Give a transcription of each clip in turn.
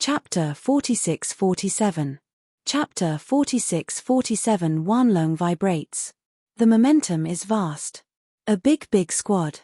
Chapter 46-47. Chapter 46-47. Wanlong vibrates. The momentum is vast. A big squad.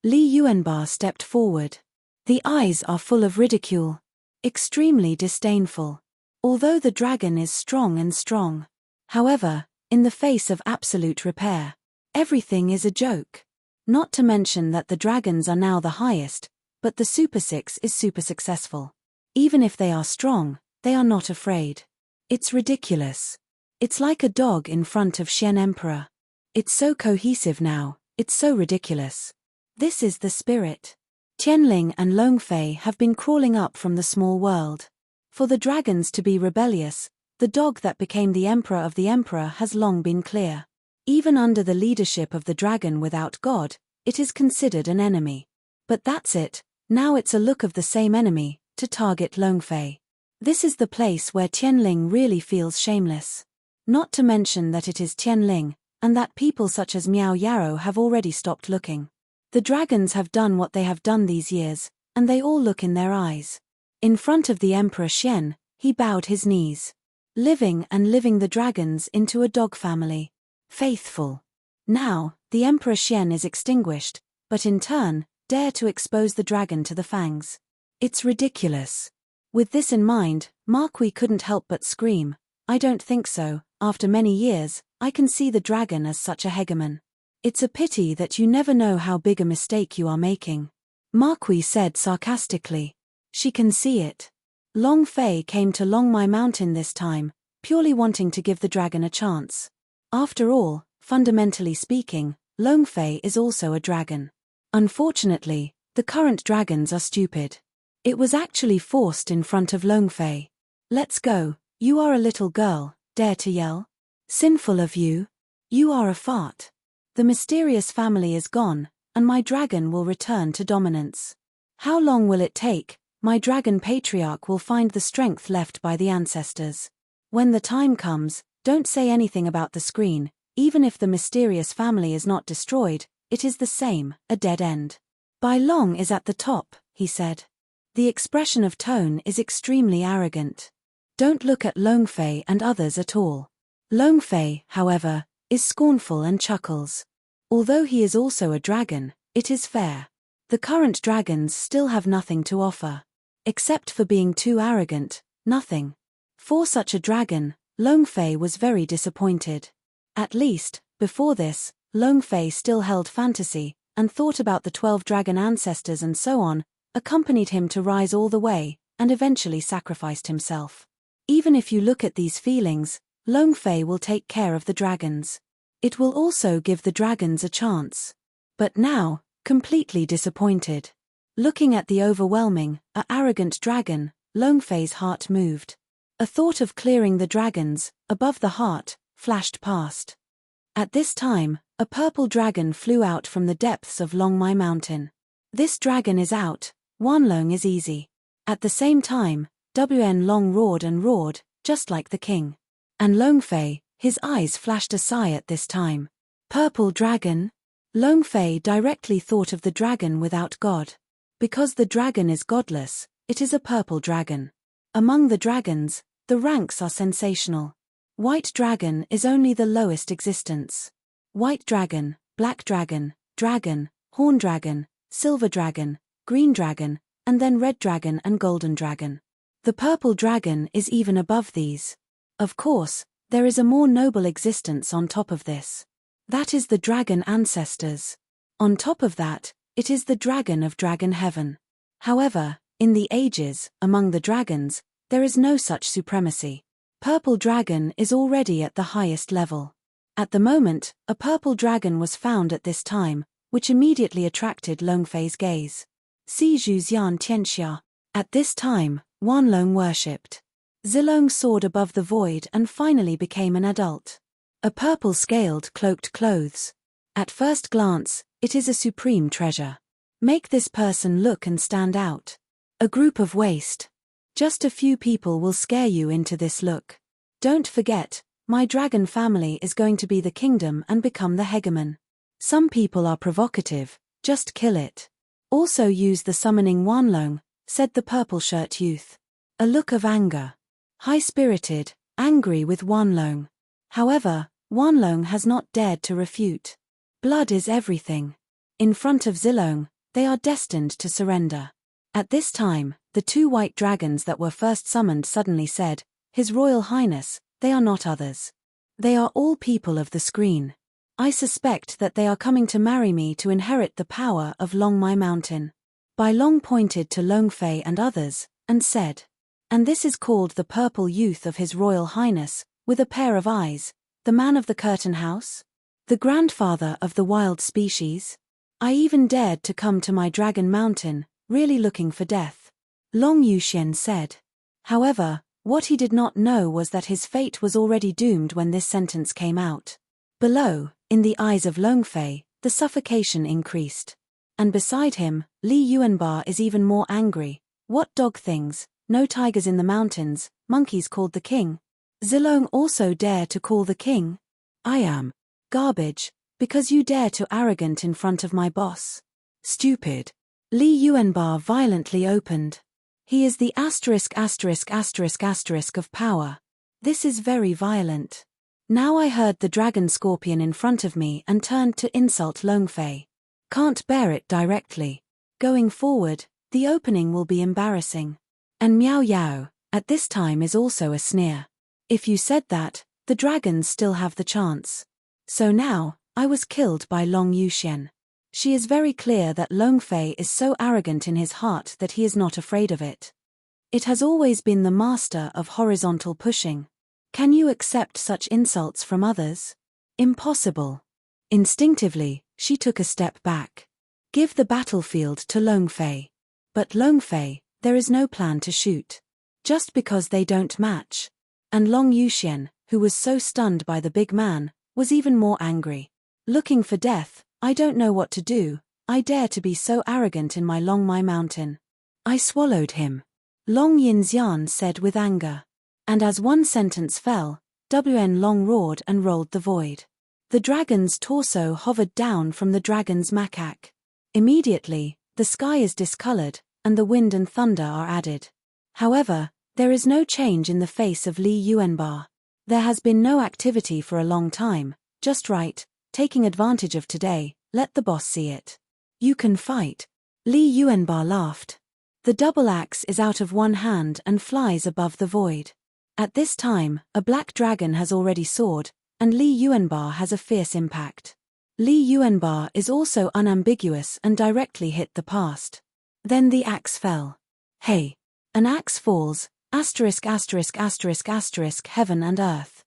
Li Yuanba stepped forward. The eyes are full of ridicule. Extremely disdainful. Although the dragon is strong. However, in the face of absolute repair, everything is a joke. Not to mention that the dragons are now the highest, but the Super 6 is super successful. Even if they are strong, they are not afraid. It's ridiculous. It's like a dog in front of Xian Emperor. It's so cohesive now, it's so ridiculous. This is the spirit. Tianling and Longfei have been crawling up from the small world. For the dragons to be rebellious, the dog that became the emperor of the emperor has long been clear. Even under the leadership of the dragon without God, it is considered an enemy. But that's it, now it's a look of the same enemy, to target Longfei. This is the place where Tianling really feels shameless. Not to mention that it is Tianling, and that people such as Miao Yarrow have already stopped looking. The dragons have done what they have done these years, and they all look in their eyes. In front of the Emperor Xian, he bowed his knees. Living the dragons into a dog family. Faithful. Now, the Emperor Xian is extinguished, but in turn, dare to expose the dragon to the fangs. It's ridiculous. With this in mind, Marquis couldn't help but scream, I don't think so, after many years, I can see the dragon as such a hegemon. It's a pity that you never know how big a mistake you are making. Marquis said sarcastically. She can see it. Long Fei came to Long My Mountain this time, purely wanting to give the dragon a chance. After all, fundamentally speaking, Long Fei is also a dragon. Unfortunately, the current dragons are stupid. It was actually forced in front of Longfei. Let's go, you are a little girl, dare to yell? Sinful of you. You are a fart. The mysterious family is gone, and my dragon will return to dominance. How long will it take? My dragon patriarch will find the strength left by the ancestors. When the time comes, don't say anything about the screen, even if the mysterious family is not destroyed, it is the same, a dead end. Bai Long is at the top, he said. The expression of tone is extremely arrogant. Don't look at Longfei and others at all. Longfei, however, is scornful and chuckles. Although he is also a dragon, it is fair. The current dragons still have nothing to offer. Except for being too arrogant, nothing. For such a dragon, Longfei was very disappointed. At least, before this, Longfei still held fantasy, and thought about the 12 dragon ancestors and so on, accompanied him to rise all the way, and eventually sacrificed himself. Even if you look at these feelings, Longfei will take care of the dragons. It will also give the dragons a chance. But now, completely disappointed. Looking at the overwhelming, arrogant dragon, Longfei's heart moved. A thought of clearing the dragons, above the heart, flashed past. At this time, a purple dragon flew out from the depths of Long My Mountain. This dragon is out, Wanlong is easy. At the same time, Wn Long roared and roared, just like the king. And Longfei, his eyes flashed a sigh at this time. Purple dragon? Longfei directly thought of the dragon without God. Because the dragon is godless, it is a purple dragon. Among the dragons, the ranks are sensational. White dragon is only the lowest existence. White dragon, black dragon, dragon, horn dragon, silver dragon, green dragon, and then red dragon and golden dragon. The purple dragon is even above these. Of course, there is a more noble existence on top of this. That is the dragon ancestors. On top of that, it is the dragon of dragon heaven. However, in the ages, among the dragons, there is no such supremacy. Purple dragon is already at the highest level. At the moment, a purple dragon was found at this time, which immediately attracted Longfei's gaze. Si Zhuxian Tianxia. At this time, Wanlong worshipped. Zilong soared above the void and finally became an adult. A purple-scaled cloaked clothes. At first glance, it is a supreme treasure. Make this person look and stand out. A group of waste. Just a few people will scare you into this look. Don't forget, my dragon family is going to be the kingdom and become the hegemon. Some people are provocative, just kill it. Also use the summoning Wanlong, said the purple shirt youth. A look of anger. High-spirited, angry with Wanlong. However, Wanlong has not dared to refute. Blood is everything. In front of Zilong, they are destined to surrender. At this time, the two white dragons that were first summoned suddenly said, "His Royal Highness, they are not others. They are all people of the screen. I suspect that they are coming to marry me to inherit the power of Long My Mountain." Bai Long pointed to Long Fei and others, and said, "And this is called the purple youth of His Royal Highness, with a pair of eyes, the man of the curtain house? The grandfather of the wild species? I even dared to come to my Dragon Mountain, really looking for death," Long Yuxian said. However, what he did not know was that his fate was already doomed when this sentence came out. Below, in the eyes of Long Fei, the suffocation increased. And beside him, Li Yuanba is even more angry. "What dog things, no tigers in the mountains, monkeys called the king? Zilong also dare to call the king? I am garbage, because you dare to arrogant in front of my boss. Stupid." Li Yuanba violently opened. He is the ***** of power. This is very violent. Now I heard the dragon scorpion in front of me and turned to insult Long Fei. Can't bear it directly. Going forward, the opening will be embarrassing. And Miao Yao, at this time is also a sneer. If you said that, the dragons still have the chance. So now, I was killed by Long Yuxian. She is very clear that Long Fei is so arrogant in his heart that he is not afraid of it. It has always been the master of horizontal pushing. Can you accept such insults from others? Impossible. Instinctively, she took a step back. Give the battlefield to Long Fei. But Long Fei, there is no plan to shoot. Just because they don't match. And Long Yuxian, who was so stunned by the big man, was even more angry. Looking for death, I don't know what to do, I dare to be so arrogant in my Long My Mountain. I swallowed him. Long Yinxian said with anger. And as one sentence fell, Wn Long roared and rolled the void. The dragon's torso hovered down from the dragon's macaque. Immediately, the sky is discolored, and the wind and thunder are added. However, there is no change in the face of Li Yuanba. There has been no activity for a long time, just right, taking advantage of today, let the boss see it. You can fight. Li Yuanba laughed. The double axe is out of one hand and flies above the void. At this time, a black dragon has already soared, and Li Yuanba has a fierce impact. Li Yuanba is also unambiguous and directly hit the past. Then the axe fell. Hey! An axe falls, *********, heaven and earth.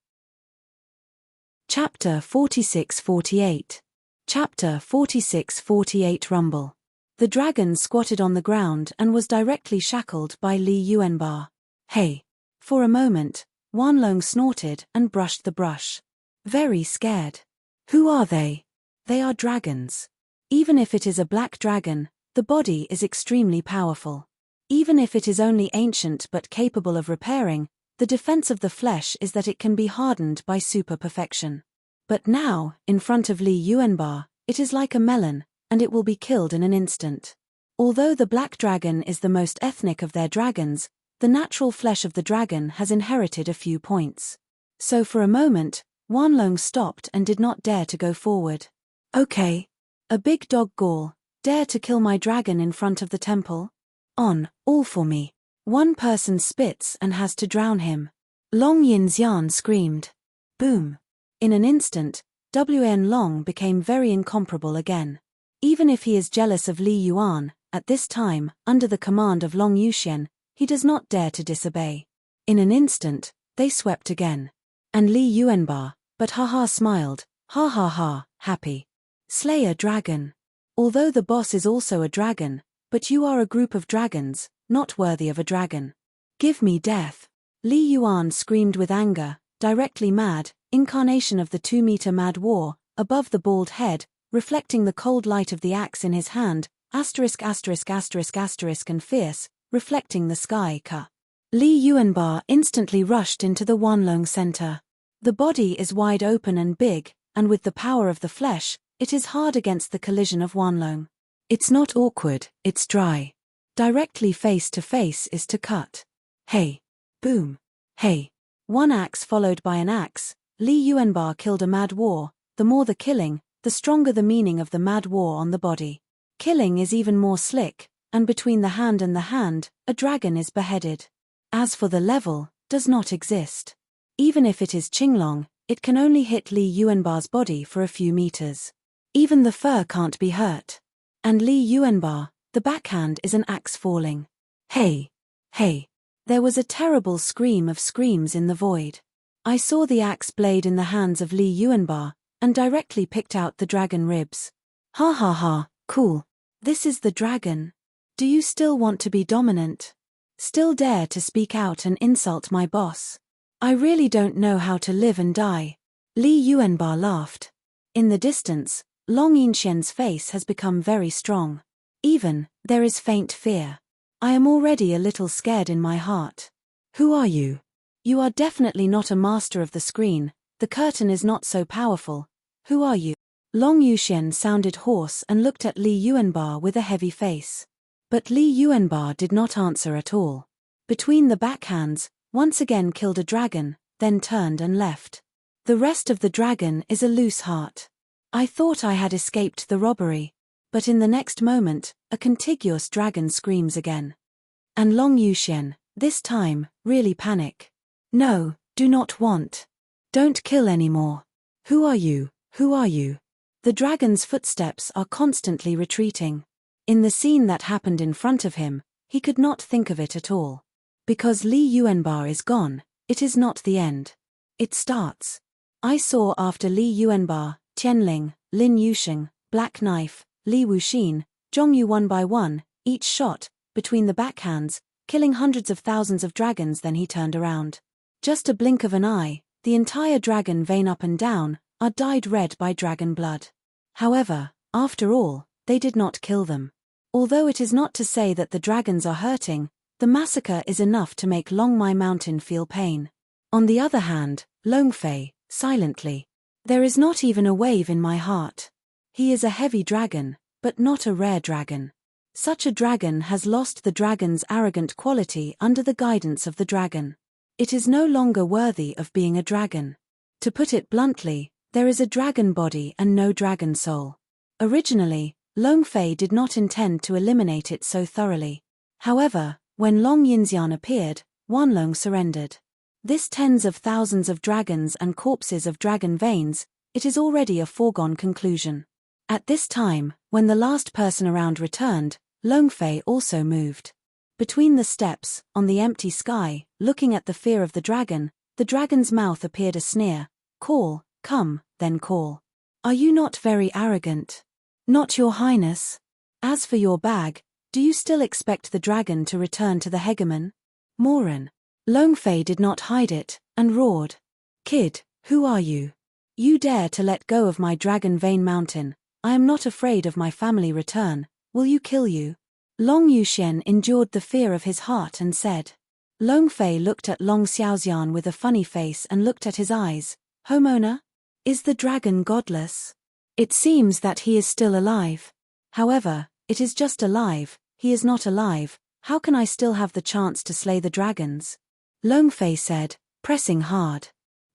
Chapter 46-48. Chapter 46-48 Rumble. The dragon squatted on the ground and was directly shackled by Li Yuanba. Hey! For a moment, Wanlong snorted and brushed the brush. Very scared. Who are they? They are dragons. Even if it is a black dragon, the body is extremely powerful. Even if it is only ancient but capable of repairing, the defense of the flesh is that it can be hardened by super perfection. But now, in front of Li Yuanba, it is like a melon, and it will be killed in an instant. Although the black dragon is the most ethnic of their dragons, the natural flesh of the dragon has inherited a few points. So for a moment, Wanlong stopped and did not dare to go forward. Okay. A big dog Gaul, dare to kill my dragon in front of the temple? On, all for me. One person spits and has to drown him. Long Yinxian screamed. Boom. In an instant, Wn Long became very incomparable again. Even if he is jealous of Li Yuan, at this time, under the command of Long Yuxian, he does not dare to disobey. In an instant, they swept again. And Li Yuanba, but haha smiled, ha ha ha, happy. Slay a dragon. Although the boss is also a dragon, but you are a group of dragons, not worthy of a dragon. Give me death. Li Yuan screamed with anger, directly mad, incarnation of the 2-meter mad war, above the bald head, reflecting the cold light of the axe in his hand, ******* and fierce, reflecting the sky. Li Yuanba instantly rushed into the Wanlong center. The body is wide open and big, and with the power of the flesh, it is hard against the collision of Wanlong. It's not awkward, it's dry. Directly face to face is to cut. Hey. Boom. Hey. One axe followed by an axe. Li Yuanba killed a mad war. The more the killing, the stronger the meaning of the mad war on the body. Killing is even more slick, and between the hand and the hand, a dragon is beheaded. As for the level, does not exist. Even if it is Qinglong, it can only hit Li Yuanba's body for a few meters. Even the fur can't be hurt. And Li Yuanba, the backhand is an axe falling. Hey! Hey! There was a terrible scream of screams in the void. I saw the axe blade in the hands of Li Yuanba, and directly picked out the dragon ribs. Ha ha ha, cool. This is the dragon. Do you still want to be dominant? Still dare to speak out and insult my boss? I really don't know how to live and die. Li Yuanba laughed. In the distance, Long Yinxian's face has become very strong. Even, there is faint fear. I am already a little scared in my heart. Who are you? You are definitely not a master of the screen, the curtain is not so powerful. Who are you? Long Yuxian sounded hoarse and looked at Li Yuanba with a heavy face. But Li Yuanba did not answer at all. Between the backhands, once again killed a dragon, then turned and left. The rest of the dragon is a loose heart. I thought I had escaped the robbery. But in the next moment, a contiguous dragon screams again. And Long Yuxian, this time, really panic. No, do not want. Don't kill anymore. Who are you? Who are you? The dragon's footsteps are constantly retreating. In the scene that happened in front of him, he could not think of it at all. Because Li Yuanba is gone, it is not the end. It starts. I saw after Li Yuanba, Tianling, Lin Yusheng, Black Knife, Li Wuxin, Zhongyu one by one, each shot, between the backhands, killing hundreds of thousands of dragons. Then he turned around. Just a blink of an eye, the entire dragon vein up and down, are dyed red by dragon blood. However, after all, they did not kill them. Although it is not to say that the dragons are hurting, the massacre is enough to make Longmai Mountain feel pain. On the other hand, Longfei, silently. There is not even a wave in my heart. He is a heavy dragon, but not a rare dragon. Such a dragon has lost the dragon's arrogant quality under the guidance of the dragon. It is no longer worthy of being a dragon. To put it bluntly, there is a dragon body and no dragon soul. Originally, Longfei did not intend to eliminate it so thoroughly. However, when Long Yinxian appeared, Wanlong surrendered. This tens of thousands of dragons and corpses of dragon veins, it is already a foregone conclusion. At this time, when the last person around returned, Longfei also moved. Between the steps, on the empty sky, looking at the fear of the dragon's mouth appeared a sneer. Call, come, then call. Are you not very arrogant? Not your highness. As for your bag, do you still expect the dragon to return to the hegemon? Moran. Longfei did not hide it, and roared. Kid, who are you? You dare to let go of my dragon vein mountain. I am not afraid of my family return. Will you kill you? Long Yuxian endured the fear of his heart and said. Longfei looked at Long Xiaoxian with a funny face and looked at his eyes. Homeowner? Is the dragon godless? It seems that he is still alive. However, it is just alive, he is not alive. How can I still have the chance to slay the dragons? Longfei said, pressing hard.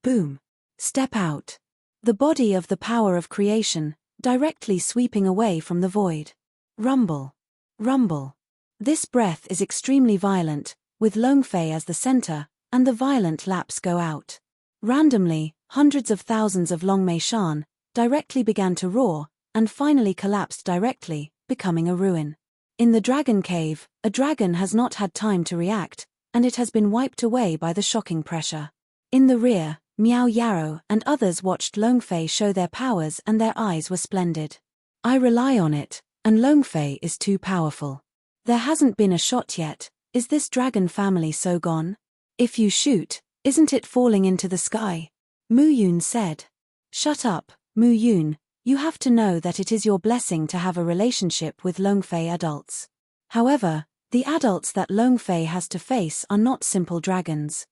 Boom. Step out. The body of the power of creation, directly sweeping away from the void. Rumble. Rumble. This breath is extremely violent, with Longfei as the center, and the violent laps go out. Randomly, hundreds of thousands of Longmei Shan directly began to roar, and finally collapsed directly, becoming a ruin. In the dragon cave, a dragon has not had time to react, and it has been wiped away by the shocking pressure. In the rear, Miao Yarrow and others watched Longfei show their powers and their eyes were splendid. I rely on it, and Longfei is too powerful. There hasn't been a shot yet. Is this dragon family so gone? If you shoot, isn't it falling into the sky? Mu Yun said. Shut up, Mu Yun, you have to know that it is your blessing to have a relationship with Longfei adults. However, the adults that Longfei has to face are not simple dragons.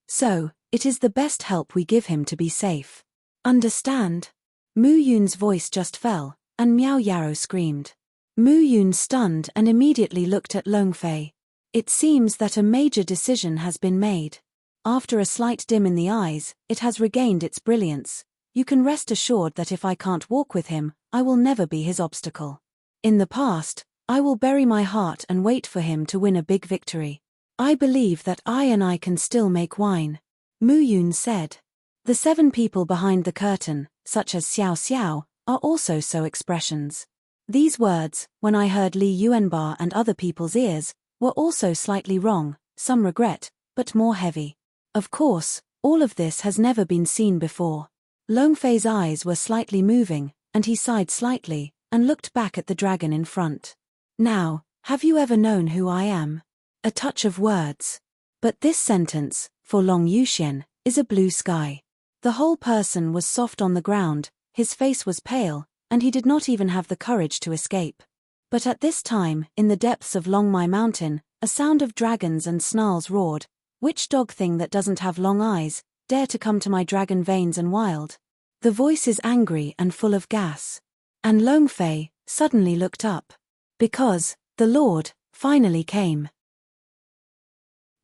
So, it is the best help we give him to be safe. Understand? Mu Yun's voice just fell, and Miao Yarrow screamed. Mu Yun stunned and immediately looked at Longfei. It seems that a major decision has been made. After a slight dim in the eyes, it has regained its brilliance. You can rest assured that if I can't walk with him, I will never be his obstacle. In the past, I will bury my heart and wait for him to win a big victory. I believe that I can still make wine. Mu Yun said. The 7 people behind the curtain, such as Xiao Xiao, are also so expressions. These words, when I heard Li Yuanba and other people's ears, were also slightly wrong, some regret, but more heavy. Of course, all of this has never been seen before. Longfei's eyes were slightly moving, and he sighed slightly, and looked back at the dragon in front. Now, have you ever known who I am? A touch of words. But this sentence, for Long Yuxian, is a blue sky. The whole person was soft on the ground, his face was pale, and he did not even have the courage to escape. But at this time, in the depths of Longmai Mountain, a sound of dragons and snarls roared. Which dog thing that doesn't have long eyes, dare to come to my dragon veins and wild? The voice is angry and full of gas. And Longfei suddenly looked up. Because the Lord finally came.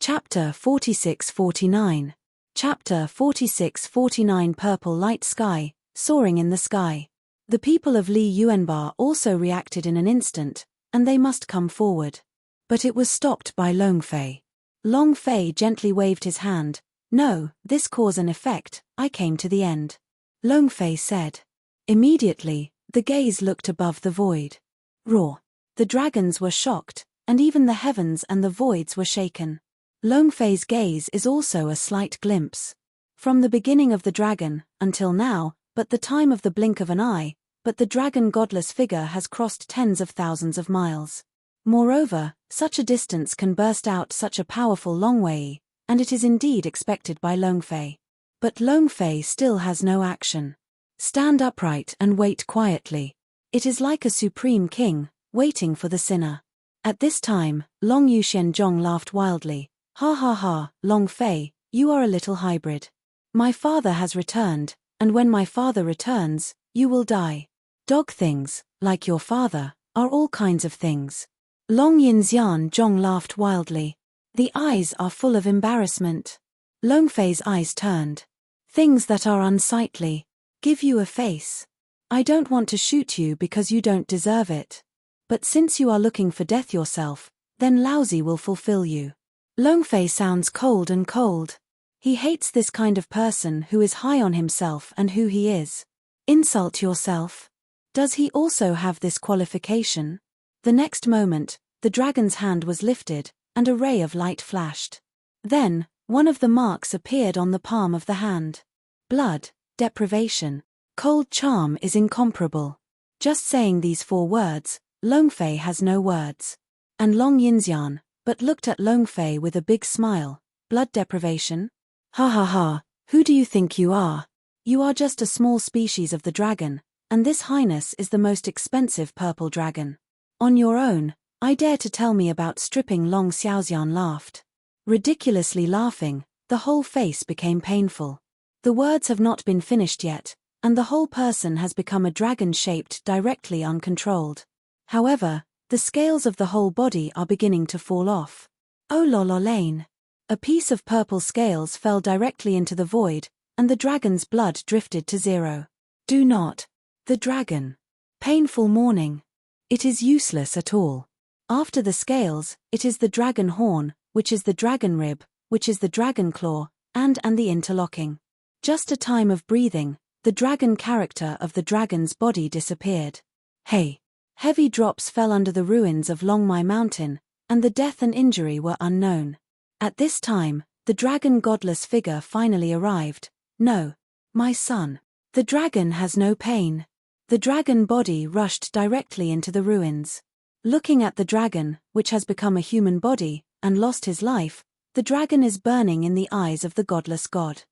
Chapter 46-49. Chapter 46-49. Purple light sky, soaring in the sky. The people of Li Yuanba also reacted in an instant, and they must come forward. But it was stopped by Longfei. Longfei gently waved his hand. No, this cause and effect, I came to the end. Longfei said. Immediately, the gaze looked above the void. Roar. The dragons were shocked, and even the heavens and the voids were shaken. Longfei's gaze is also a slight glimpse. From the beginning of the dragon, until now, but the time of the blink of an eye, but the dragon godless figure has crossed tens of thousands of miles. Moreover, such a distance can burst out such a powerful Longwei, and it is indeed expected by Longfei. But Longfei still has no action. Stand upright and wait quietly. It is like a supreme king, waiting for the sinner. At this time, Long Yuxian Zhong laughed wildly. Ha ha ha, Longfei, you are a little hybrid. My father has returned, and when my father returns, you will die. Dog things, like your father, are all kinds of things. Long Yinxian Zhong laughed wildly. The eyes are full of embarrassment. Longfei's eyes turned. Things that are unsightly. Give you a face. I don't want to shoot you because you don't deserve it. But since you are looking for death yourself, then Laozi will fulfill you. Longfei sounds cold and cold. He hates this kind of person who is high on himself and who he is. Insult yourself. Does he also have this qualification? The next moment, the dragon's hand was lifted, and a ray of light flashed. Then, one of the marks appeared on the palm of the hand. Blood, deprivation, cold charm is incomparable. Just saying these 4 words, Longfei has no words. And Long Yinxian, but looked at Longfei with a big smile. Blood deprivation? Ha ha ha, who do you think you are? You are just a small species of the dragon, and this highness is the most expensive purple dragon. On your own, I dare to tell me about stripping. Long Xiaoxian laughed. Ridiculously laughing, the whole face became painful. The words have not been finished yet, and the whole person has become a dragon shaped directly uncontrolled. However, the scales of the whole body are beginning to fall off. Oh lololane. A piece of purple scales fell directly into the void, and the dragon's blood drifted to 0. Do not. The dragon. Painful mourning. It is useless at all. After the scales, it is the dragon horn, which is the dragon rib, which is the dragon claw, and the interlocking. Just a time of breathing, the dragon character of the dragon's body disappeared. Hey! Heavy drops fell under the ruins of Longmai Mountain, and the death and injury were unknown. At this time, the dragon godless figure finally arrived. No. My son. The dragon has no pain. The dragon body rushed directly into the ruins. Looking at the dragon, which has become a human body, and lost his life, the dragon is burning in the eyes of the godless god.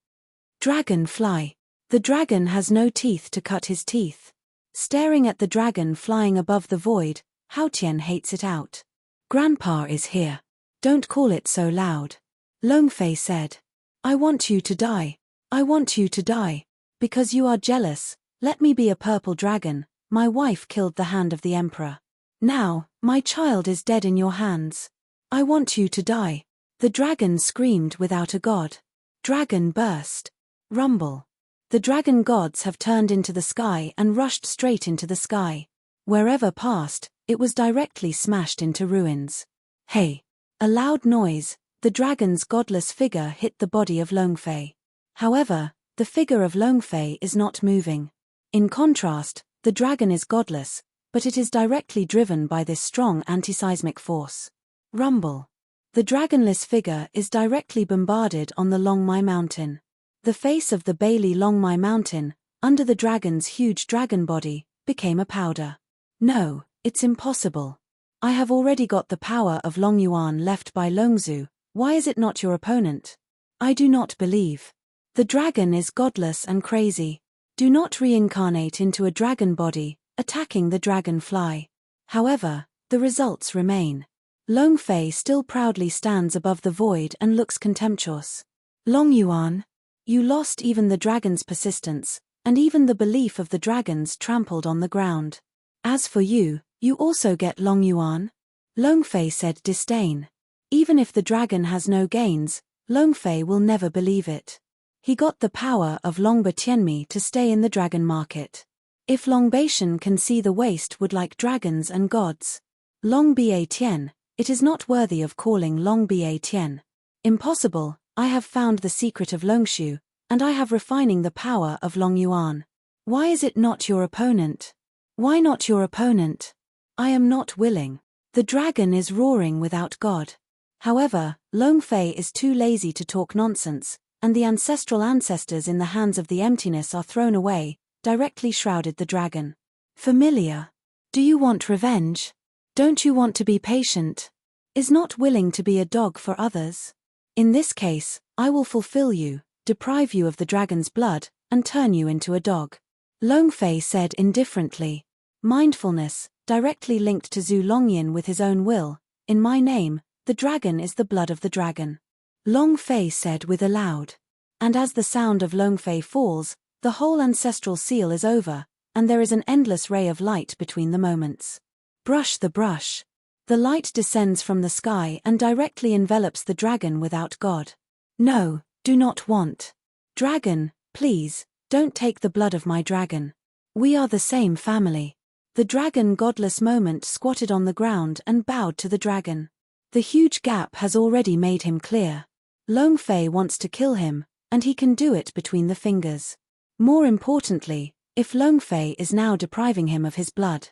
Dragon fly. The dragon has no teeth to cut his teeth. Staring at the dragon flying above the void, Haotian hates it out. Grandpa is here. Don't call it so loud. Longfei said. I want you to die. I want you to die. Because you are jealous. Let me be a purple dragon. My wife killed the hand of the emperor. Now, my child is dead in your hands. I want you to die. The dragon screamed without a god. Dragon burst. Rumble. The dragon gods have turned into the sky and rushed straight into the sky. Wherever passed, it was directly smashed into ruins. Hey! A loud noise, the dragon's godless figure hit the body of Longfei. However, the figure of Longfei is not moving. In contrast, the dragon is godless, but it is directly driven by this strong anti-seismic force. Rumble. The dragonless figure is directly bombarded on the Longmai mountain. The face of the Bailey Longmai mountain, under the dragon's huge dragon body, became a powder. No, it's impossible. I have already got the power of Longyuan left by Longzhu, why is it not your opponent? I do not believe. The dragon is godless and crazy. Do not reincarnate into a dragon body, attacking the dragonfly. However, the results remain. Longfei still proudly stands above the void and looks contemptuous. Longyuan, you lost even the dragon's persistence, and even the belief of the dragons trampled on the ground. As for you, you also get Longyuan? Longfei said disdain. Even if the dragon has no gains, Longfei will never believe it. He got the power of Longba Tianmi to stay in the dragon market. If Longbation can see the waste wood like dragons and gods. Longba Tian, it is not worthy of calling Longba Tian. Impossible, I have found the secret of Longshu, and I have refining the power of Longyuan. Why is it not your opponent? Why not your opponent? I am not willing. The dragon is roaring without God. However, Longfei is too lazy to talk nonsense, and the ancestral ancestors in the hands of the emptiness are thrown away, directly shrouded the dragon. Familiar. Do you want revenge? Don't you want to be patient? Is not willing to be a dog for others? In this case, I will fulfill you, deprive you of the dragon's blood, and turn you into a dog. Longfei said indifferently. Mindfulness, directly linked to Zhu Longyin with his own will, in my name, the dragon is the blood of the dragon. Longfei said with a loud. And as the sound of Longfei falls, the whole ancestral seal is over, and there is an endless ray of light between the moments. Brush the brush. The light descends from the sky and directly envelops the dragon without God. No, do not want. Dragon, please, don't take the blood of my dragon. We are the same family. The dragon godless moment squatted on the ground and bowed to the dragon. The huge gap has already made him clear. Longfei wants to kill him, and he can do it between the fingers. More importantly, if Longfei is now depriving him of his blood,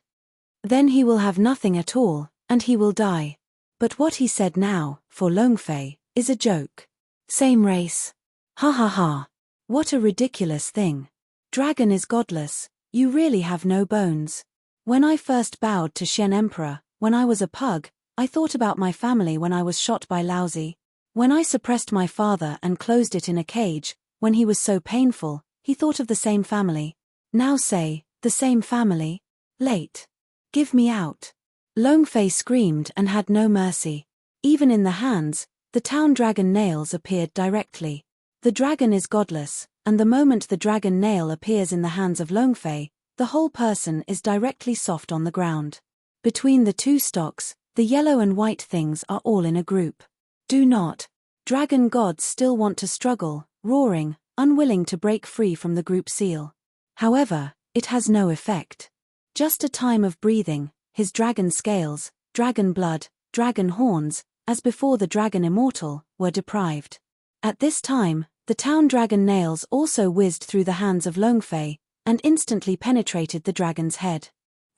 then he will have nothing at all, and he will die. But what he said now, for Longfei, is a joke. Same race. Ha ha ha. What a ridiculous thing. Dragon is godless, you really have no bones. When I first bowed to Shen Emperor, when I was a pug, I thought about my family when I was shot by Laozi. When I suppressed my father and closed it in a cage, when he was so painful, he thought of the same family. Now say, the same family? Late. Give me out. Longfei screamed and had no mercy. Even in the hands, the town dragon nails appeared directly. The dragon is godless, and the moment the dragon nail appears in the hands of Longfei, the whole person is directly soft on the ground. Between the two stocks, the yellow and white things are all in a group. Do not. Dragon gods still want to struggle, roaring, unwilling to break free from the group seal. However, it has no effect. Just a time of breathing, his dragon scales, dragon blood, dragon horns, as before the dragon immortal, were deprived. At this time, the town dragon nails also whizzed through the hands of Longfei, and instantly penetrated the dragon's head.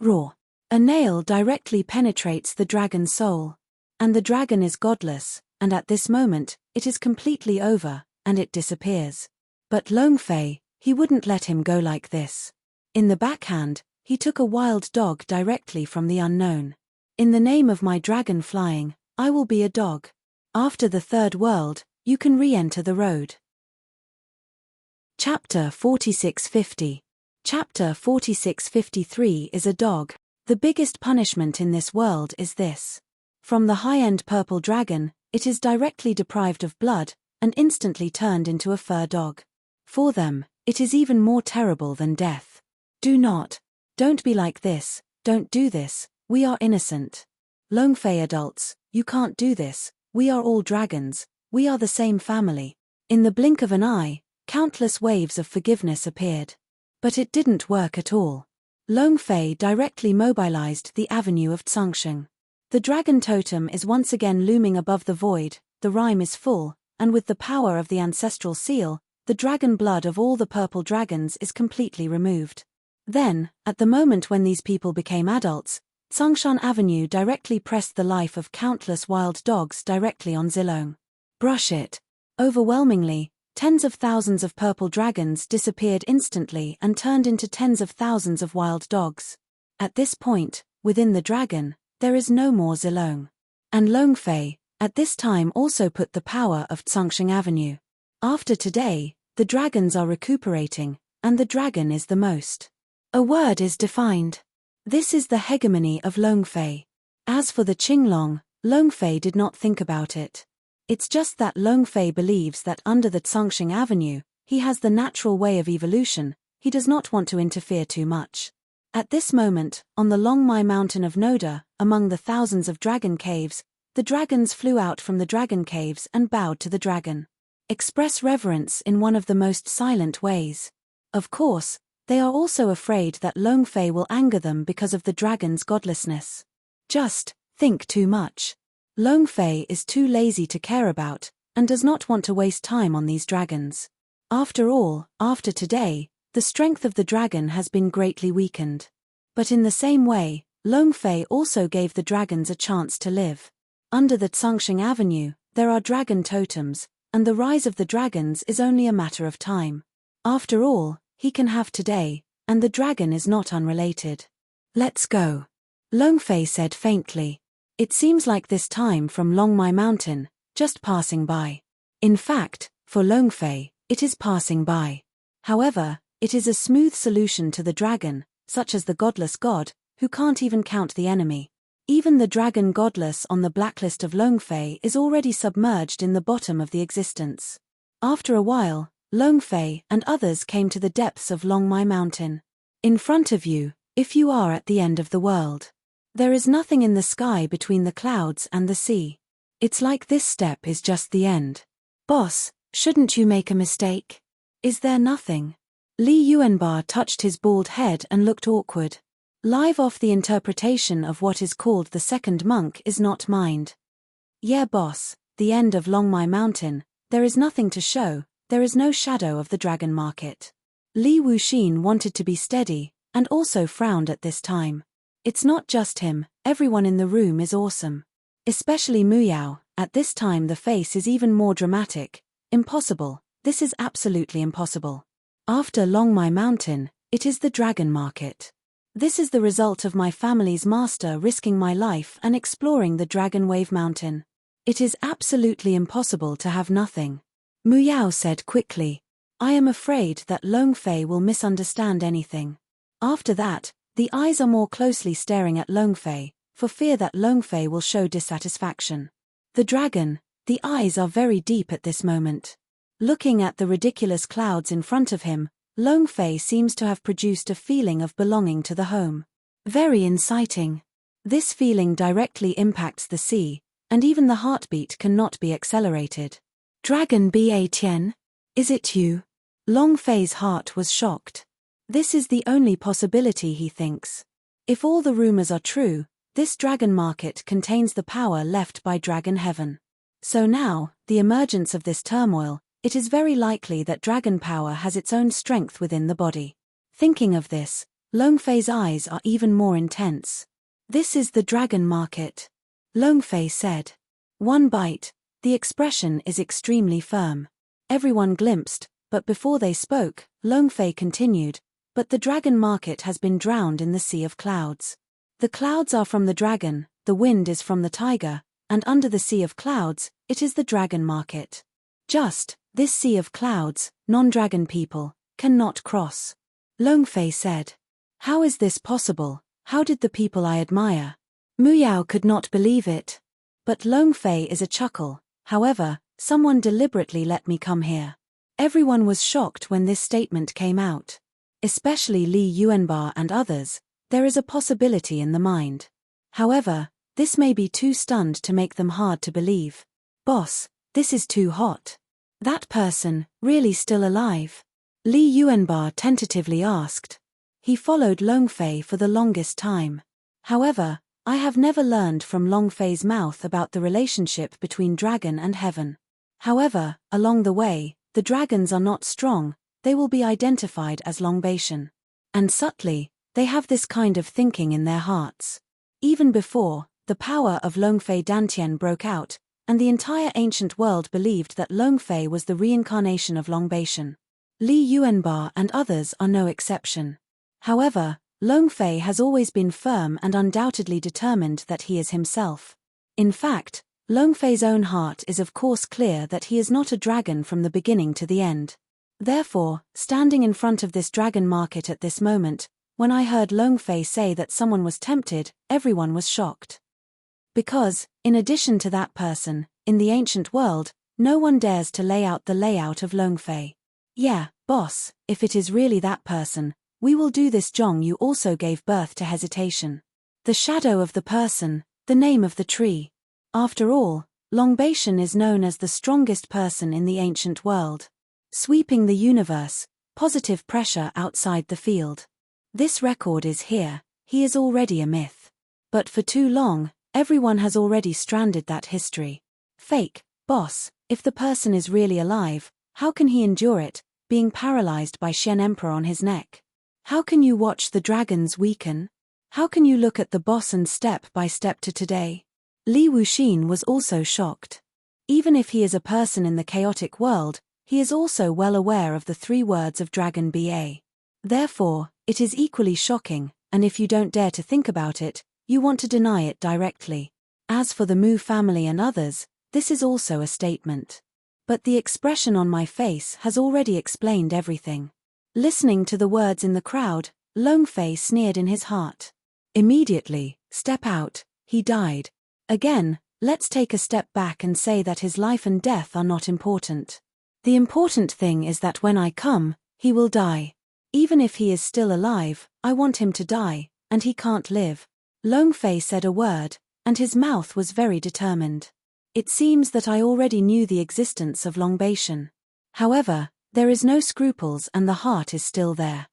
Raw. A nail directly penetrates the dragon's soul. And the dragon is godless, and at this moment, it is completely over, and it disappears. But Longfei, he wouldn't let him go like this. In the backhand, he took a wild dog directly from the unknown. In the name of my dragon flying, I will be a dog. After the third world, you can re-enter the road. Chapter 4650. Chapter 4653 is a dog. The biggest punishment in this world is this. From the high-end purple dragon, it is directly deprived of blood, and instantly turned into a fur dog. For them, it is even more terrible than death. Don't be like this, don't do this, we are innocent. Longfei adults, "You can't do this, we are all dragons, we are the same family." In the blink of an eye, countless waves of forgiveness appeared. But it didn't work at all. Long Fei directly mobilized the avenue of Tsangsheng. The dragon totem is once again looming above the void, the rhyme is full, and with the power of the ancestral seal, the dragon blood of all the purple dragons is completely removed. Then, at the moment when these people became adults, Tsangshan Avenue directly pressed the life of countless wild dogs directly on Zilong. Brush it. Overwhelmingly, tens of thousands of purple dragons disappeared instantly and turned into tens of thousands of wild dogs. At this point, within the dragon, there is no more Zilong. And Long Fei, at this time also put the power of Tsangsheng Avenue. After today, the dragons are recuperating, and the dragon is the most. A word is defined. This is the hegemony of Long Fei. As for the Qinglong, Long Fei did not think about it. It's just that Long Fei believes that under the Tsangsheng Avenue, he has the natural way of evolution, he does not want to interfere too much. At this moment, on the Longmai mountain of Noda, among the thousands of dragon caves, the dragons flew out from the dragon caves and bowed to the dragon. Express reverence in one of the most silent ways. Of course, they are also afraid that Long Fei will anger them because of the dragon's godlessness. Just think too much. Long Fei is too lazy to care about, and does not want to waste time on these dragons. After all, after today, the strength of the dragon has been greatly weakened. But in the same way, Long Fei also gave the dragons a chance to live. Under the Tsangsheng Avenue, there are dragon totems, and the rise of the dragons is only a matter of time. After all, he can have today, and the dragon is not unrelated. "Let's go," Long Fei said faintly. It seems like this time from Longmai Mountain, just passing by. In fact, for Long Fei, it is passing by. However, it is a smooth solution to the dragon, such as the godless god, who can't even count the enemy. Even the dragon godless on the blacklist of Long Fei is already submerged in the bottom of the existence. After a while, Long Fei and others came to the depths of Longmai Mountain. In front of you, if you are at the end of the world. There is nothing in the sky between the clouds and the sea. It's like this step is just the end. Boss, shouldn't you make a mistake? Is there nothing? Li Yuanba touched his bald head and looked awkward. Live off the interpretation of what is called the second monk is not mind. Yeah boss, the end of Longmai Mountain, there is nothing to show, there is no shadow of the dragon market. Li Wuxin wanted to be steady, and also frowned at this time. It's not just him, everyone in the room is awesome. Especially Muyao, at this time the face is even more dramatic. Impossible, this is absolutely impossible. After Longmai Mountain, it is the dragon market. This is the result of my family's master risking my life and exploring the Dragon Wave Mountain. It is absolutely impossible to have nothing. Muyao said quickly. I am afraid that Long Fei will misunderstand anything. After that, the eyes are more closely staring at Long Fei, for fear that Long Fei will show dissatisfaction. The dragon, the eyes are very deep at this moment. Looking at the ridiculous clouds in front of him, Long Fei seems to have produced a feeling of belonging to the home. Very inciting. This feeling directly impacts the sea, and even the heartbeat cannot be accelerated. Dragon Ba Tian? Is it you? Long Fei's heart was shocked. This is the only possibility, he thinks. If all the rumors are true, this dragon market contains the power left by Dragon Heaven. So now, the emergence of this turmoil, it is very likely that dragon power has its own strength within the body. Thinking of this, Long Fei's eyes are even more intense. This is the dragon market, Long Fei said. One bite, the expression is extremely firm. Everyone glimpsed, but before they spoke, Long Fei continued, but the dragon market has been drowned in the sea of clouds. The clouds are from the dragon, the wind is from the tiger, and under the sea of clouds, it is the dragon market. Just, this sea of clouds, non-dragon people, cannot cross. Long Fei said. How is this possible? How did the people I admire? Muyao could not believe it. But Long Fei is a chuckle, however, someone deliberately let me come here. Everyone was shocked when this statement came out. Especially Li Yuanba and others, there is a possibility in the mind. However, This may be too stunned to make them hard to believe. Boss, this is too hot. That person, really still alive? Li Yuanba tentatively asked. He followed Longfei for the longest time. However, I have never learned from Longfei's mouth about the relationship between dragon and heaven. However, along the way, the dragons are not strong, they will be identified as Longbation. And subtly, they have this kind of thinking in their hearts. Even before, the power of Longfei Dantian broke out, and the entire ancient world believed that Longfei was the reincarnation of Longbation. Li Yuanba and others are no exception. However, Longfei has always been firm and undoubtedly determined that he is himself. In fact, Longfei's own heart is of course clear that he is not a dragon from the beginning to the end. Therefore, standing in front of this dragon market at this moment, when I heard Longfei say that someone was tempted, everyone was shocked. Because, in addition to that person, in the ancient world, no one dares to lay out the layout of Longfei. Yeah, boss, if it is really that person, we will do this. Zhong Yu also gave birth to hesitation. The shadow of the person, the name of the tree. After all, Longbation is known as the strongest person in the ancient world. Sweeping the universe, positive pressure outside the field. This record is here, he is already a myth. But for too long, everyone has already stranded that history. Fake, boss, if the person is really alive, how can he endure it, being paralyzed by Shen Emperor on his neck? How can you watch the dragons weaken? How can you look at the boss and step by step to today? Li Wuxin was also shocked. Even if he is a person in the chaotic world, he is also well aware of the 3 words of Dragon Ba. Therefore, it is equally shocking, and if you don't dare to think about it, you want to deny it directly. As for the Mu family and others, this is also a statement. But the expression on my face has already explained everything. Listening to the words in the crowd, Longfei sneered in his heart. Immediately, step out, he died. Again, let's take a step back and say that his life and death are not important. The important thing is that when I come, he will die. Even if he is still alive, I want him to die, and he can't live. Longfei said a word, and his mouth was very determined. It seems that I already knew the existence of Longbation. However, there is no scruples and the heart is still there.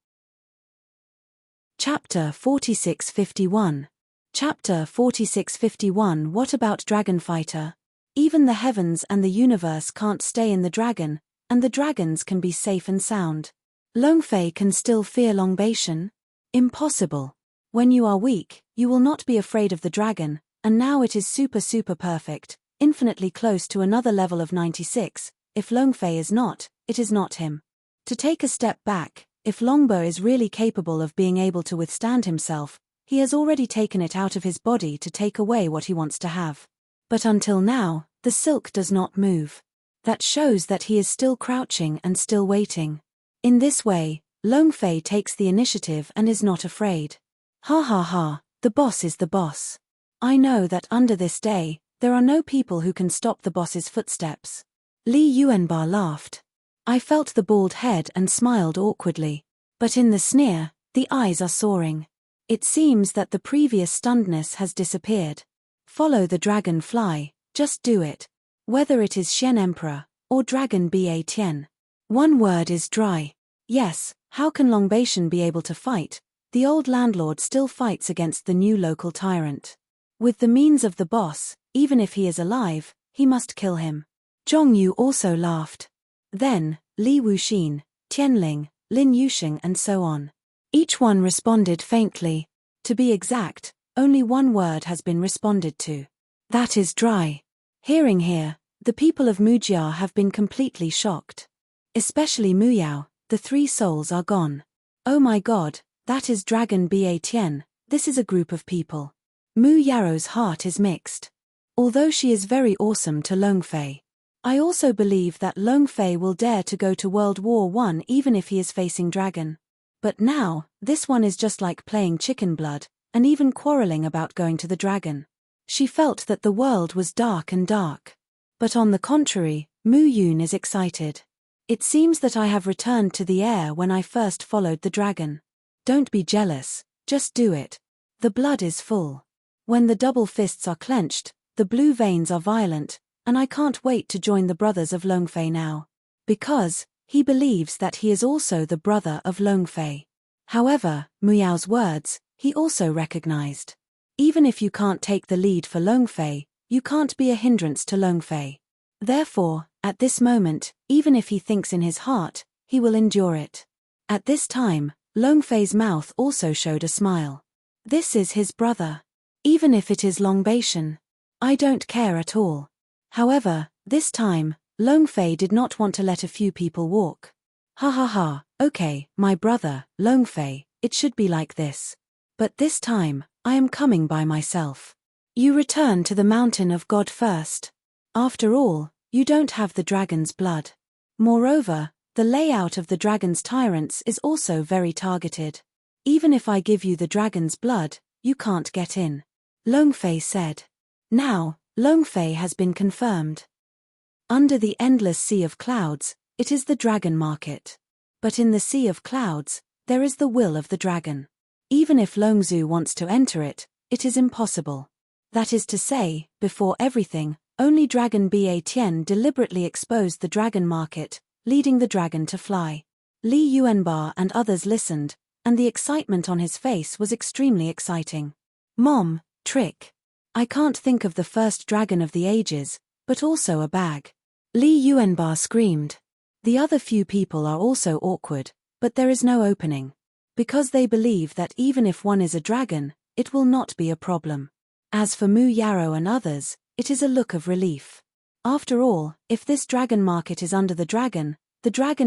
Chapter 4651. Chapter 4651. What about Dragon Fighter? Even the heavens and the universe can't stay in the dragon, and the dragons can be safe and sound. Longfei can still fear Longbation? Impossible. When you are weak, you will not be afraid of the dragon, and now it is super perfect, infinitely close to another level of 96, if Longfei is not, it is not him. To take a step back, if Longbo is really capable of being able to withstand himself, he has already taken it out of his body to take away what he wants to have. But until now, the silk does not move. That shows that he is still crouching and still waiting. In this way, Longfei takes the initiative and is not afraid. Ha, the boss is the boss. I know that under this day, there are no people who can stop the boss's footsteps. Li Yuanba laughed. I felt the bald head and smiled awkwardly. But in the sneer, the eyes are soaring. It seems that the previous stunnedness has disappeared. Follow the dragon fly, just do it. Whether it is Shen Emperor, or Dragon Ba Tian. One word is dry. Yes, how can Longbation be able to fight? The old landlord still fights against the new local tyrant. With the means of the boss, even if he is alive, he must kill him. Zhong Yu also laughed. Then, Li Wuxin, Tianling, Lin Yusheng and so on. Each one responded faintly. To be exact, only one word has been responded to. That is dry. Hearing here, the people of Mujia have been completely shocked. Especially Muyao, the 3 souls are gone. Oh my god, that is Dragon Ba Tian, this is a group of people. Mu Yaro's heart is mixed. Although she is very awesome to Longfei, I also believe that Longfei will dare to go to World War I even if he is facing dragon. But now, this one is just like playing chicken blood, and even quarreling about going to the dragon. She felt that the world was dark and dark. But on the contrary, Mu Yun is excited. It seems that I have returned to the air when I first followed the dragon. Don't be jealous, just do it. The blood is full. When the double fists are clenched, the blue veins are violent, and I can't wait to join the brothers of Longfei now. Because he believes that he is also the brother of Longfei. However, Muyao's words, he also recognized. Even if you can't take the lead for Longfei, you can't be a hindrance to Longfei. Therefore, at this moment, even if he thinks in his heart, he will endure it. At this time, Longfei's mouth also showed a smile. This is his brother. Even if it is Longbation. I don't care at all. However, this time, Longfei did not want to let a few people walk. Ha ha ha, okay, my brother, Longfei, it should be like this. But this time, I am coming by myself. You return to the mountain of God first. After all, you don't have the dragon's blood. Moreover, the layout of the dragon's tyrants is also very targeted. Even if I give you the dragon's blood, you can't get in. Longfei said. Now, Longfei has been confirmed. Under the endless sea of clouds, it is the dragon market. But in the sea of clouds, there is the will of the dragon. Even if Longzhu wants to enter it, it is impossible. That is to say, before everything, only Dragon Ba Tian deliberately exposed the dragon market, leading the dragon to fly. Li Yuanba and others listened, and the excitement on his face was extremely exciting. Mom, trick. I can't think of the first dragon of the ages, but also a bag. Li Yuanba screamed. The other few people are also awkward, but there is no opening. Because they believe that even if one is a dragon, it will not be a problem. As for Mu Yarrow and others, it is a look of relief. After all, if this dragon market is under the dragon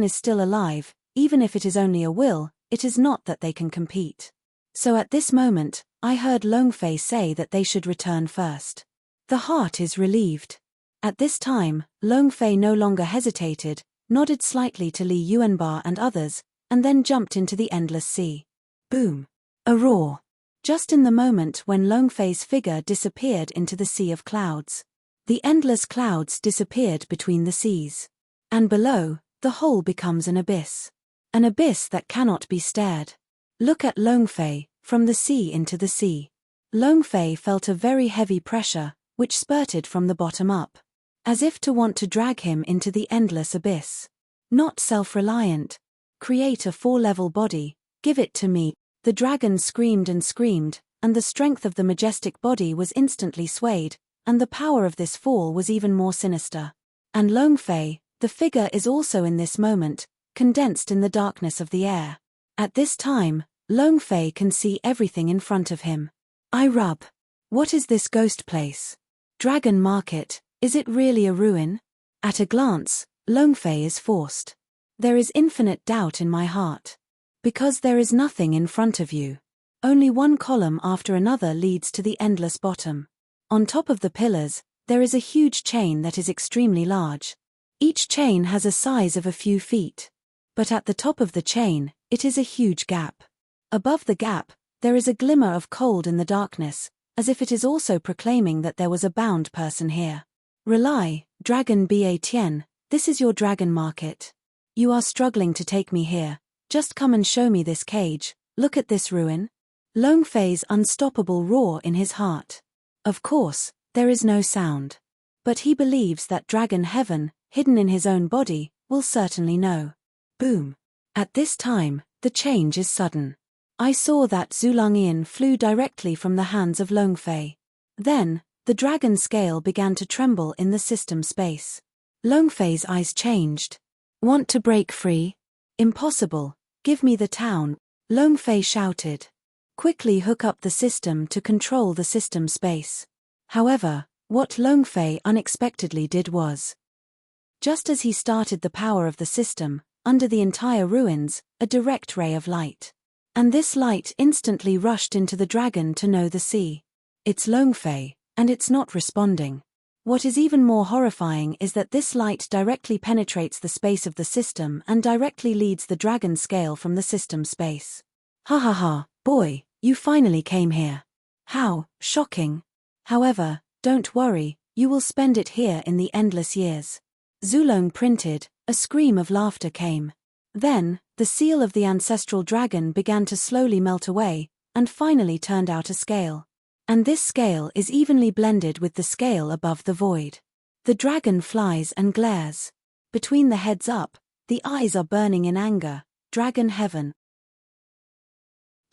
is still alive, even if it is only a will, it is not that they can compete. So at this moment, I heard Longfei say that they should return first. The heart is relieved. At this time, Longfei no longer hesitated, nodded slightly to Li Yuanba and others, and then jumped into the endless sea. Boom! A roar. Just in the moment when Longfei's figure disappeared into the sea of clouds. The endless clouds disappeared between the seas. And below, the whole becomes an abyss. An abyss that cannot be stared. Look at Longfei, from the sea into the sea. Longfei felt a very heavy pressure, which spurted from the bottom up. As if to want to drag him into the endless abyss. Not self-reliant. Create a 4-level body, give it to me. The dragon screamed, and the strength of the majestic body was instantly swayed, and the power of this fall was even more sinister. And Longfei, the figure is also in this moment, condensed in the darkness of the air. At this time, Longfei can see everything in front of him. I rub. What is this ghost place? Dragon market, is it really a ruin? At a glance, Longfei is forced. There is infinite doubt in my heart. Because there is nothing in front of you. Only one column after another leads to the endless bottom. On top of the pillars, there is a huge chain that is extremely large. Each chain has a size of a few feet. But at the top of the chain, it is a huge gap. Above the gap, there is a glimmer of cold in the darkness, as if it is also proclaiming that there was a bound person here. Rely, Dragon Ba Tian, this is your dragon market. You are struggling to take me here. Just come and show me this cage, look at this ruin. Longfei's unstoppable roar in his heart. Of course, there is no sound. But he believes that dragon heaven, hidden in his own body, will certainly know. Boom. At this time, the change is sudden. I saw that Zulongyan flew directly from the hands of Longfei. Then, the dragon scale began to tremble in the system space. Longfei's eyes changed. Want to break free? Impossible. Give me the town, Longfei shouted. Quickly hook up the system to control the system space. However, what Longfei unexpectedly did was. Just as he started the power of the system, under the entire ruins, a direct ray of light. And this light instantly rushed into the dragon to know the sea. It's Longfei, and it's not responding. What is even more horrifying is that this light directly penetrates the space of the system and directly leads the dragon scale from the system space. Ha ha ha, boy, you finally came here. How shocking. However, don't worry, you will spend it here in the endless years. Zulong printed, a scream of laughter came. Then, the seal of the ancestral dragon began to slowly melt away, and finally turned out a scale. And this scale is evenly blended with the scale above the void. The dragon flies and glares. Between the heads up, the eyes are burning in anger. Dragon heaven.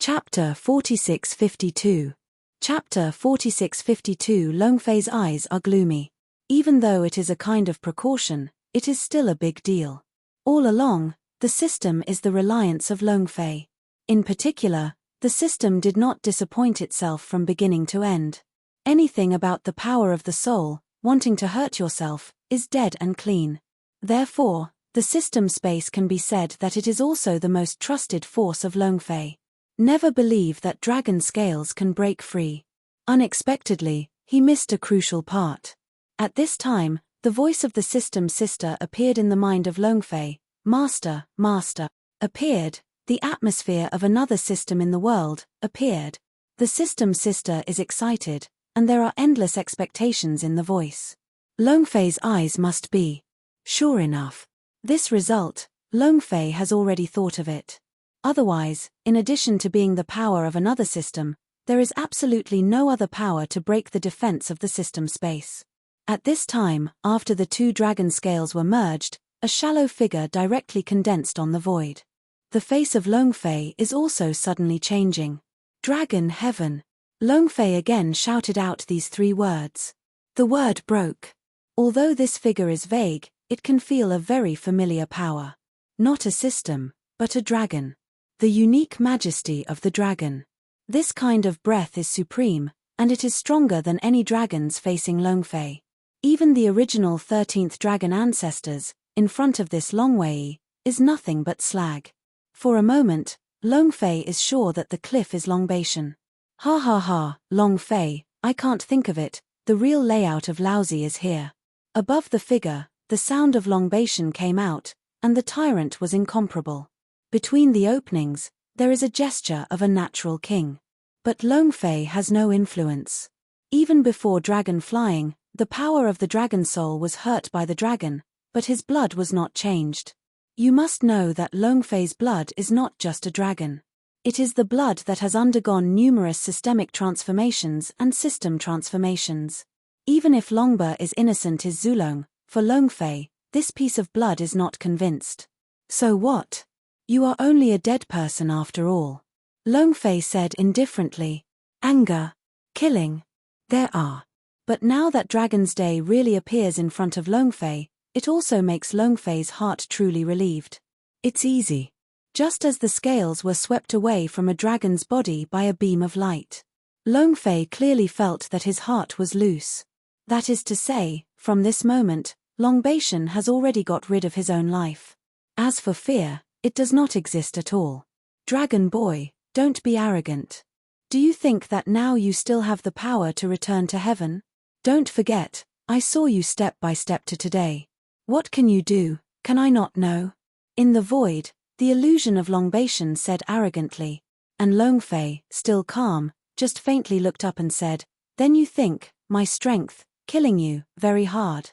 Chapter 4652. Chapter 4652. Longfei's eyes are gloomy. Even though it is a kind of precaution, it is still a big deal. All along, the system is the reliance of Longfei. In particular, the system did not disappoint itself from beginning to end. Anything about the power of the soul, wanting to hurt yourself, is dead and clean. Therefore, the system space can be said that it is also the most trusted force of Longfei. Never believe that dragon scales can break free. Unexpectedly, he missed a crucial part. At this time, the voice of the system sister appeared in the mind of Longfei. Master, master, appeared. The atmosphere of another system in the world appeared. The system sister is excited, and there are endless expectations in the voice. Longfei's eyes must be. Sure enough. This result, Longfei has already thought of it. Otherwise, in addition to being the power of another system, there is absolutely no other power to break the defense of the system space. At this time, after the two dragon scales were merged, a shallow figure directly condensed on the void. The face of Longfei is also suddenly changing. Dragon heaven. Longfei again shouted out these three words. The word broke. Although this figure is vague, it can feel a very familiar power. Not a system, but a dragon. The unique majesty of the dragon. This kind of breath is supreme, and it is stronger than any dragons facing Longfei. Even the original 13th dragon ancestors, in front of this Longwei, is nothing but slag. For a moment, Longfei is sure that the cliff is Longbation. Ha ha ha, Longfei, I can't think of it, the real layout of Laozi is here. Above the figure, the sound of Longbation came out, and the tyrant was incomparable. Between the openings, there is a gesture of a natural king. But Longfei has no influence. Even before dragon flying, the power of the dragon soul was hurt by the dragon, but his blood was not changed. You must know that Longfei's blood is not just a dragon. It is the blood that has undergone numerous systemic transformations and system transformations. Even if Longba is innocent is Zulong, for Longfei, this piece of blood is not convinced. So what? You are only a dead person after all. Longfei said indifferently. Anger. Killing. There are. But now that Dragon's Day really appears in front of Longfei, it also makes Longfei's heart truly relieved. It's easy. Just as the scales were swept away from a dragon's body by a beam of light. Longfei clearly felt that his heart was loose. That is to say, from this moment, Longbation has already got rid of his own life. As for fear, it does not exist at all. Dragon boy, don't be arrogant. Do you think that now you still have the power to return to heaven? Don't forget, I saw you step by step to today. What can you do, can I not know? In the void, the illusion of Longbation said arrogantly, and Longfei, still calm, just faintly looked up and said, Then you think, my strength, killing you, very hard?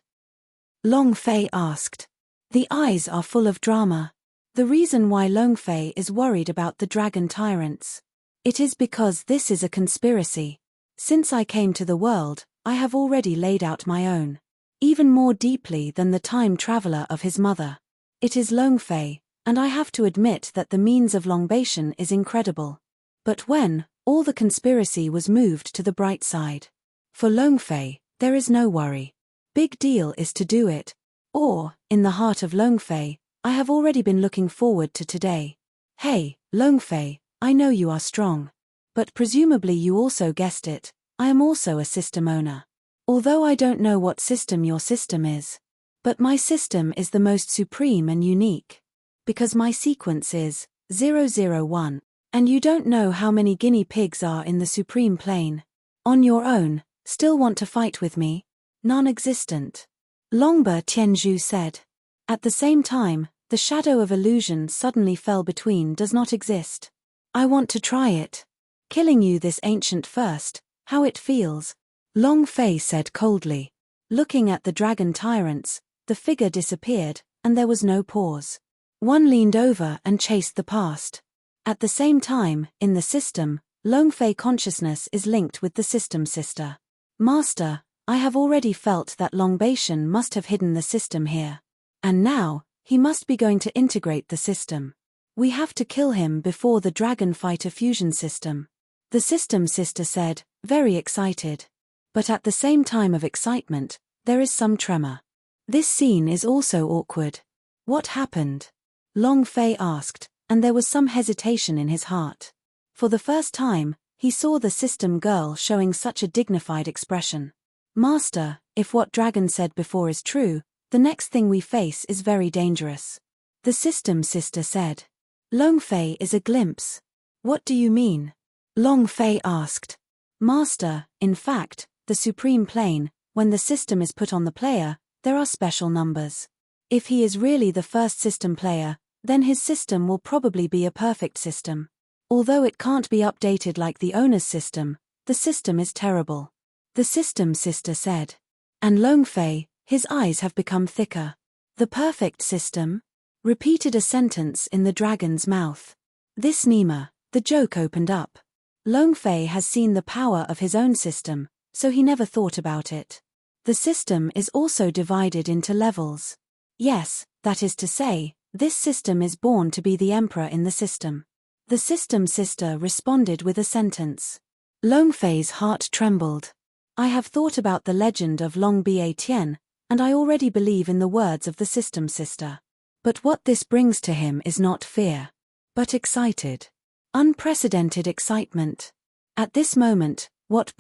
Longfei asked. The eyes are full of drama. The reason why Longfei is worried about the dragon tyrants. It is because this is a conspiracy. Since I came to the world, I have already laid out my own. Even more deeply than the time traveler of his mother. It is Longfei, and I have to admit that the means of Longbation is incredible. But when, all the conspiracy was moved to the bright side. For Longfei, there is no worry. Big deal is to do it. Or, in the heart of Longfei, I have already been looking forward to today. Hey, Longfei, I know you are strong. But presumably you also guessed it, I am also a system owner. Although I don't know what system your system is. But my system is the most supreme and unique. Because my sequence is 001, and you don't know how many guinea pigs are in the supreme plane. On your own, still want to fight with me? Non-existent. Longba Tianzhu said. At the same time, the shadow of illusion suddenly fell between does not exist. I want to try it. Killing you this ancient first, how it feels. Longfei said coldly. Looking at the dragon tyrants, the figure disappeared, and there was no pause. One leaned over and chased the past. At the same time, in the system, Longfei consciousness is linked with the system sister. Master, I have already felt that Longbation must have hidden the system here. And now, he must be going to integrate the system. We have to kill him before the Dragon Fighter fusion system. The system sister said, very excited. But at the same time of excitement, there is some tremor. This scene is also awkward. What happened? Longfei asked, and there was some hesitation in his heart. For the first time, he saw the system girl showing such a dignified expression. Master, if what Dragon said before is true, the next thing we face is very dangerous. The system sister said. Longfei is a glimpse. What do you mean? Longfei asked. Master, in fact, the supreme plane, when the system is put on the player, there are special numbers. If he is really the first system player, then his system will probably be a perfect system. Although it can't be updated like the owner's system, the system is terrible. The system sister said. And Longfei, his eyes have become thicker. The perfect system? Repeated a sentence in the dragon's mouth. This Nima, the joke opened up. Longfei has seen the power of his own system, so he never thought about it. The system is also divided into levels. Yes, that is to say, this system is born to be the emperor in the system. The system sister responded with a sentence. Longfei's heart trembled. I have thought about the legend of Long Ba Tien, and I already believe in the words of the system sister. But what this brings to him is not fear, but excited. Unprecedented excitement. At this moment, what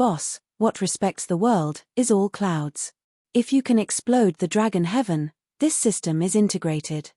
respects the world, is all clouds. If you can explode the dragon heaven, this system is integrated.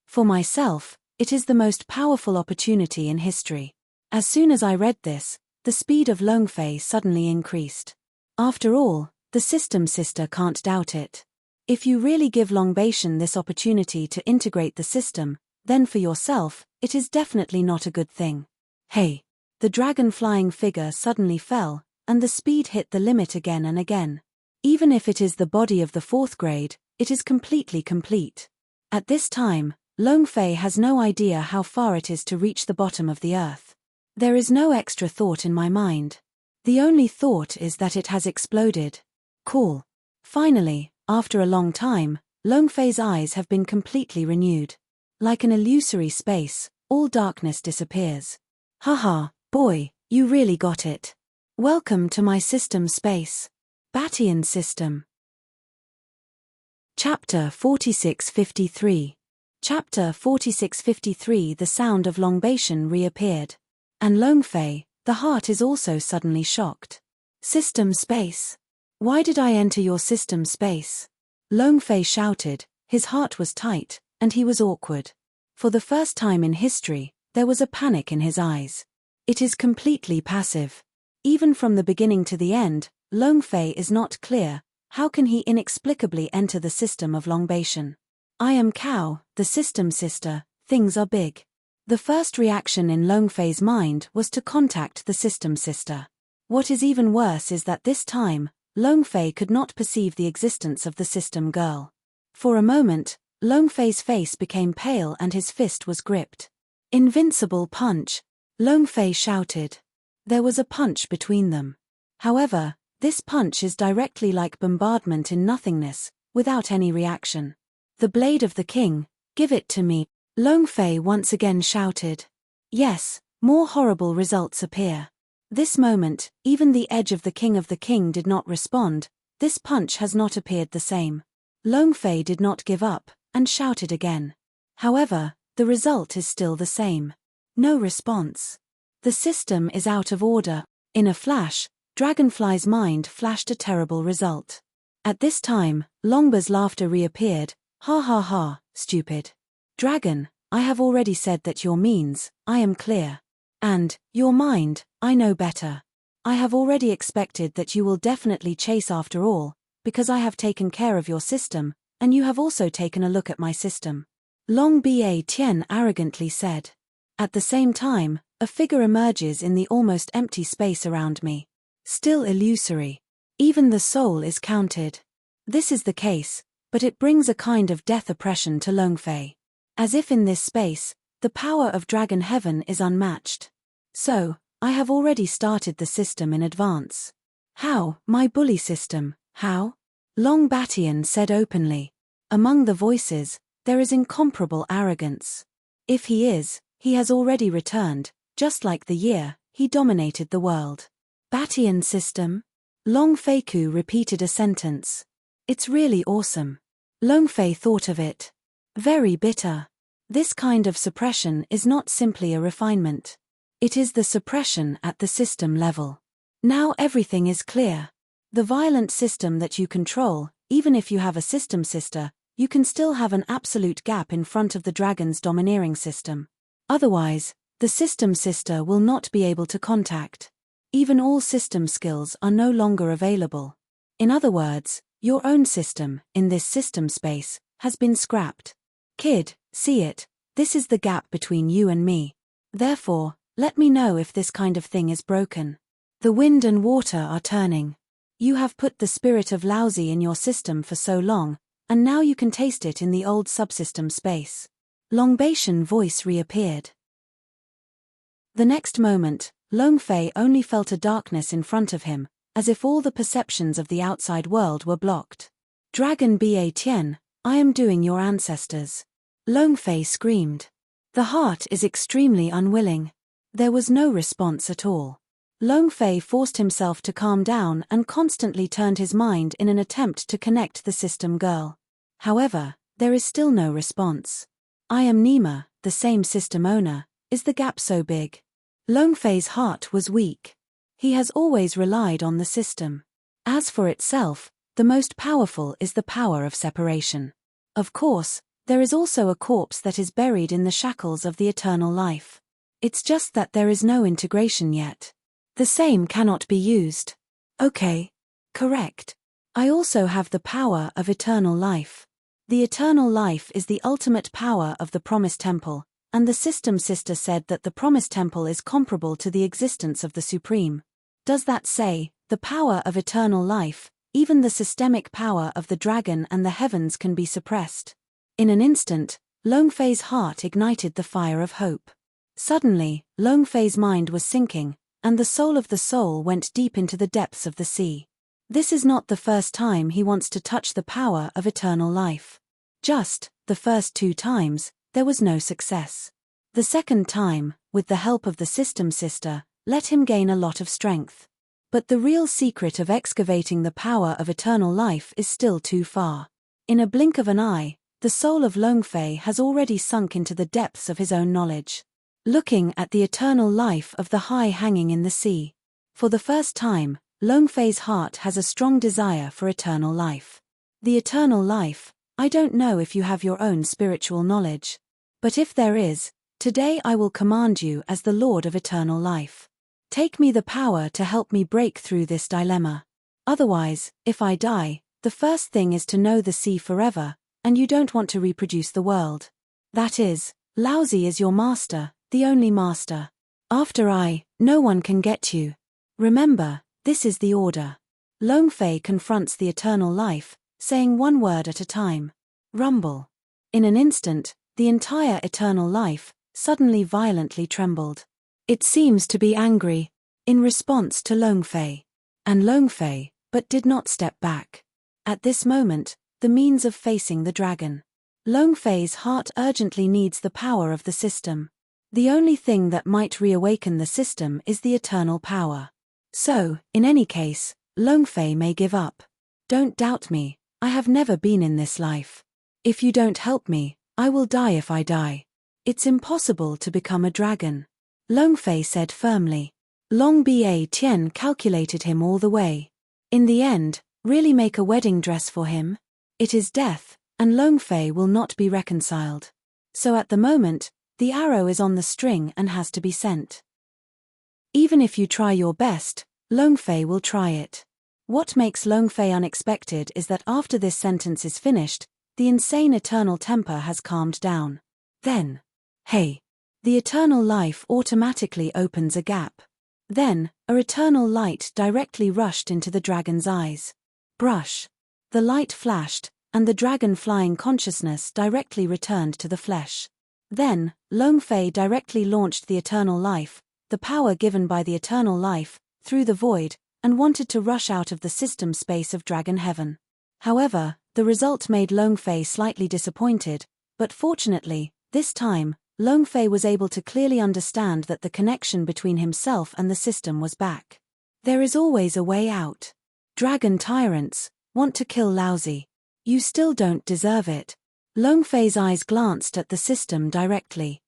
For myself, it is the most powerful opportunity in history. As soon as I read this, the speed of Longfei suddenly increased. After all, the system sister can't doubt it. If you really give Longbation this opportunity to integrate the system, then for yourself, it is definitely not a good thing. Hey! The dragon-flying figure suddenly fell, and the speed hit the limit again and again. Even if it is the body of the fourth grade, it is completely complete. At this time, Longfei has no idea how far it is to reach the bottom of the earth. There is no extra thought in my mind. The only thought is that it has exploded. Cool. Finally, after a long time, Longfei's eyes have been completely renewed. Like an illusory space, all darkness disappears. Haha, boy, you really got it. Welcome to my system space. Batian system. Chapter 4653. Chapter 4653. The sound of Longbation reappeared. And Longfei, the heart is also suddenly shocked. System space. Why did I enter your system space? Longfei shouted, his heart was tight, and he was awkward. For the first time in history, there was a panic in his eyes. It is completely passive. Even from the beginning to the end, Longfei is not clear. How can he inexplicably enter the system of Longbation? I am Cow, the system sister, things are big. The first reaction in Longfei's mind was to contact the system sister. What is even worse is that this time, Longfei could not perceive the existence of the system girl. For a moment, Longfei's face became pale and his fist was gripped. Invincible punch! Longfei shouted. There was a punch between them. However, this punch is directly like bombardment in nothingness, without any reaction. The blade of the king, give it to me, Longfei once again shouted. Yes, more horrible results appear. This moment, even the edge of the king did not respond. This punch has not appeared the same. Longfei did not give up, and shouted again. However, the result is still the same. No response. The system is out of order. In a flash, Dragonfly's mind flashed a terrible result. At this time, Longba's laughter reappeared. Ha ha ha, stupid. Dragon, I have already said that your means, I am clear. And, your mind, I know better. I have already expected that you will definitely chase after all, because I have taken care of your system, and you have also taken a look at my system. Long Ba Tien arrogantly said. At the same time, a figure emerges in the almost empty space around me. Still illusory. Even the soul is counted. This is the case, but it brings a kind of death oppression to Longfei. As if in this space, the power of Dragon Heaven is unmatched. So, I have already started the system in advance. How, my bully system, how? Long Batian said openly. Among the voices, there is incomparable arrogance. If he has already returned, just like the year he dominated the world. Batian system? Long Feiku repeated a sentence. It's really awesome. Long Fei thought of it. Very bitter. This kind of suppression is not simply a refinement. It is the suppression at the system level. Now everything is clear. The violent system that you control, even if you have a system sister, you can still have an absolute gap in front of the dragon's domineering system. Otherwise, the system sister will not be able to contact. Even all system skills are no longer available. In other words, your own system, in this system space, has been scrapped. Kid, see it, this is the gap between you and me. Therefore, let me know if this kind of thing is broken. The wind and water are turning. You have put the spirit of Laozi in your system for so long, and now you can taste it in the old subsystem space. Longbatian voice reappeared. The next moment, Long Fei only felt a darkness in front of him, as if all the perceptions of the outside world were blocked. Dragon Ba Tian, I am doing your ancestors. Long Fei screamed. The heart is extremely unwilling. There was no response at all. Long Fei forced himself to calm down and constantly turned his mind in an attempt to connect the system girl. However, there is still no response. I am Nima, the same system owner. Is the gap so big? Long Fei's heart was weak. He has always relied on the system. As for itself, the most powerful is the power of separation. Of course, there is also a corpse that is buried in the shackles of the eternal life. It's just that there is no integration yet. The same cannot be used. Okay. Correct. I also have the power of eternal life. The eternal life is the ultimate power of the Promised Temple, and the system sister said that the Promised Temple is comparable to the existence of the Supreme. Does that say, the power of eternal life, even the systemic power of the dragon and the heavens can be suppressed? In an instant, Long Fei's heart ignited the fire of hope. Suddenly, Long Fei's mind was sinking, and the soul went deep into the depths of the sea. This is not the first time he wants to touch the power of eternal life. Just, the first 2 times, there was no success. The second time, with the help of the system sister, let him gain a lot of strength. But the real secret of excavating the power of eternal life is still too far. In a blink of an eye, the soul of Long Fei has already sunk into the depths of his own knowledge. Looking at the eternal life of the high hanging in the sea. For the first time, Long Fei's heart has a strong desire for eternal life. The eternal life, I don't know if you have your own spiritual knowledge. But if there is, today I will command you as the Lord of eternal life. Take me the power to help me break through this dilemma. Otherwise, if I die, the first thing is to know the sea forever, and you don't want to reproduce the world. That is, Laozi is your master, the only master. After no one can get you. Remember, this is the order. Long Fei confronts the eternal life, saying one word at a time. Rumble. In an instant, the entire eternal life suddenly violently trembled. It seems to be angry, in response to Long Fei. And Long Fei, but did not step back. At this moment, the means of facing the dragon. Long Fei's heart urgently needs the power of the system. The only thing that might reawaken the system is the eternal power. So, in any case, Long Fei may give up. Don't doubt me, I have never been in this life. If you don't help me, I will die if I die. It's impossible to become a dragon. Long Fei said firmly. Long Ba Tian calculated him all the way. In the end, really make a wedding dress for him? It is death, and Long Fei will not be reconciled. So at the moment, the arrow is on the string and has to be sent. Even if you try your best, Long Fei will try it. What makes Long Fei unexpected is that after this sentence is finished, the insane eternal temper has calmed down. Then, hey! The eternal life automatically opens a gap. Then, a eternal light directly rushed into the dragon's eyes. Brush. The light flashed, and the dragon flying consciousness directly returned to the flesh. Then, Long Fei directly launched the eternal life, the power given by the eternal life, through the void, and wanted to rush out of the system space of Dragon Heaven. However, the result made Longfei slightly disappointed, but fortunately, this time, Longfei was able to clearly understand that the connection between himself and the system was back. There is always a way out. Dragon tyrants want to kill Laozi. You still don't deserve it. Longfei's eyes glanced at the system directly.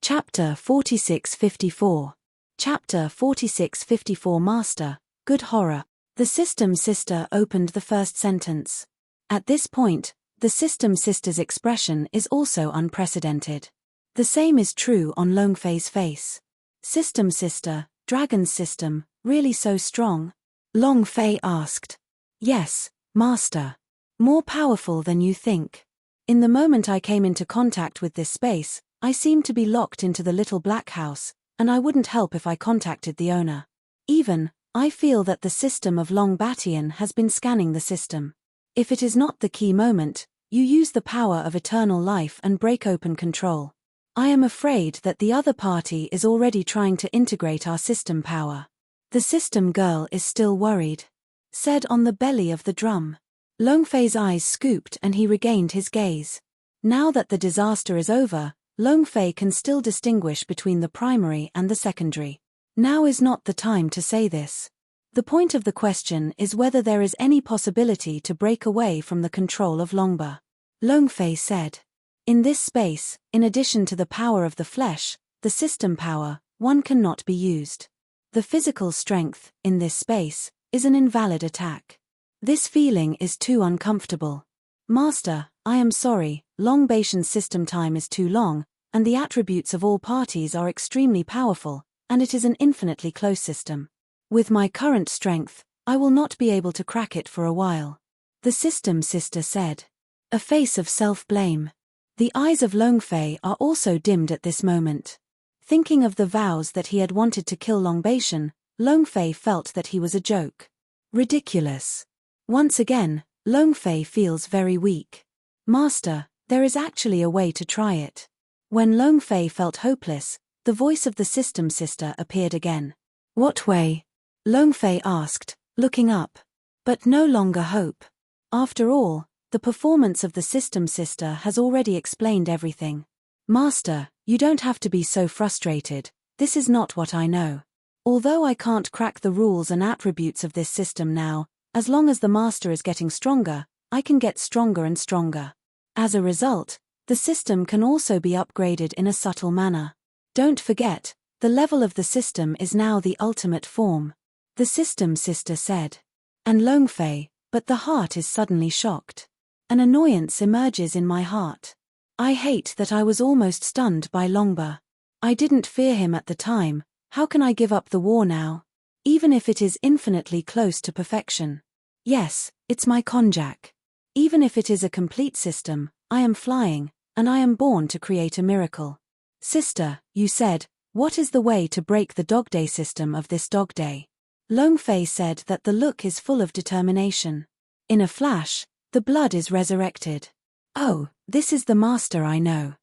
Chapter 4654. Chapter 4654 Master, Good Horror. The system sister opened the first sentence. At this point, the system sister's expression is also unprecedented. The same is true on Longfei's face. System sister, Dragon's system, really so strong? Longfei asked. Yes, Master. More powerful than you think. In the moment I came into contact with this space, I seemed to be locked into the little black house, and I wouldn't help if I contacted the owner. Even, I feel that the system of Long Batian has been scanning the system. If it is not the key moment, you use the power of eternal life and break open control. I am afraid that the other party is already trying to integrate our system power. The system girl is still worried. Said on the belly of the drum. Longfei's eyes scooped and he regained his gaze. Now that the disaster is over, Longfei can still distinguish between the primary and the secondary. Now is not the time to say this. The point of the question is whether there is any possibility to break away from the control of Longba. Longfei said. In this space, in addition to the power of the flesh, the system power, one cannot be used. The physical strength, in this space, is an invalid attack. This feeling is too uncomfortable. Master, I am sorry, Long Batian's system time is too long, and the attributes of all parties are extremely powerful, and it is an infinitely close system. With my current strength, I will not be able to crack it for a while. The system sister said. A face of self-blame. The eyes of Longfei are also dimmed at this moment. Thinking of the vows that he had wanted to kill Long Batian, Longfei felt that he was a joke. Ridiculous. Once again, Longfei feels very weak. Master, there is actually a way to try it. When Longfei felt hopeless, the voice of the system sister appeared again. What way? Longfei asked, looking up. But no longer hope. After all, the performance of the system sister has already explained everything. Master, you don't have to be so frustrated, this is not what I know. Although I can't crack the rules and attributes of this system now, as long as the master is getting stronger, I can get stronger and stronger. As a result, the system can also be upgraded in a subtle manner. Don't forget, the level of the system is now the ultimate form. The system sister said. And Longfei, but the heart is suddenly shocked. An annoyance emerges in my heart. I hate that I was almost stunned by Longba. I didn't fear him at the time, how can I give up the war now? Even if it is infinitely close to perfection. Yes, it's my konjac. Even if it is a complete system, I am flying, and I am born to create a miracle. Sister, you said, what is the way to break the dog day system of this dog day? Longfei said that the look is full of determination. In a flash, the blood is resurrected. Oh, this is the master I know.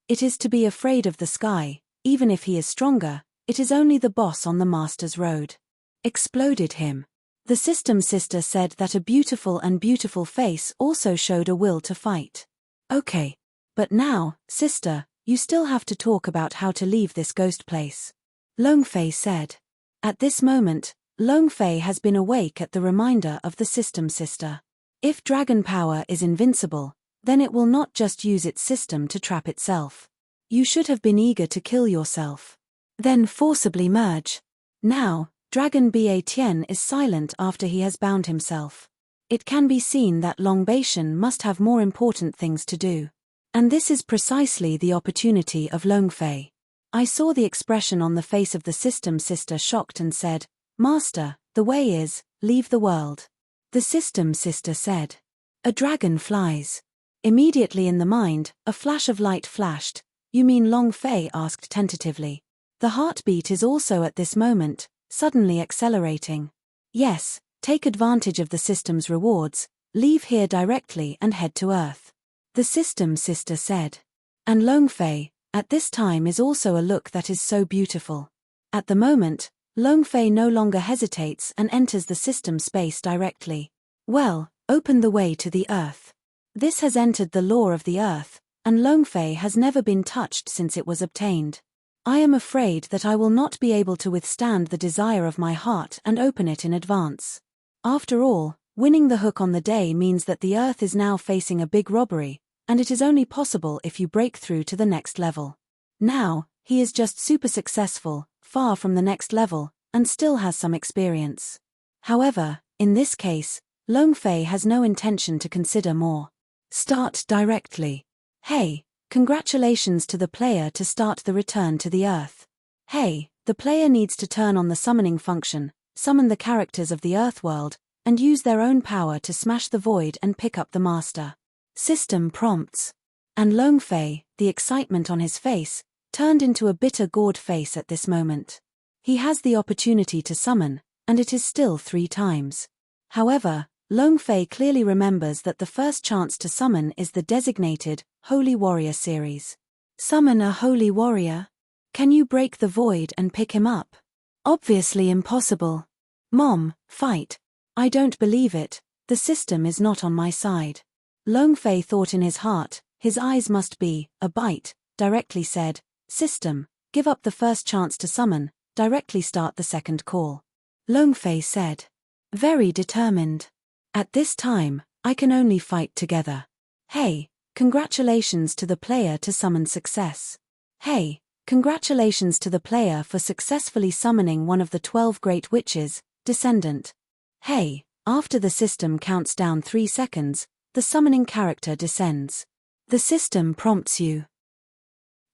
It is to be afraid of the sky, even if he is stronger, it is only the boss on the master's road. Exploded him. The system sister said that a beautiful face also showed a will to fight. Okay. But now, sister, you still have to talk about how to leave this ghost place. Longfei said. At this moment, Longfei has been awake at the reminder of the system sister. If dragon power is invincible, then it will not just use its system to trap itself. You should have been eager to kill yourself. Then forcibly merge. Now, Dragon Ba Tian is silent after he has bound himself. It can be seen that Long Batian must have more important things to do. And this is precisely the opportunity of Longfei. I saw the expression on the face of the system sister shocked and said, Master, the way is, leave the world. The system sister said. A dragon flies. Immediately in the mind, a flash of light flashed. You mean Longfei asked tentatively. The heartbeat is also at this moment, suddenly accelerating. Yes, take advantage of the system's rewards, leave here directly and head to Earth. The system sister said. And Longfei, at this time is also a look that is so beautiful. At the moment, Long Fei no longer hesitates and enters the system space directly. Well, open the way to the earth. This has entered the law of the earth, and Long Fei has never been touched since it was obtained. I am afraid that I will not be able to withstand the desire of my heart and open it in advance. After all, winning the hook on the day means that the earth is now facing a big robbery, and it is only possible if you break through to the next level. Now, he is just super successful, far from the next level, and still has some experience. However, in this case, Long Fei has no intention to consider more. Start directly. Hey, congratulations to the player to start the return to the earth. Hey, the player needs to turn on the summoning function, summon the characters of the earth world, and use their own power to smash the void and pick up the master. System prompts. And Long Fei, the excitement on his face, turned into a bitter gourd face at this moment. He has the opportunity to summon, and it is still 3 times. However, Long Fei clearly remembers that the first chance to summon is the designated Holy Warrior series. Summon a Holy Warrior? Can you break the void and pick him up? Obviously impossible. Mom, fight. I don't believe it, the system is not on my side. Long Fei thought in his heart, his eyes must be, a bite, directly said, System, give up the first chance to summon, directly start the second call. Long Fei said. Very determined. At this time, I can only fight together. Hey, congratulations to the player to summon success. Hey, congratulations to the player for successfully summoning one of the 12 great witches, Descendant. Hey, after the system counts down 3 seconds, the summoning character descends. The system prompts you.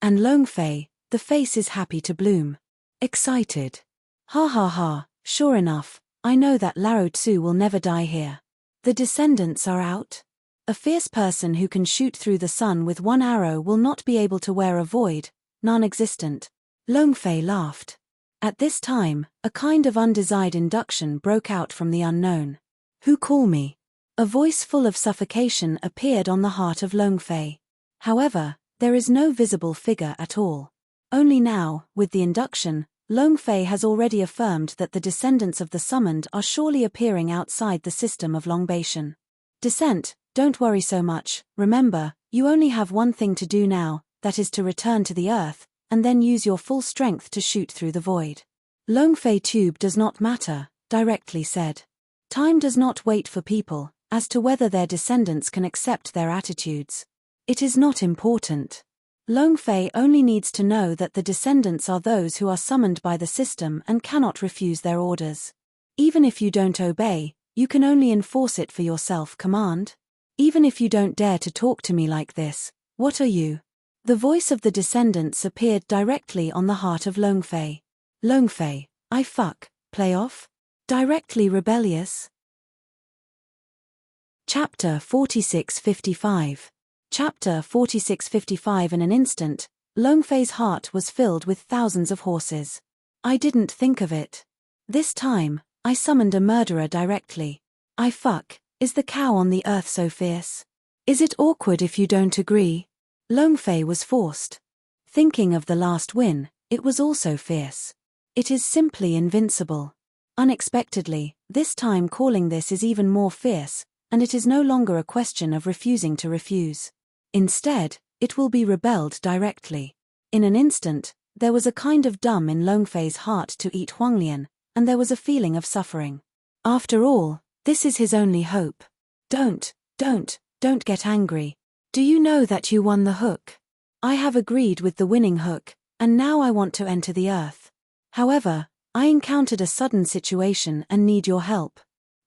And Long Fei, the face is happy to bloom. Excited. Ha ha ha, sure enough, I know that Lao Tzu will never die here. The descendants are out. A fierce person who can shoot through the sun with 1 arrow will not be able to wear a void, non-existent. Long Fei laughed. At this time, a kind of undesired induction broke out from the unknown. Who call me? A voice full of suffocation appeared on the heart of Long Fei. However, there is no visible figure at all. Only now, with the induction, Long Fei has already affirmed that the descendants of the summoned are surely appearing outside the system of Longbation. Descent, don't worry so much, remember, you only have one thing to do now, that is to return to the earth, and then use your full strength to shoot through the void. Long Fei tube does not matter, directly said. Time does not wait for people, as to whether their descendants can accept their attitudes. It is not important. Long Fei only needs to know that the descendants are those who are summoned by the system and cannot refuse their orders. Even if you don't obey, you can only enforce it for yourself. Command? Even if you don't dare to talk to me like this, what are you? The voice of the descendants appeared directly on the heart of Long Fei. Long Fei, I fuck, play off? Directly rebellious? Chapter 4655. Chapter 4655. In an instant, Long Fei's heart was filled with thousands of horses. I didn't think of it. This time, I summoned a murderer directly. I fuck, is the cow on the earth so fierce? Is it awkward if you don't agree? Long Fei was forced. Thinking of the last win, it was also fierce. It is simply invincible. Unexpectedly, this time calling this is even more fierce, and it is no longer a question of refusing to refuse. Instead, it will be rebelled directly. In an instant, there was a kind of dumb in Long Fei's heart to eat Huanglian, and there was a feeling of suffering. After all, this is his only hope. Don't get angry. Do you know that you won the hook? I have agreed with the winning hook, and now I want to enter the earth. However, I encountered a sudden situation and need your help.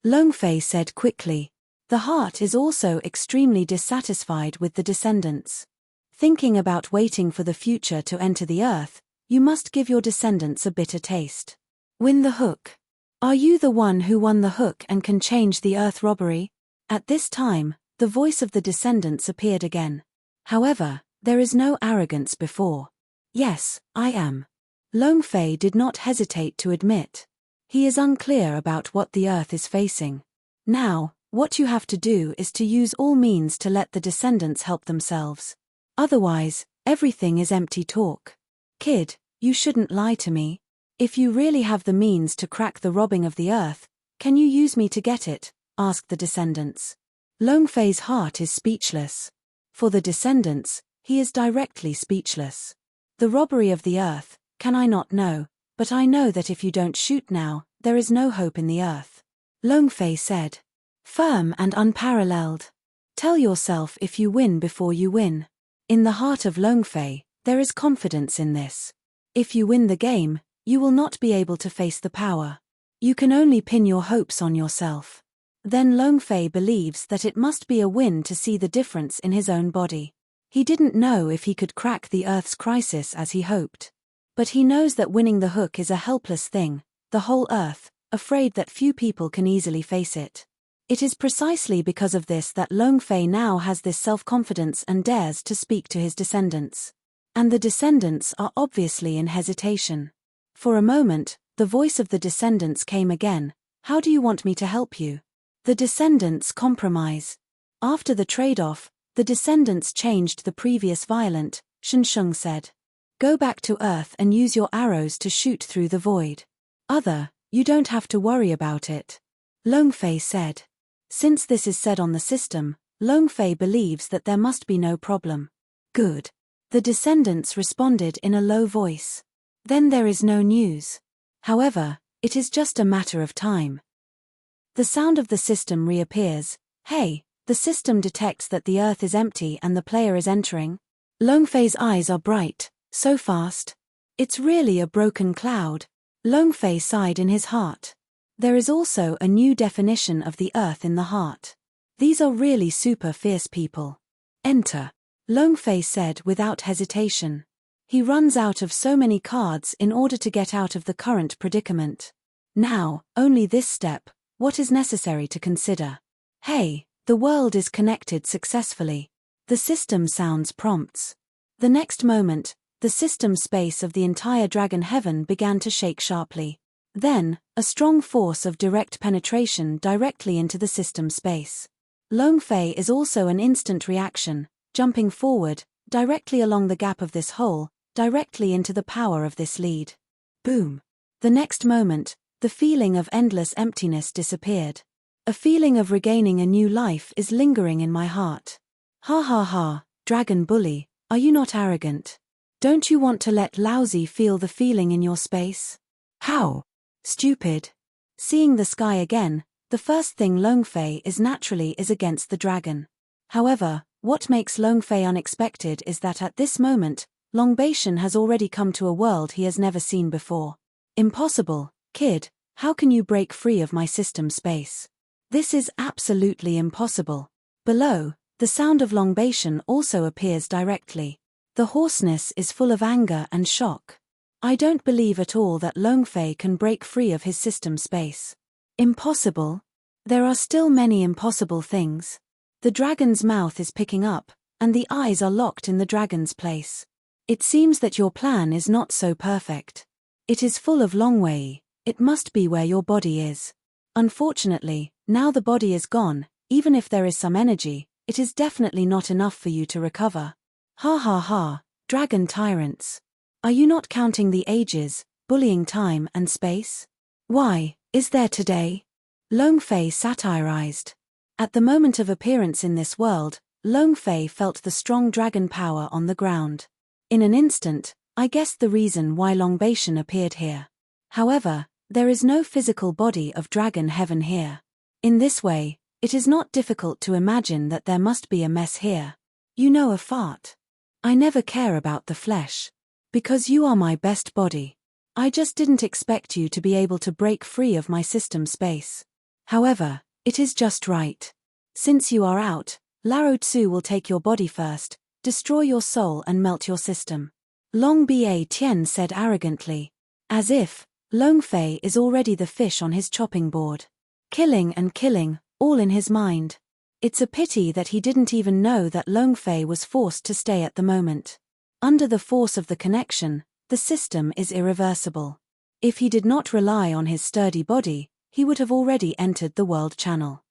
Long Fei said quickly. The heart is also extremely dissatisfied with the descendants. Thinking about waiting for the future to enter the earth, you must give your descendants a bitter taste. Win the hook. Are you the one who won the hook and can change the earth robbery? At this time, the voice of the descendants appeared again. However, there is no arrogance before. Yes, I am. Long Fei did not hesitate to admit. He is unclear about what the earth is facing. Now, what you have to do is to use all means to let the descendants help themselves. Otherwise, Everything is empty talk. Kid, you shouldn't lie to me. If you really have the means to crack the robbing of the earth, can you use me to get it? Asked the descendants. Longfei's heart is speechless. For the descendants, he is directly speechless. The robbery of the earth, can I not know, but I know that if you don't shoot now, there is no hope in the earth. Longfei said. Firm and unparalleled. Tell yourself if you win before you win. In the heart of Longfei, there is confidence in this. If you win the game, you will not be able to face the power. You can only pin your hopes on yourself. Then Longfei believes that it must be a win to see the difference in his own body. He didn't know if he could crack the Earth's crisis as he hoped. But he knows that winning the hook is a helpless thing, the whole Earth, afraid that few people can easily face it. It is precisely because of this that Longfei now has this self-confidence and dares to speak to his descendants. And the descendants are obviously in hesitation. For a moment, the voice of the descendants came again. How do you want me to help you? The descendants compromise. After the trade-off, the descendants changed the previous violent, Shensheng said. Go back to Earth and use your arrows to shoot through the void. You don't have to worry about it. Longfei said. Since this is said on the system, Longfei believes that there must be no problem. Good. The descendants responded in a low voice. Then there is no news. However, it is just a matter of time. The sound of the system reappears. Hey, the system detects that the Earth is empty and the player is entering. Longfei's eyes are bright, so fast. It's really a broken cloud. Longfei sighed in his heart. There is also a new definition of the Earth in the heart. These are really super fierce people. Enter. Longfei said without hesitation. He runs out of so many cards in order to get out of the current predicament. Now, only this step, what is necessary to consider? Hey, the world is connected successfully. The system sounds prompts. The next moment, the system space of the entire dragon heaven began to shake sharply. Then, a strong force of direct penetration directly into the system space. Longfei is also an instant reaction, jumping forward, directly along the gap of this hole, directly into the power of this lead. Boom. The next moment, the feeling of endless emptiness disappeared. A feeling of regaining a new life is lingering in my heart. Ha ha ha, dragon bully, are you not arrogant? Don't you want to let Laozi feel the feeling in your space? How? Stupid. Seeing the sky again, the first thing Longfei is naturally is against the dragon. However, what makes Longfei unexpected is that at this moment, Longbation has already come to a world he has never seen before. Impossible, kid, how can you break free of my system space? This is absolutely impossible. Below, the sound of Longbation also appears directly. The hoarseness is full of anger and shock. I don't believe at all that Longfei can break free of his system space. Impossible? There are still many impossible things. The dragon's mouth is picking up, and the eyes are locked in the dragon's place. It seems that your plan is not so perfect. It is full of Longwei, it must be where your body is. Unfortunately, now the body is gone, even if there is some energy, it is definitely not enough for you to recover. Ha ha ha, dragon tyrants. Are you not counting the ages, bullying time and space? Why, is there today? Longfei satirized. At the moment of appearance in this world, Longfei felt the strong dragon power on the ground. In an instant, I guessed the reason why Longbation appeared here. However, there is no physical body of dragon heaven here. In this way, it is not difficult to imagine that there must be a mess here. You know a fart. I never care about the flesh. Because you are my best body. I just didn't expect you to be able to break free of my system space. However, it is just right. Since you are out, Lao Tzu will take your body first, destroy your soul and melt your system. Long Ba Tian said arrogantly. As if, Longfei is already the fish on his chopping board. Killing and killing, all in his mind. It's a pity that he didn't even know that Longfei was forced to stay at the moment. Under the force of the connection, the system is irreversible. If he did not rely on his sturdy body, he would have already entered the world channel.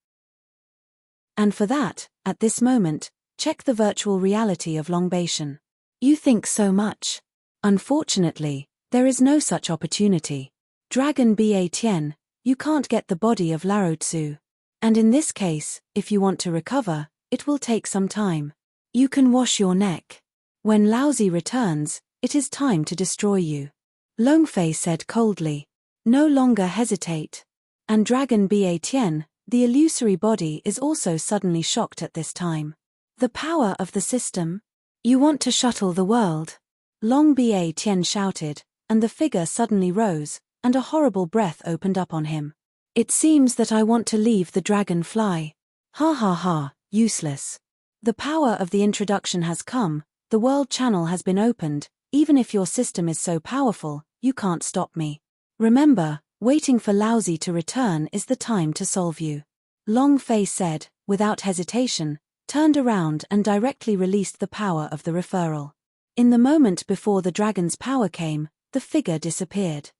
And for that, at this moment, check the virtual reality of Longbation. You think so much. Unfortunately, there is no such opportunity. Dragon Ba Tian, you can't get the body of Laotsu. And in this case, if you want to recover, it will take some time. You can wash your neck. When Laozi returns, it is time to destroy you. Longfei said coldly. No longer hesitate. And Dragon Ba Tian, the illusory body, is also suddenly shocked at this time. The power of the system? You want to shuttle the world? Long Ba Tian shouted, and the figure suddenly rose, and a horrible breath opened up on him. It seems that I want to leave the dragonfly. Ha ha ha, useless. The power of the introduction has come, the world channel has been opened, even if your system is so powerful, you can't stop me. Remember, waiting for Laozi to return is the time to solve you. Long Fei said, without hesitation, turned around and directly released the power of the referral. In the moment before the dragon's power came, the figure disappeared.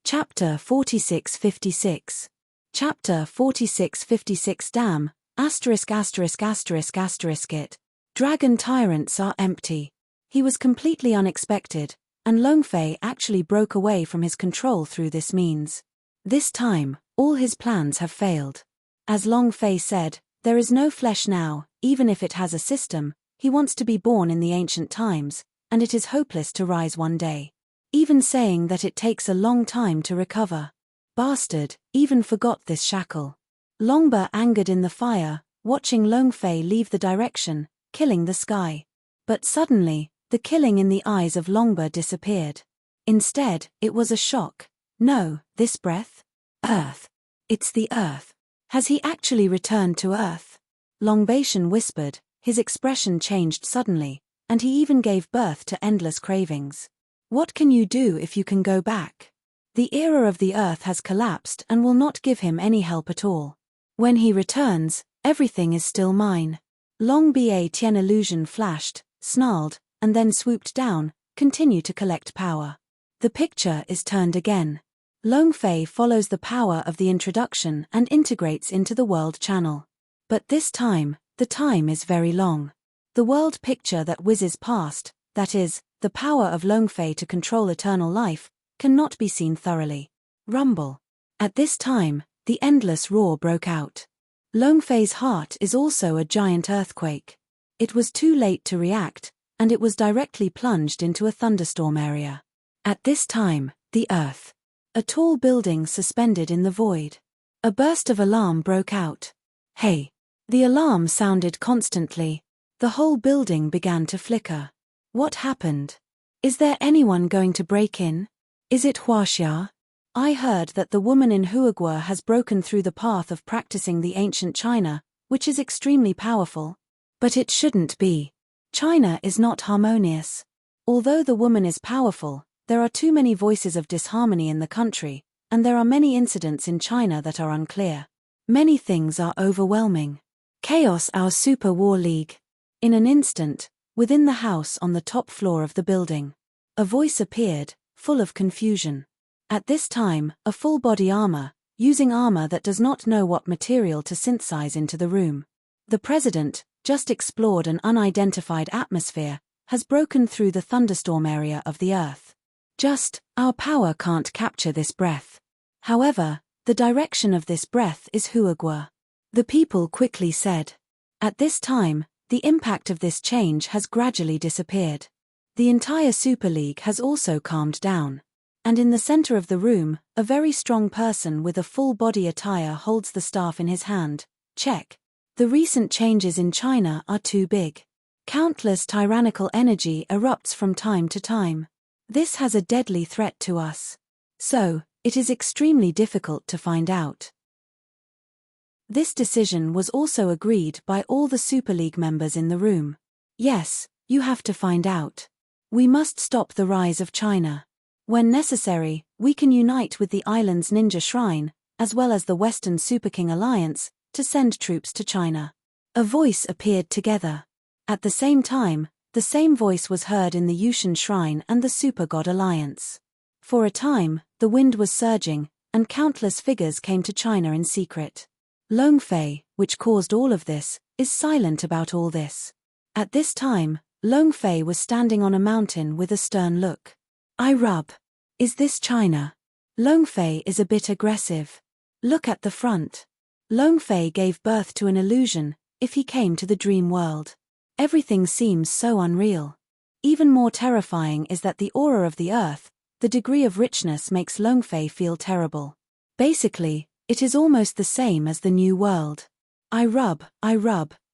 Chapter 4656. Chapter 4656 Damn, it. Dragon tyrants are empty. He was completely unexpected, and Longfei actually broke away from his control through this means. This time, all his plans have failed. As Longfei said, there is no flesh now, even if it has a system. He wants to be born in the ancient times, and it is hopeless to rise one day. Even saying that it takes a long time to recover. Bastard, even forgot this shackle. Longba angered in the fire, watching Longfei leave the direction, killing the sky. But suddenly, the killing in the eyes of Longba disappeared. Instead, it was a shock. No, this breath? Earth. It's the earth. Has he actually returned to earth? Longbation whispered, his expression changed suddenly, and he even gave birth to endless cravings. What can you do if you can go back? The era of the earth has collapsed and will not give him any help at all. When he returns, everything is still mine. Long Ba Tian illusion flashed, snarled, and then swooped down, continue to collect power. The picture is turned again. Longfei follows the power of the introduction and integrates into the world channel. But this time, the time is very long. The world picture that whizzes past, that is, the power of Longfei to control eternal life, cannot be seen thoroughly. Rumble. At this time, the endless roar broke out. Longfei's heart is also a giant earthquake. It was too late to react, and it was directly plunged into a thunderstorm area. At this time, the earth. A tall building suspended in the void. A burst of alarm broke out. Hey! The alarm sounded constantly. The whole building began to flicker. What happened? Is there anyone going to break in? Is it Huaxia? I heard that the woman in Huagua has broken through the path of practicing the ancient China, which is extremely powerful. But it shouldn't be. China is not harmonious. Although the woman is powerful, there are too many voices of disharmony in the country, and there are many incidents in China that are unclear. Many things are overwhelming. Chaos, our super war league. In an instant, within the house on the top floor of the building, a voice appeared, full of confusion. At this time, a full-body armor, using armor that does not know what material to synthesize into the room. The president, just explored an unidentified atmosphere, has broken through the thunderstorm area of the earth. Our power can't capture this breath. However, the direction of this breath is Huagua. The people quickly said. At this time, the impact of this change has gradually disappeared. The entire Super League has also calmed down. And in the center of the room, a very strong person with a full-body attire holds the staff in his hand. Check. The recent changes in China are too big. Countless tyrannical energy erupts from time to time. This has a deadly threat to us. So, it is extremely difficult to find out. This decision was also agreed by all the Super League members in the room. Yes, you have to find out. We must stop the rise of China. When necessary, we can unite with the island's ninja shrine, as well as the Western Super King Alliance, to send troops to China. A voice appeared together. At the same time, the same voice was heard in the Yushan Shrine and the Super God Alliance. For a time, the wind was surging, and countless figures came to China in secret. Longfei, which caused all of this, is silent about all this. At this time, Long Fei was standing on a mountain with a stern look. I rub. Is this China? Long Fei is a bit aggressive. Look at the front. Long Fei gave birth to an illusion, if he came to the dream world. Everything seems so unreal. Even more terrifying is that the aura of the earth, the degree of richness makes Long Fei feel terrible. Basically, it is almost the same as the new world. I rub,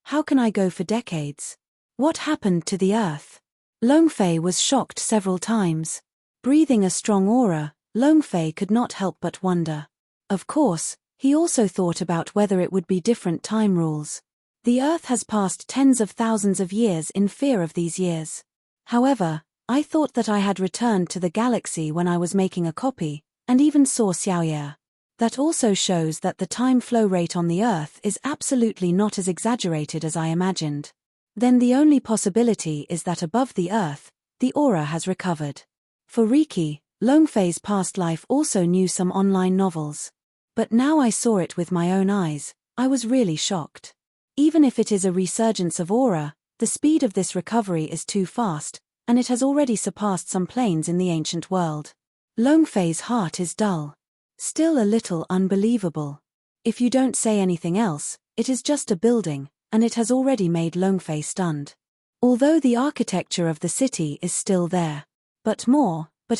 how can I go for decades? What happened to the earth? Long Fei was shocked several times. Breathing a strong aura, Long Fei could not help but wonder. Of course, he also thought about whether it would be different time rules. The earth has passed tens of thousands of years in fear of these years. However, I thought that I had returned to the galaxy when I was making a copy, and even saw Xiaoye. That also shows that the time flow rate on the earth is absolutely not as exaggerated as I imagined. Then the only possibility is that above the earth, the aura has recovered. For Riki, Long Fei's past life also knew some online novels. But now I saw it with my own eyes, I was really shocked. Even if it is a resurgence of aura, the speed of this recovery is too fast, and it has already surpassed some planes in the ancient world. Long Fei's heart is dull. Still a little unbelievable. If you don't say anything else, it is just a building, and it has already made Long Fei stunned. Although the architecture of the city is still there. But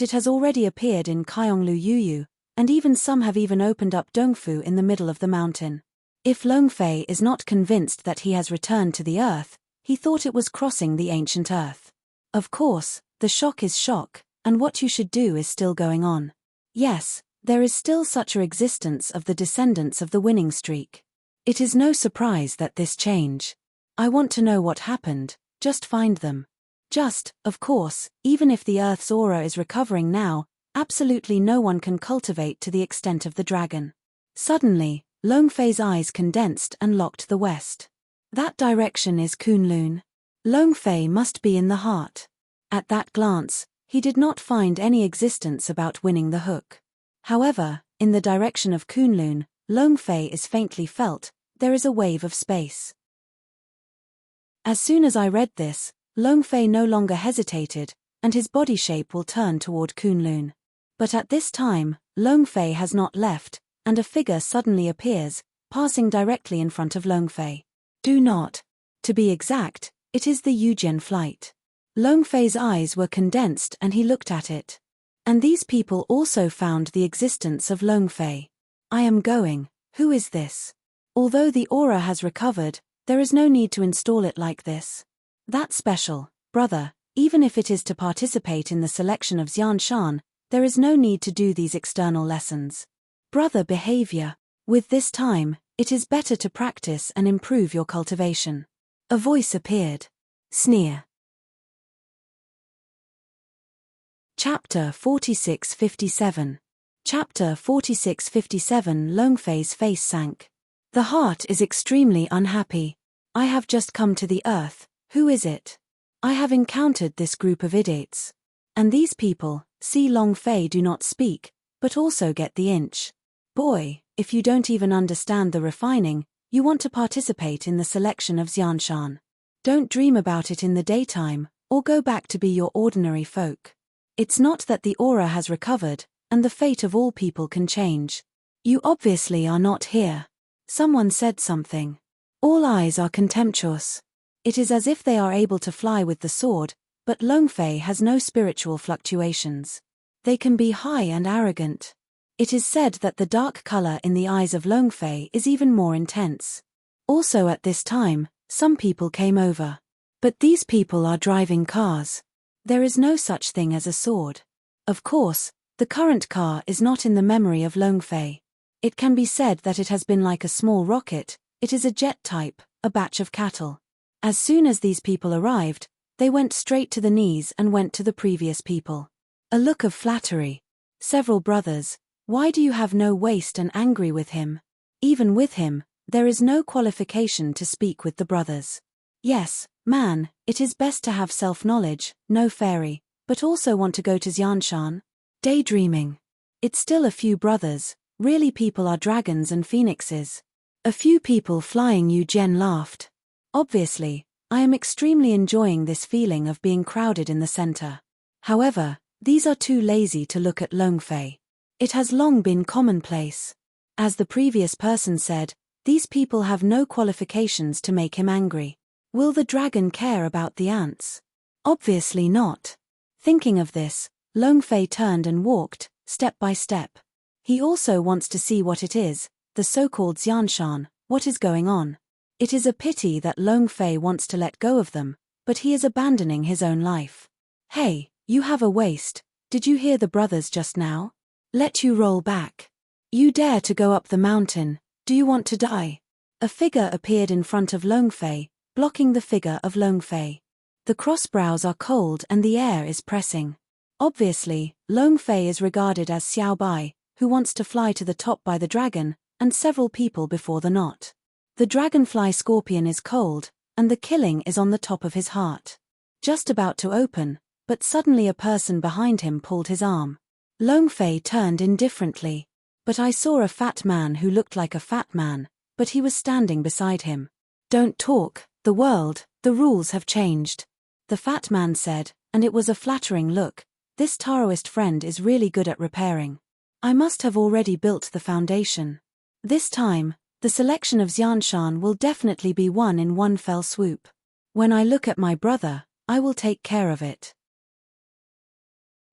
it has already appeared in Kyonglu Yuyu, and even some have even opened up Dongfu in the middle of the mountain. If Long Fei is not convinced that he has returned to the earth, he thought it was crossing the ancient earth. Of course, the shock is shock, and what you should do is still going on. Yes, there is still such a existence of the descendants of the winning streak. It is no surprise that this change. I want to know what happened, just find them. Just, of course, even if the earth's aura is recovering now, absolutely no one can cultivate to the extent of the dragon. Suddenly, Long Fei's eyes condensed and locked the west. That direction is Kunlun. Long Fei must be in the heart. At that glance, he did not find any existence about winning the hook. However, in the direction of Kunlun, Long Fei is faintly felt, there is a wave of space. As soon as I read this, Long Fei no longer hesitated, and his body shape will turn toward Kunlun. But at this time, Long Fei has not left, and a figure suddenly appears, passing directly in front of Long Fei. Do not. To be exact, it is the Yujian flight. Long Fei's eyes were condensed and he looked at it. And these people also found the existence of Long Fei. I am going, who is this? Although the aura has recovered, there is no need to install it like this. That's special, brother, even if it is to participate in the selection of Xianshan, there is no need to do these external lessons. Brother behavior. With this time, it is better to practice and improve your cultivation. A voice appeared. Sneer. Chapter 4657. Chapter 4657. Long Fei's face sank. The heart is extremely unhappy. I have just come to the earth. Who is it? I have encountered this group of idiots. And these people, see Long Fei do not speak, but also get the inch. Boy, if you don't even understand the refining, you want to participate in the selection of Xianshan. Don't dream about it in the daytime, or go back to be your ordinary folk. It's not that the aura has recovered, and the fate of all people can change. You obviously are not here. Someone said something. All eyes are contemptuous. It is as if they are able to fly with the sword, but Long Fei has no spiritual fluctuations. They can be high and arrogant. It is said that the dark color in the eyes of Long Fei is even more intense. Also at this time, some people came over. But these people are driving cars. There is no such thing as a sword. Of course, the current car is not in the memory of Long Fei. It can be said that it has been like a small rocket, it is a jet type, a batch of cattle. As soon as these people arrived, they went straight to the knees and went to the previous people. A look of flattery. Several brothers, why do you have no waist and angry with him? Even with him, there is no qualification to speak with the brothers. Yes, man, it is best to have self-knowledge, no fairy, but also want to go to Xianshan? Daydreaming. It's still a few brothers, really people are dragons and phoenixes. A few people flying Yu Jian laughed. Obviously, I am extremely enjoying this feeling of being crowded in the center. However, these are too lazy to look at Longfei. It has long been commonplace. As the previous person said, these people have no qualifications to make him angry. Will the dragon care about the ants? Obviously not. Thinking of this, Longfei turned and walked, step by step. He also wants to see what it is, the so-called Xianshan, what is going on. It is a pity that Longfei wants to let go of them, but he is abandoning his own life. Hey, you have a waist, did you hear the brothers just now? Let you roll back. You dare to go up the mountain, do you want to die? A figure appeared in front of Longfei, blocking the figure of Longfei. The crossbrows are cold and the air is pressing. Obviously, Longfei is regarded as Xiao Bai, who wants to fly to the top by the dragon, and several people before the knot. The dragonfly scorpion is cold, and the killing is on the top of his heart. Just about to open, but suddenly a person behind him pulled his arm. Longfei turned indifferently. But I saw a fat man who looked like a fat man, but he was standing beside him. Don't talk, the world, the rules have changed. The fat man said, and it was a flattering look. This Taoist friend is really good at repairing. I must have already built the foundation. This time, the selection of Xianshan will definitely be won in one fell swoop. When I look at my brother, I will take care of it.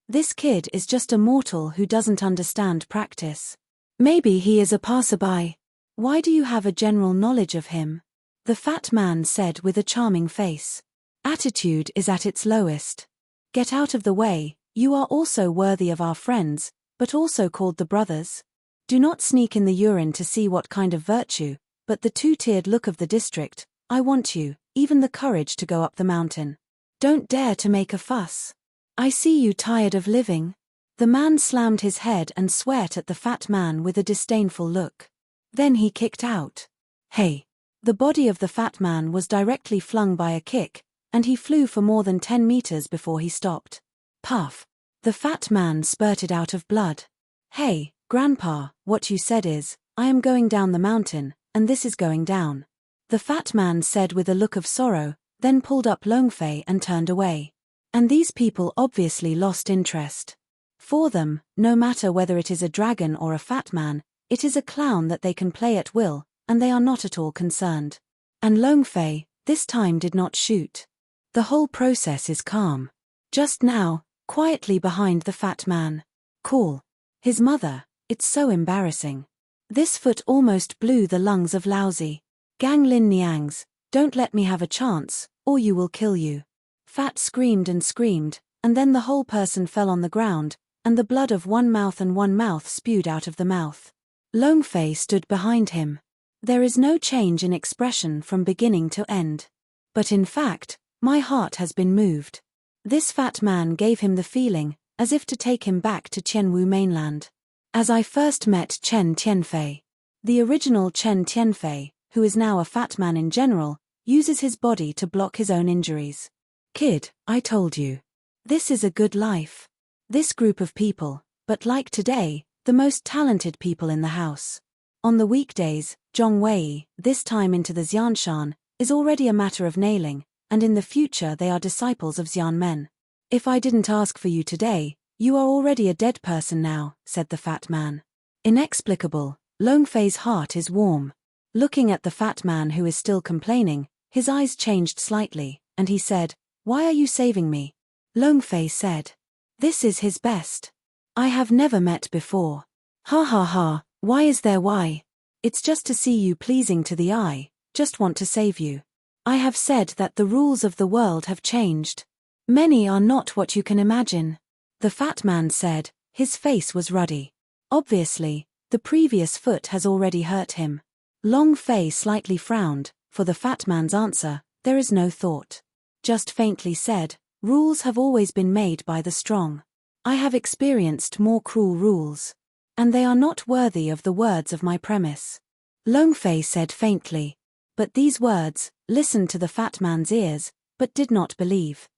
This kid is just a mortal who doesn't understand practice. Maybe he is a passerby. Why do you have a general knowledge of him? The fat man said with a charming face. Attitude is at its lowest. Get out of the way, you are also worthy of our friends, but also called the brothers. Do not sneak in the urine to see what kind of virtue, but the two-tiered look of the district. I want you, even the courage to go up the mountain. Don't dare to make a fuss. I see you tired of living. The man slammed his head and sweat at the fat man with a disdainful look. Then he kicked out. Hey! The body of the fat man was directly flung by a kick, and he flew for more than 10 meters before he stopped. Puff! The fat man spurted out of blood. Hey, Grandpa, what you said is, I am going down the mountain, and this is going down. The fat man said with a look of sorrow, then pulled up Longfei and turned away. And these people obviously lost interest. For them, no matter whether it is a dragon or a fat man, it is a clown that they can play at will, and they are not at all concerned. And Longfei, this time did not shoot. The whole process is calm. Just now, quietly behind the fat man. Cool. His mother, it's so embarrassing. This foot almost blew the lungs of Lousy. Gang Lin Niangs, don't let me have a chance, or you will kill you. Fat screamed, and then the whole person fell on the ground, and the blood of one mouth spewed out of the mouth. Longfei stood behind him. There is no change in expression from beginning to end. But in fact, my heart has been moved. This fat man gave him the feeling, as if to take him back to Qianwu mainland. As I first met Chen Tianfei. The original Chen Tianfei, who is now a fat man in general, uses his body to block his own injuries. Kid, I told you. This is a good life. This group of people, but like today, the most talented people in the house. On the weekdays, Zhongwei, this time into the Xianshan, is already a matter of nailing, and in the future they are disciples of Xianmen. If I didn't ask for you today, you are already a dead person now, said the fat man. Inexplicable, Longfei's heart is warm. Looking at the fat man who is still complaining, his eyes changed slightly, and he said, Why are you saving me? Longfei said. This is his best. I have never met before. Ha ha ha, why is there why? It's just to see you pleasing to the eye, just want to save you. I have said that the rules of the world have changed. Many are not what you can imagine. The fat man said, his face was ruddy. Obviously, the previous foot has already hurt him. Longfei slightly frowned, for the fat man's answer, there is no thought. Just faintly said, rules have always been made by the strong. I have experienced more cruel rules. And they are not worthy of the words of my premise. Longfei said faintly. But these words, listened to the fat man's ears, but did not believe.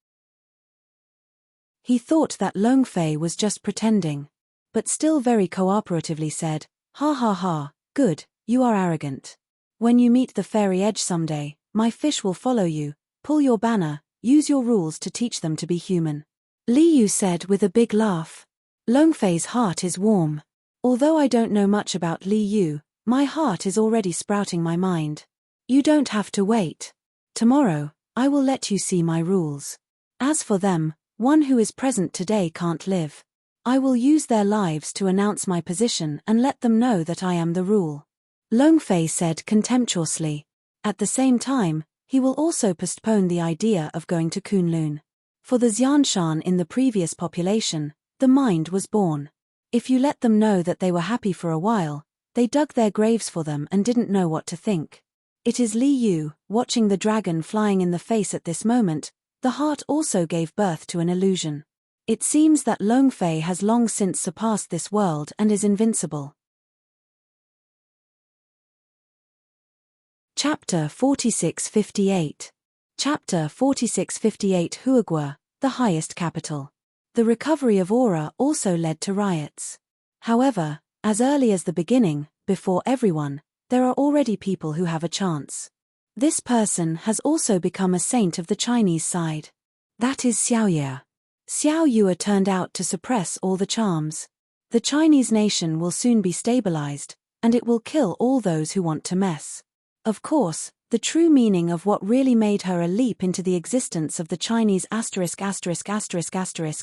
He thought that Longfei was just pretending. But still very cooperatively said, Ha ha ha, good, you are arrogant. When you meet the fairy edge someday, my fish will follow you, pull your banner, use your rules to teach them to be human. Li Yu said with a big laugh. Longfei's heart is warm. Although I don't know much about Li Yu, my heart is already sprouting my mind. You don't have to wait. Tomorrow, I will let you see my rules. As for them, one who is present today can't live. I will use their lives to announce my position and let them know that I am the rule. Longfei said contemptuously. At the same time, he will also postpone the idea of going to Kunlun. For the Xianshan in the previous population, the mind was born. If you let them know that they were happy for a while, they dug their graves for them and didn't know what to think. It is Li Yu, watching the dragon flying in the face at this moment, the heart also gave birth to an illusion. It seems that Longfei has long since surpassed this world and is invincible. Chapter 4658. Chapter 4658 Huagua, the highest capital. The recovery of aura also led to riots. However, as early as the beginning, before everyone, there are already people who have a chance. This person has also become a saint of the Chinese side. That is Xiaoye. Xiao Yue turned out to suppress all the charms. The Chinese nation will soon be stabilized, and it will kill all those who want to mess. Of course, the true meaning of what really made her a leap into the existence of the Chinese *****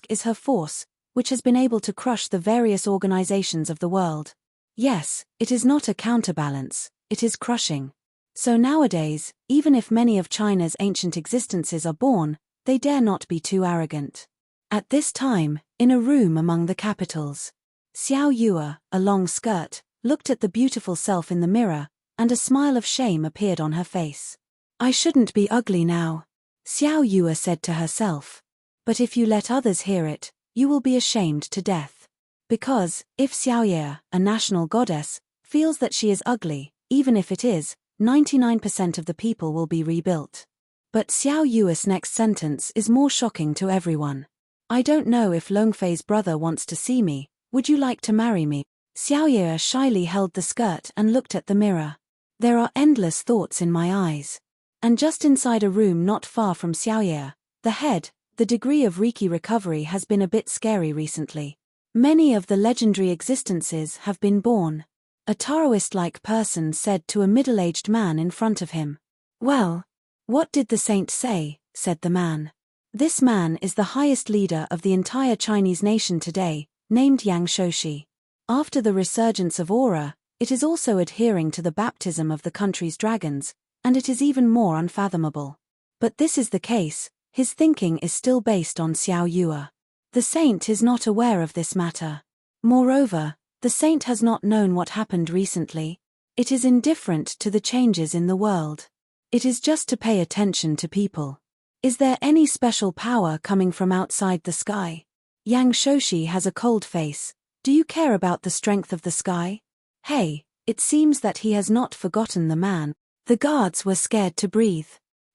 is her force, which has been able to crush the various organizations of the world. Yes, it is not a counterbalance, it is crushing. So nowadays, even if many of China's ancient existences are born, they dare not be too arrogant. At this time, in a room among the capitals, Xiao Yue, a long skirt, looked at the beautiful self in the mirror, and a smile of shame appeared on her face. I shouldn't be ugly now, Xiao Yue said to herself. But if you let others hear it, you will be ashamed to death. Because, if Xiaoye, a national goddess, feels that she is ugly, even if it is, 99% of the people will be rebuilt. But Xiao Yue's next sentence is more shocking to everyone. I don't know if Longfei's brother wants to see me, would you like to marry me? Xiaoye shyly held the skirt and looked at the mirror. There are endless thoughts in my eyes. And just inside a room not far from Xiaoye, the head, the degree of Reiki recovery has been a bit scary recently. Many of the legendary existences have been born. A Taoist-like person said to a middle-aged man in front of him. Well, what did the saint say? Said the man. This man is the highest leader of the entire Chinese nation today, named Yang Shoshi. After the resurgence of aura, it is also adhering to the baptism of the country's dragons, and it is even more unfathomable. But this is the case, his thinking is still based on Xiao Yue. The saint is not aware of this matter. Moreover, the saint has not known what happened recently. It is indifferent to the changes in the world. It is just to pay attention to people. Is there any special power coming from outside the sky? Yang Shoshi has a cold face. Do you care about the strength of the sky? Hey, it seems that he has not forgotten the man. The guards were scared to breathe.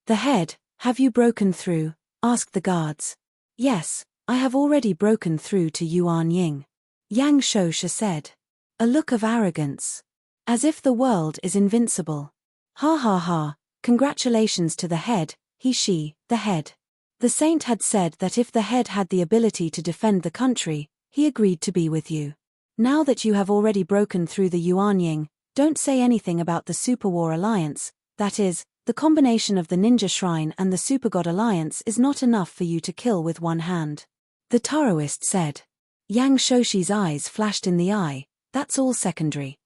The head, have you broken through? Asked the guards. Yes, I have already broken through to Yuan Ying. Yang Shosha said. A look of arrogance. As if the world is invincible. Ha ha ha, congratulations to the head, the head. The saint had said that if the head had the ability to defend the country, he agreed to be with you. Now that you have already broken through the Yuan Ying, don't say anything about the Super War Alliance, that is, the combination of the Ninja Shrine and the Super God Alliance is not enough for you to kill with one hand. The Taoist said. Yang Shoshi's eyes flashed in the eye, that's all secondary.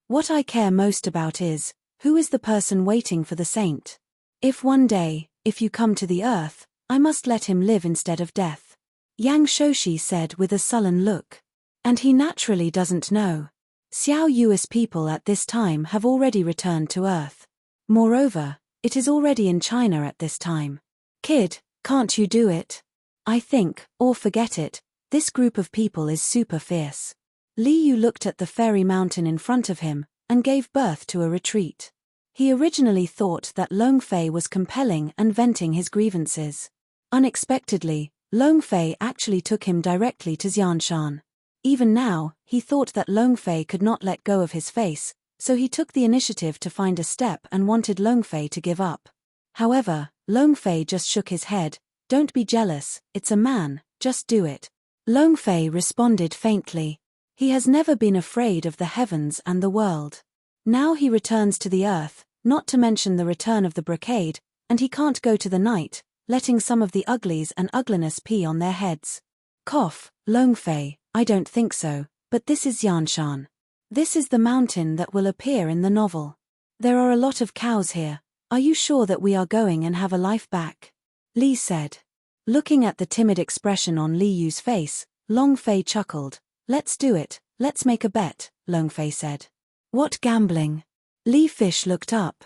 What I care most about is, who is the person waiting for the saint? If one day, if you come to the earth, I must let him live instead of death. Yang Shoshi said with a sullen look. And he naturally doesn't know. Xiao Yue's people at this time have already returned to earth. Moreover, it is already in China at this time. Kid, can't you do it? I think, or forget it, this group of people is super fierce. Li Yu looked at the fairy mountain in front of him, and gave birth to a retreat. He originally thought that Longfei was compelling and venting his grievances. Unexpectedly, Longfei actually took him directly to Xianshan. Even now, he thought that Longfei could not let go of his face, so he took the initiative to find a step and wanted Longfei to give up. However, Long Fei just shook his head. Don't be jealous, it's a man, just do it. Long Fei responded faintly. He has never been afraid of the heavens and the world. Now he returns to the earth, not to mention the return of the brocade, and he can't go to the night, letting some of the uglies and ugliness pee on their heads. Cough, Long Fei, I don't think so, but this is Yanshan. This is the mountain that will appear in the novel. There are a lot of cows here. Are you sure that we are going and have a life back? Li said. Looking at the timid expression on Li Yu's face, Long Fei chuckled. Let's do it, let's make a bet, Long Fei said. What gambling? Li Fish looked up.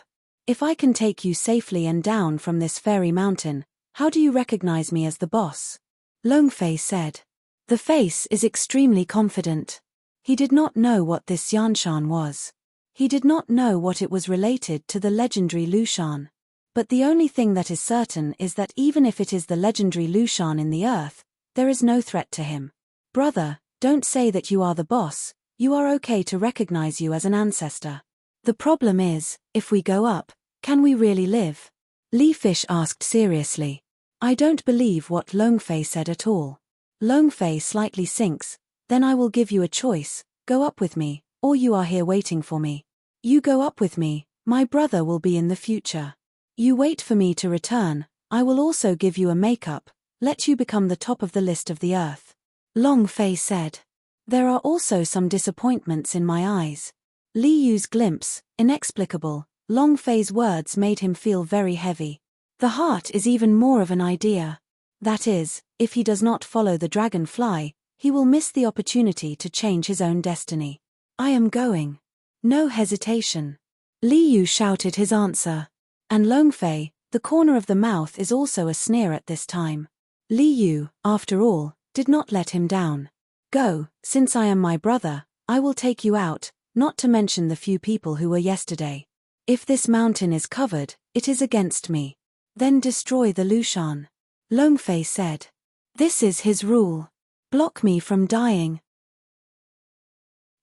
If I can take you safely and down from this fairy mountain, how do you recognize me as the boss? Long Fei said. The face is extremely confident. He did not know what this Yanshan was. He did not know what it was related to the legendary Lushan. But the only thing that is certain is that even if it is the legendary Lushan in the earth, there is no threat to him. Brother, don't say that you are the boss, you are okay to recognize you as an ancestor. The problem is, if we go up, can we really live? Li Fish asked seriously. I don't believe what Long Fei said at all. Long Fei slightly sinks. Then I will give you a choice, go up with me, or you are here waiting for me. You go up with me, my brother will be in the future. You wait for me to return, I will also give you a makeup, let you become the top of the list of the earth. Long Fei said. There are also some disappointments in my eyes. Li Yu's glimpse, inexplicable, Long Fei's words made him feel very heavy. The heart is even more of an idea. That is, if he does not follow the dragonfly, he will miss the opportunity to change his own destiny. I am going. No hesitation. Li Yu shouted his answer. And Long Fei, the corner of the mouth is also a sneer at this time. Li Yu, after all, did not let him down. Go, since I am my brother, I will take you out, not to mention the few people who were yesterday. If this mountain is covered, it is against me. Then destroy the Lushan. Long Fei said. This is his rule. Block me from dying.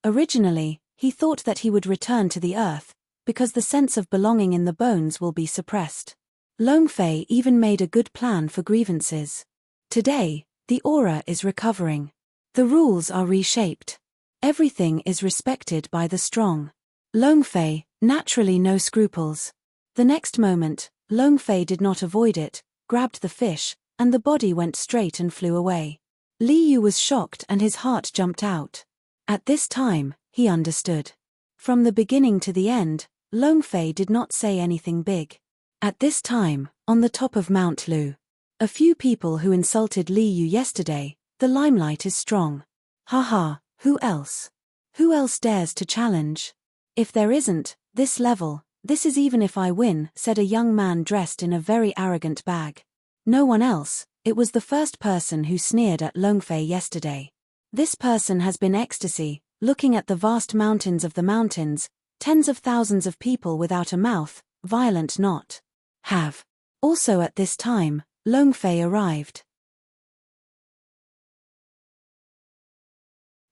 Originally, he thought that he would return to the earth, because the sense of belonging in the bones will be suppressed. Long Fei even made a good plan for grievances. Today, the aura is recovering. The rules are reshaped. Everything is respected by the strong. Long Fei, naturally no scruples. The next moment, Long Fei did not avoid it, grabbed the fish, and the body went straight and flew away. Li Yu was shocked and his heart jumped out. At this time, he understood. From the beginning to the end, Long Fei did not say anything big. At this time, on the top of Mount Lu, a few people who insulted Li Yu yesterday, the limelight is strong. Haha, who else? Who else dares to challenge? If there isn't, this level, this is even if I win, said a young man dressed in a very arrogant bag. No one else, it was the first person who sneered at Long Fei yesterday. This person has been ecstasy, looking at the vast mountains of the mountains, tens of thousands of people without a mouth, violent not have. Also at this time, Long Fei arrived.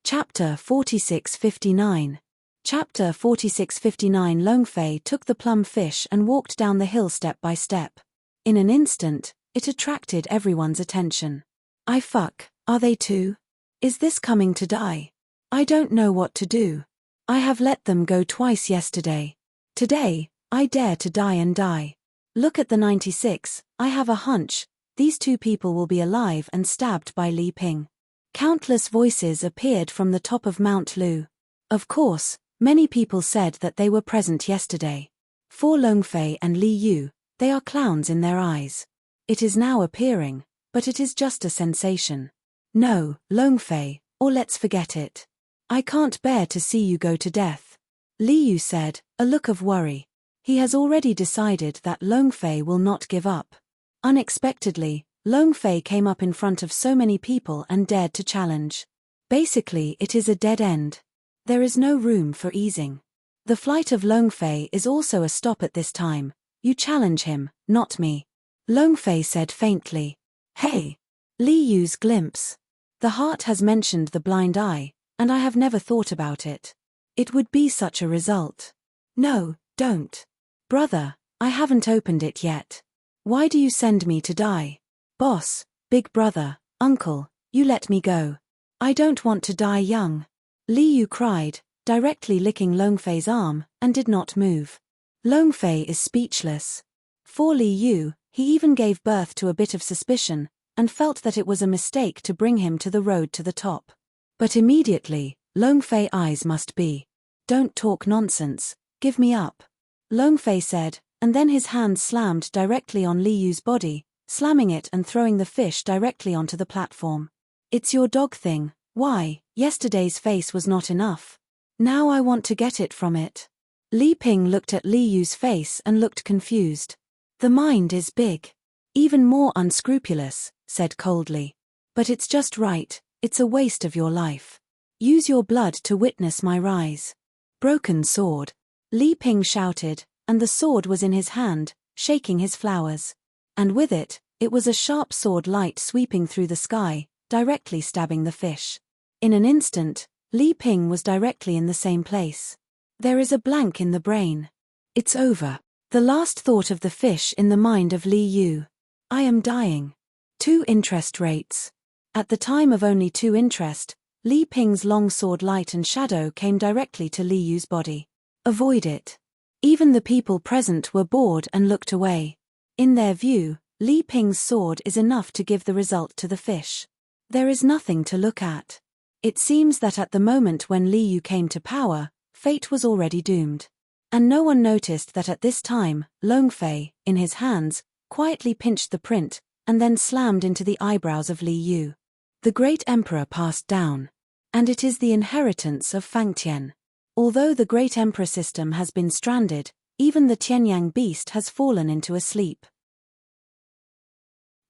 Chapter 4659. Chapter 4659. Long Fei took the plum fish and walked down the hill step by step. In an instant, it attracted everyone's attention. Are they two? Is this coming to die? I don't know what to do. I have let them go twice yesterday. Today, I dare to die and die. Look at the 96, I have a hunch, these two people will be alive and stabbed by Li Ping. Countless voices appeared from the top of Mount Lu. Of course, many people said that they were present yesterday. For Long Fei and Li Yu, they are clowns in their eyes. It is now appearing, but it is just a sensation. No, Long Fei, or let's forget it. I can't bear to see you go to death. Li Yu said, a look of worry. He has already decided that Long Fei will not give up. Unexpectedly, Long Fei came up in front of so many people and dared to challenge. Basically, it is a dead end. There is no room for easing. The flight of Long Fei is also a stop at this time. You challenge him, not me. Long Fei said faintly. Hey! Li Yu's glimpse. The heart has mentioned the blind eye, and I have never thought about it. It would be such a result. No, don't. Brother, I haven't opened it yet. Why do you send me to die? Boss, big brother, uncle, you let me go. I don't want to die young. Li Yu cried, directly licking Longfei's arm, and did not move. Longfei is speechless. For Li Yu, he even gave birth to a bit of suspicion, and felt that it was a mistake to bring him to the road to the top. But immediately, Longfei's eyes must be. Don't talk nonsense, give me up. Longfei said, and then his hand slammed directly on Li Yu's body, slamming it and throwing the fish directly onto the platform. It's your dog thing, why, yesterday's face was not enough. Now I want to get it from it. Li Ping looked at Li Yu's face and looked confused. The mind is big. Even more unscrupulous, said coldly. But it's just right, it's a waste of your life. Use your blood to witness my rise. Broken sword. Li Ping shouted, and the sword was in his hand, shaking his flowers. And with it, it was a sharp sword light sweeping through the sky, directly stabbing the fish. In an instant, Li Ping was directly in the same place. There is a blank in the brain. It's over. The last thought of the fish in the mind of Li Yu. I am dying. 2 interest rates. At the time of only 2 interest, Li Ping's long sword light and shadow came directly to Li Yu's body. Avoid it. Even the people present were bored and looked away. In their view, Li Ping's sword is enough to give the result to the fish. There is nothing to look at. It seems that at the moment when Li Yu came to power, fate was already doomed. And no one noticed that at this time, Longfei, in his hands, quietly pinched the print, and then slammed into the eyebrows of Li Yu. The great emperor passed down. And it is the inheritance of Fangtian. Although the great emperor system has been stranded, even the Tianyang beast has fallen into a sleep.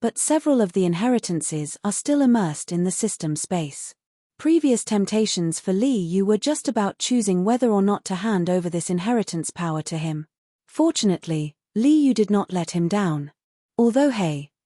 But several of the inheritances are still immersed in the system space. Previous temptations for Li Yu were just about choosing whether or not to hand over this inheritance power to him. Fortunately, Li Yu did not let him down. Although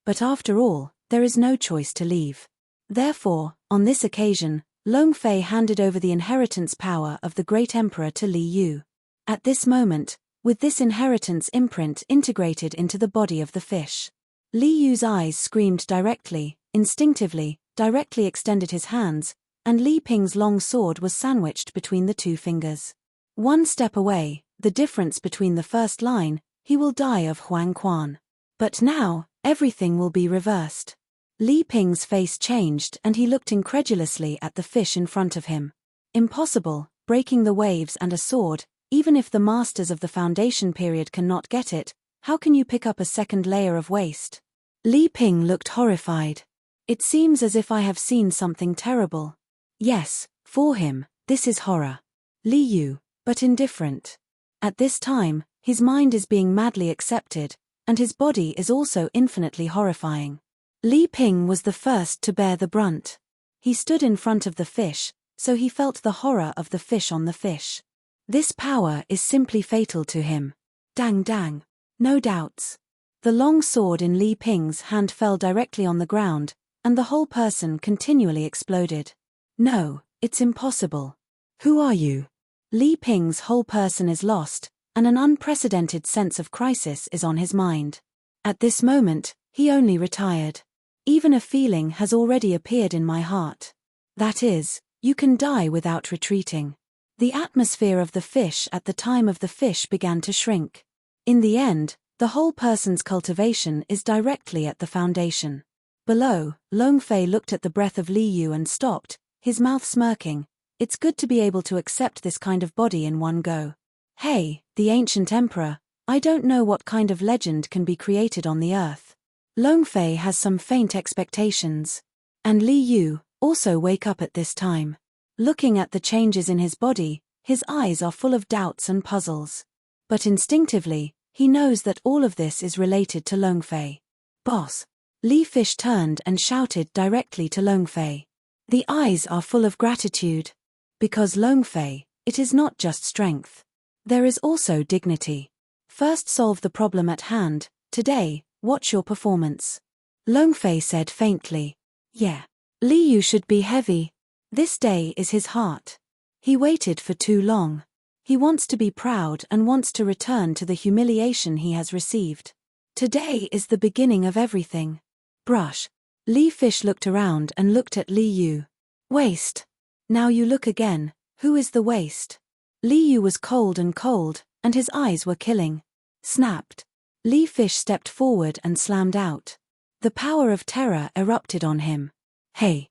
but after all, there is no choice to leave. Therefore, on this occasion, Longfei handed over the inheritance power of the great emperor to Li Yu. At this moment, with this inheritance imprint integrated into the body of the fish, Li Yu's eyes screamed directly, instinctively, directly extended his hands, and Li Ping's long sword was sandwiched between the 2 fingers. 1 step away, the difference between the first line, he will die of Huang Quan. But now, everything will be reversed. Li Ping's face changed and he looked incredulously at the fish in front of him. Impossible, breaking the waves and a sword, even if the masters of the foundation period cannot get it, how can you pick up a second layer of waste? Li Ping looked horrified. It seems as if I have seen something terrible. Yes, for him, this is horror. Li Yu, but indifferent. At this time, his mind is being madly accepted, and his body is also infinitely horrifying. Li Ping was the first to bear the brunt. He stood in front of the fish, so he felt the horror of the fish on the fish. This power is simply fatal to him. Dang dang. No doubts. The long sword in Li Ping's hand fell directly on the ground, and the whole person continually exploded. No, it's impossible. Who are you? Li Ping's whole person is lost, and an unprecedented sense of crisis is on his mind. At this moment, he only retired. Even a feeling has already appeared in my heart. That is, you can die without retreating. The atmosphere of the fish at the time of the fish began to shrink. In the end, the whole person's cultivation is directly at the foundation. Below, Longfei looked at the breath of Li Yu and stopped, his mouth smirking. It's good to be able to accept this kind of body in one go. Hey, the ancient emperor, I don't know what kind of legend can be created on the earth. Longfei has some faint expectations. And Li Yu, also wake up at this time. Looking at the changes in his body, his eyes are full of doubts and puzzles. But instinctively, he knows that all of this is related to Longfei. Boss. Li Fish turned and shouted directly to Longfei. The eyes are full of gratitude. Because Longfei, it is not just strength. There is also dignity. First solve the problem at hand, today, watch your performance. Longfei said faintly. Yeah. Li Yu should be heavy. This day is his heart. He waited for too long. He wants to be proud and wants to return to the humiliation he has received. Today is the beginning of everything. Brush. Li Fish looked around and looked at Li Yu. Waste. Now you look again, who is the waste? Li Yu was cold, and his eyes were killing. Snapped. Li Fish stepped forward and slammed out. The power of terror erupted on him. Hey!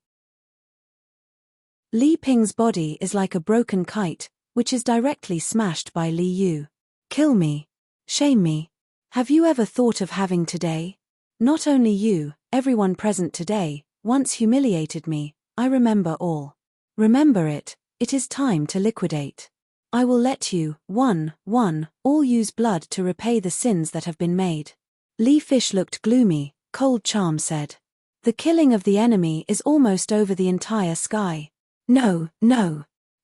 Li Ping's body is like a broken kite, which is directly smashed by Li Yu. Kill me. Shame me. Have you ever thought of having today? Not only you, everyone present today, once humiliated me. I remember all. Remember it, it is time to liquidate. I will let you, all use blood to repay the sins that have been made. Li Fish looked gloomy. Cold Charm said. The killing of the enemy is almost over the entire sky. No.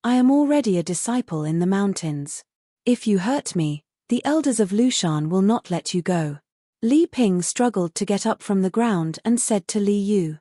I am already a disciple in the mountains. If you hurt me, the elders of Lushan will not let you go. Li Ping struggled to get up from the ground and said to Li Yu.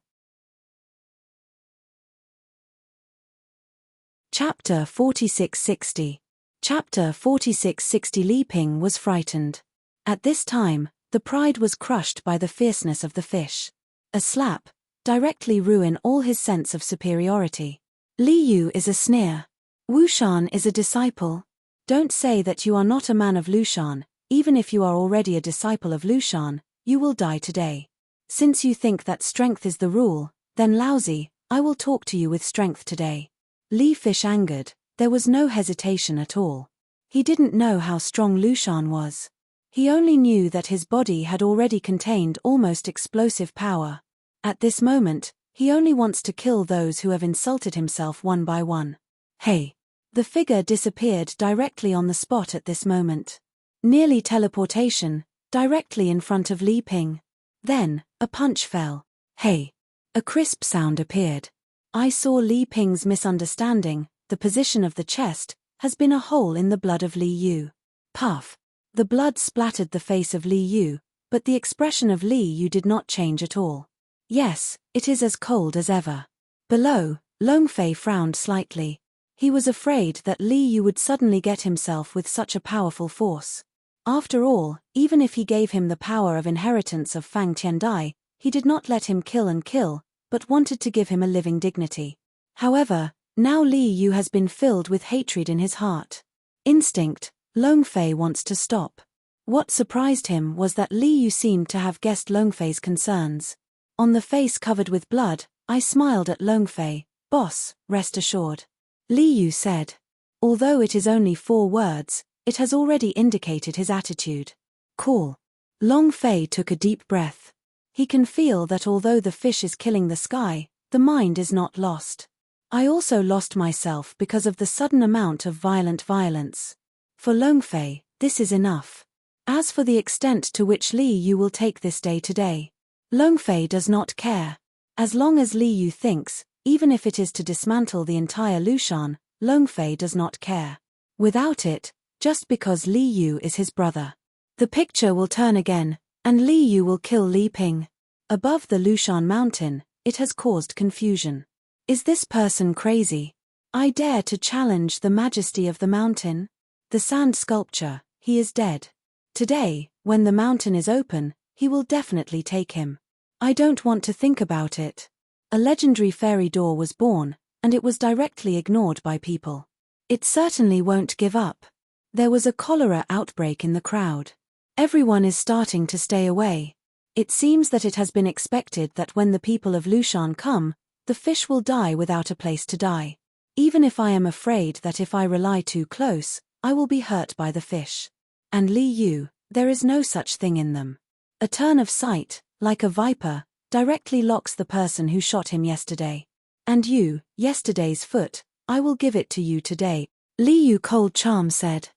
Chapter 4660. Chapter 4660. Li Ping was frightened. At this time, the pride was crushed by the fierceness of the fish. A slap directly ruined all his sense of superiority. Li Yu is a sneer. Wushan is a disciple. Don't say that you are not a man of Lushan. Even if you are already a disciple of Lushan, you will die today. Since you think that strength is the rule, then lousy, I will talk to you with strength today. Li Fish angered. There was no hesitation at all. He didn't know how strong Lushan was. He only knew that his body had already contained almost explosive power. At this moment, he only wants to kill those who have insulted himself one by one. Hey! The figure disappeared directly on the spot at this moment. Nearly teleportation, directly in front of Li Ping. Then, a punch fell. Hey! A crisp sound appeared. I saw Li Ping's misunderstanding. The position of the chest has been a hole in the blood of Li Yu. Puff. The blood splattered the face of Li Yu, but the expression of Li Yu did not change at all. Yes, it is as cold as ever. Below, Longfei frowned slightly. He was afraid that Li Yu would suddenly get himself with such a powerful force. After all, even if he gave him the power of inheritance of Fang Tiandai, he did not let him kill, but wanted to give him a living dignity. However, now Li Yu has been filled with hatred in his heart. Instinct, Longfei wants to stop. What surprised him was that Li Yu seemed to have guessed Longfei's concerns. On the face covered with blood, I smiled at Longfei. Boss, rest assured. Li Yu said. Although it is only 4 words, it has already indicated his attitude. Cool. Longfei took a deep breath. He can feel that although the fish is killing the sky, the mind is not lost. I also lost myself because of the sudden amount of violence. For Longfei, this is enough. As for the extent to which Li Yu will take this day today, Longfei does not care. As long as Li Yu thinks, even if it is to dismantle the entire Lushan, Longfei does not care. Without it, just because Li Yu is his brother. The picture will turn again, and Li Yu will kill Li Ping. Above the Lushan mountain, it has caused confusion. Is this person crazy? I dare to challenge the majesty of the mountain. The sand sculpture, he is dead. Today, when the mountain is open, he will definitely take him. I don't want to think about it. A legendary fairy door was born, and it was directly ignored by people. It certainly won't give up. There was a cholera outbreak in the crowd. Everyone is starting to stay away. It seems that it has been expected that when the people of Lushan come, the fish will die without a place to die. Even if I am afraid that if I rely too close, I will be hurt by the fish. And Li Yu, there is no such thing in them. A turn of sight, like a viper, directly locks the person who shot him yesterday. And you, yesterday's foot, I will give it to you today, Li Yu Cold Charm said.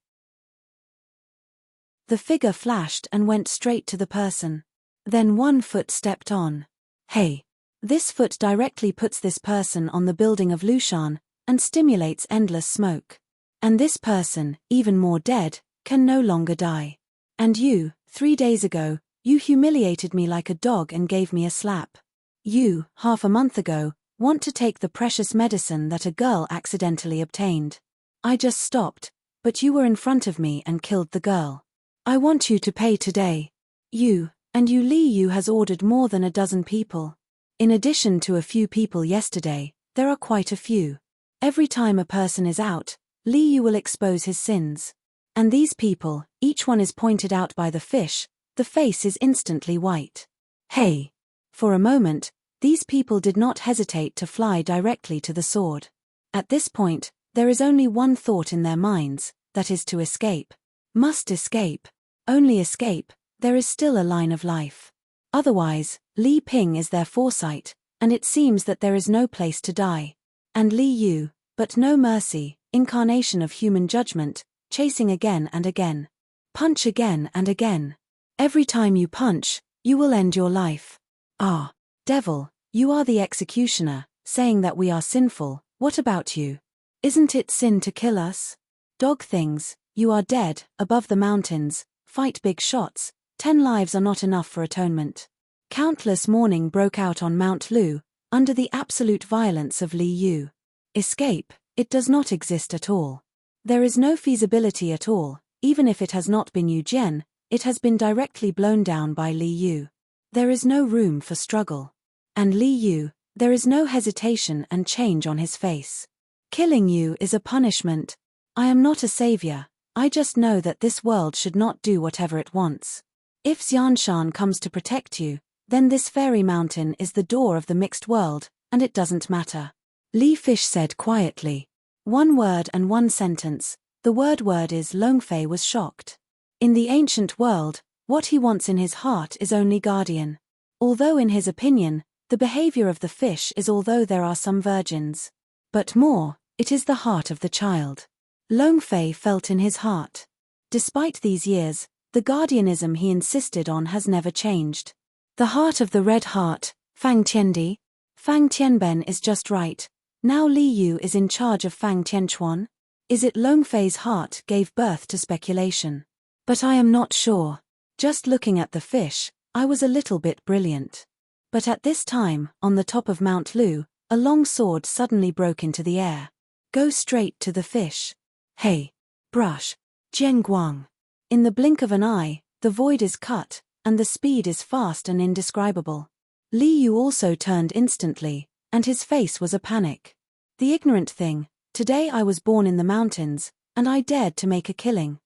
The figure flashed and went straight to the person. Then one foot stepped on. Hey! This foot directly puts this person on the building of Lushan, and stimulates endless smoke. And this person, even more dead, can no longer die. And you, 3 days ago, you humiliated me like a dog and gave me a slap. You, half a month ago, want to take the precious medicine that a girl accidentally obtained. I just stopped, But you were in front of me and killed the girl. I want you to pay today. You Li Yu has ordered more than a dozen people. In addition to a few people yesterday, there are quite a few. Every time a person is out, Li Yu will expose his sins. And these people, each one is pointed out by the fish, the face is instantly white. Hey! For a moment, these people did not hesitate to fly directly to the sword. At this point, there is only one thought in their minds, that is to escape. Must escape. Only escape, there is still a line of life. Otherwise, Li Ping is their foresight, and it seems that there is no place to die. And Li Yu, but no mercy, incarnation of human judgment, chasing again and again. Punch again and again. Every time you punch, you will end your life. Ah, devil, you are the executioner, saying that we are sinful. What about you? Isn't it sin to kill us? Dog things, you are dead, above the mountains, fight big shots, 10 lives are not enough for atonement. Countless mourning broke out on Mount Lu, under the absolute violence of Li Yu. Escape, it does not exist at all. There is no feasibility at all, even if it has not been Yu Jian, it has been directly blown down by Li Yu. There is no room for struggle. And Li Yu, there is no hesitation and change on his face. Killing you is a punishment. I am not a savior, I just know that this world should not do whatever it wants. If Xianshan comes to protect you, then this fairy mountain is the door of the mixed world, and it doesn't matter. Li Fish said quietly. One word and one sentence, the word is Longfei was shocked. In the ancient world, what he wants in his heart is only guardian. Although in his opinion, the behavior of the fish is although there are some virgins. But more, it is the heart of the child. Longfei felt in his heart. Despite these years, the guardianism he insisted on has never changed. The heart of the red heart, Fang Tiandi. Fang Tianben is just right. Now Li Yu is in charge of Fang Tianchuan? Is it Longfei's heart gave birth to speculation? But I am not sure. Just looking at the fish, I was a little bit brilliant. But at this time, on the top of Mount Lu, a long sword suddenly broke into the air. Go straight to the fish. Hey! Brush! Jian Guang! In the blink of an eye, the void is cut, and the speed is fast and indescribable. Li Yu also turned instantly, and his face was a panic. The ignorant thing, today I was born in the mountains, and I dared to make a killing.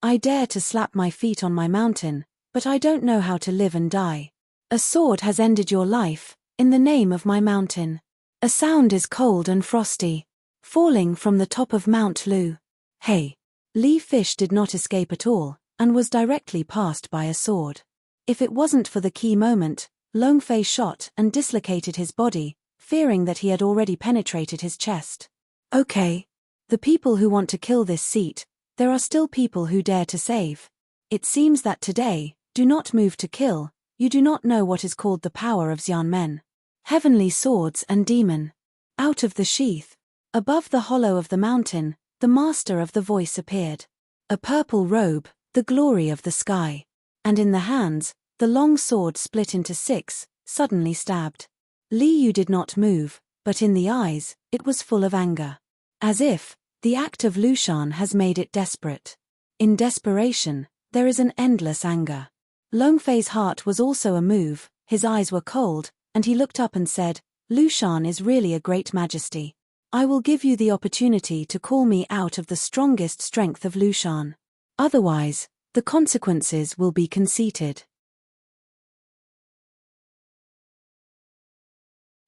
I dare to slap my feet on my mountain, but I don't know how to live and die. A sword has ended your life, in the name of my mountain. A sound is cold and frosty, falling from the top of Mount Lu. Hey! Li Fish did not escape at all, and was directly passed by a sword. If it wasn't for the key moment, Longfei shot and dislocated his body, fearing that he had already penetrated his chest. Okay. The people who want to kill this seat, there are still people who dare to save. It seems that today, do not move to kill, you do not know what is called the power of Xianmen. Heavenly swords and demon. Out of the sheath, above the hollow of the mountain, the master of the voice appeared. A purple robe, the glory of the sky. And in the hands, the long sword split into 6, suddenly stabbed. Li Yu did not move, but in the eyes, it was full of anger. As if, the act of Lushan has made it desperate. In desperation, there is an endless anger. Longfei's heart was also a move, his eyes were cold, and he looked up and said, Lushan is really a great majesty. I will give you the opportunity to call me out of the strongest strength of Lushan. Otherwise, the consequences will be conceited.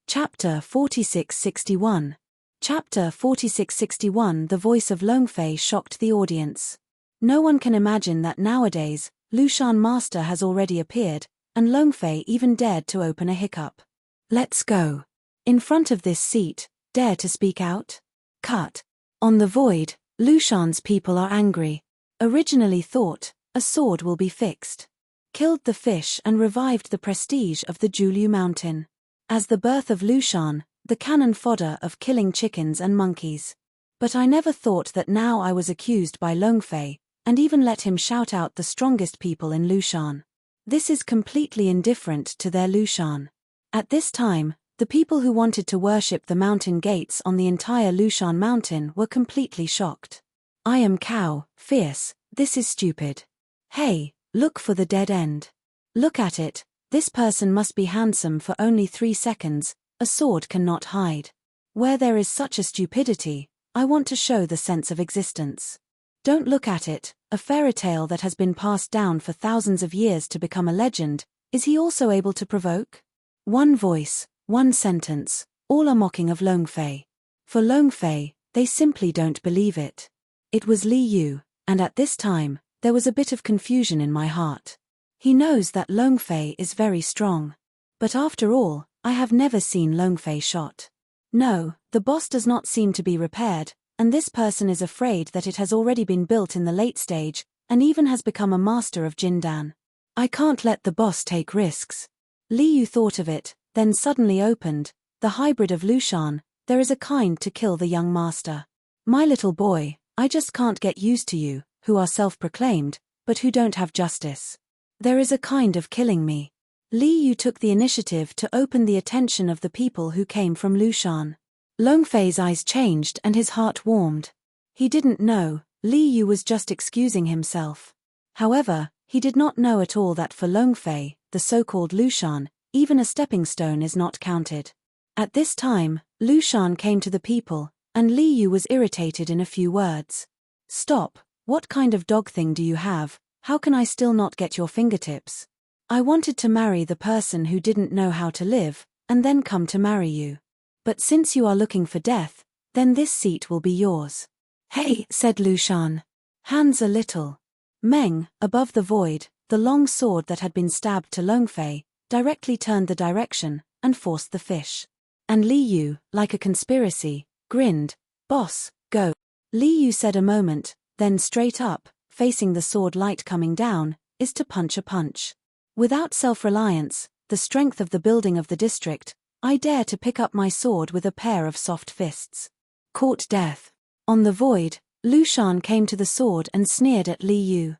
Chapter 4661. Chapter 4661. The voice of Longfei shocked the audience. No one can imagine that nowadays, Lushan Master has already appeared, and Longfei even dared to open a hiccup. Let's go. In front of this seat, dare to speak out? Cut. On the void, Lushan's people are angry. Originally thought, a sword will be fixed. Killed the fish and revived the prestige of the Julyu Mountain. As the birth of Lushan, the cannon fodder of killing chickens and monkeys. But I never thought that now I was accused by Longfei, and even let him shout out the strongest people in Lushan. This is completely indifferent to their Lushan. At this time, the The people who wanted to worship the mountain gates on the entire Lushan mountain were completely shocked. I am cow, fierce, this is stupid. Hey, look for the dead end. Look at it, this person must be handsome for only 3 seconds, a sword cannot hide. Where there is such a stupidity, I want to show the sense of existence. Don't look at it, a fairy tale that has been passed down for thousands of years to become a legend, is he also able to provoke? One voice, one sentence, all are mocking of Longfei. For Longfei, they simply don't believe it. It was Li Yu, and at this time, there was a bit of confusion in my heart. He knows that Longfei is very strong. But after all, I have never seen Longfei shot. No, the boss does not seem to be repaired, and this person is afraid that it has already been built in the late stage, and even has become a master of Jindan. I can't let the boss take risks. Li Yu thought of it, then suddenly opened, the hybrid of Lushan, there is a kind to kill the young master. My little boy, I just can't get used to you, who are self-proclaimed, but who don't have justice. There is a kind of killing me. Li Yu took the initiative to open the attention of the people who came from Lushan. Longfei's eyes changed and his heart warmed. He didn't know, Li Yu was just excusing himself. However, he did not know at all that for Longfei, the so-called Lushan, even a stepping stone is not counted. At this time, Lushan came to the people, and Li Yu was irritated in a few words. Stop, what kind of dog thing do you have, how can I still not get your fingertips? I wanted to marry the person who didn't know how to live, and then come to marry you. But since you are looking for death, then this seat will be yours. Hey, said Lushan. Hands a little. Meng, above the void, the long sword that had been stabbed to Longfei, directly turned the direction, and forced the fish. And Li Yu, like a conspiracy, grinned. Boss, go. Li Yu said a moment, then straight up, facing the sword light coming down, is to punch a punch. Without self-reliance, the strength of the building of the district, I dare to pick up my sword with a pair of soft fists. Court death. On the void, Lushan came to the sword and sneered at Li Yu.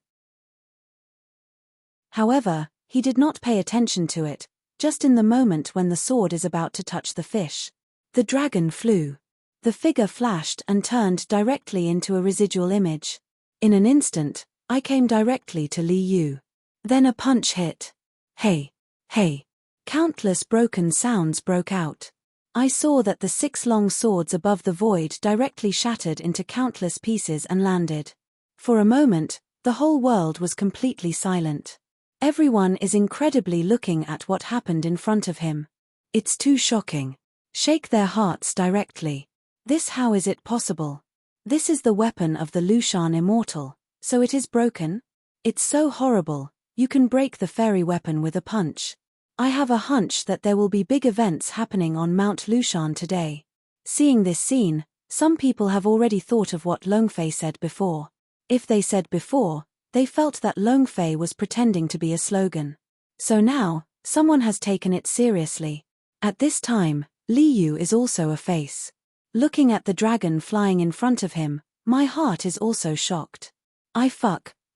However, he did not pay attention to it, just in the moment when the sword is about to touch the fish. The dragon flew. The figure flashed and turned directly into a residual image. In an instant, I came directly to Li Yu. Then a punch hit. Hey! Hey! Countless broken sounds broke out. I saw that the 6 long swords above the void directly shattered into countless pieces and landed. For a moment, the whole world was completely silent. Everyone is incredibly looking at what happened in front of him. It's too shocking. Shake their hearts directly. This how is it possible? This is the weapon of the Lushan Immortal, so it is broken? It's so horrible, you can break the fairy weapon with a punch. I have a hunch that there will be big events happening on Mount Lushan today. Seeing this scene, some people have already thought of what Longfei said before. If they said before, they felt that Longfei was pretending to be a slogan. So now, someone has taken it seriously. At this time, Li Yu is also a face. Looking at the dragon flying in front of him, my heart is also shocked.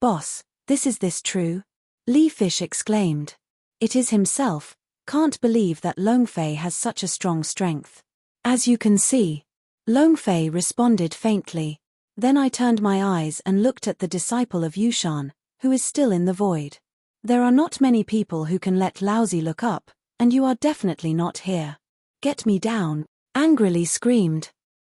Boss, is this true? Li Fish exclaimed. It is himself, can't believe that Longfei has such a strong strength. As you can see. Longfei responded faintly. Then I turned my eyes and looked at the disciple of Yushan, who is still in the void. There are not many people who can let Laozi look up, and you are definitely not here. Get me down, angrily screamed.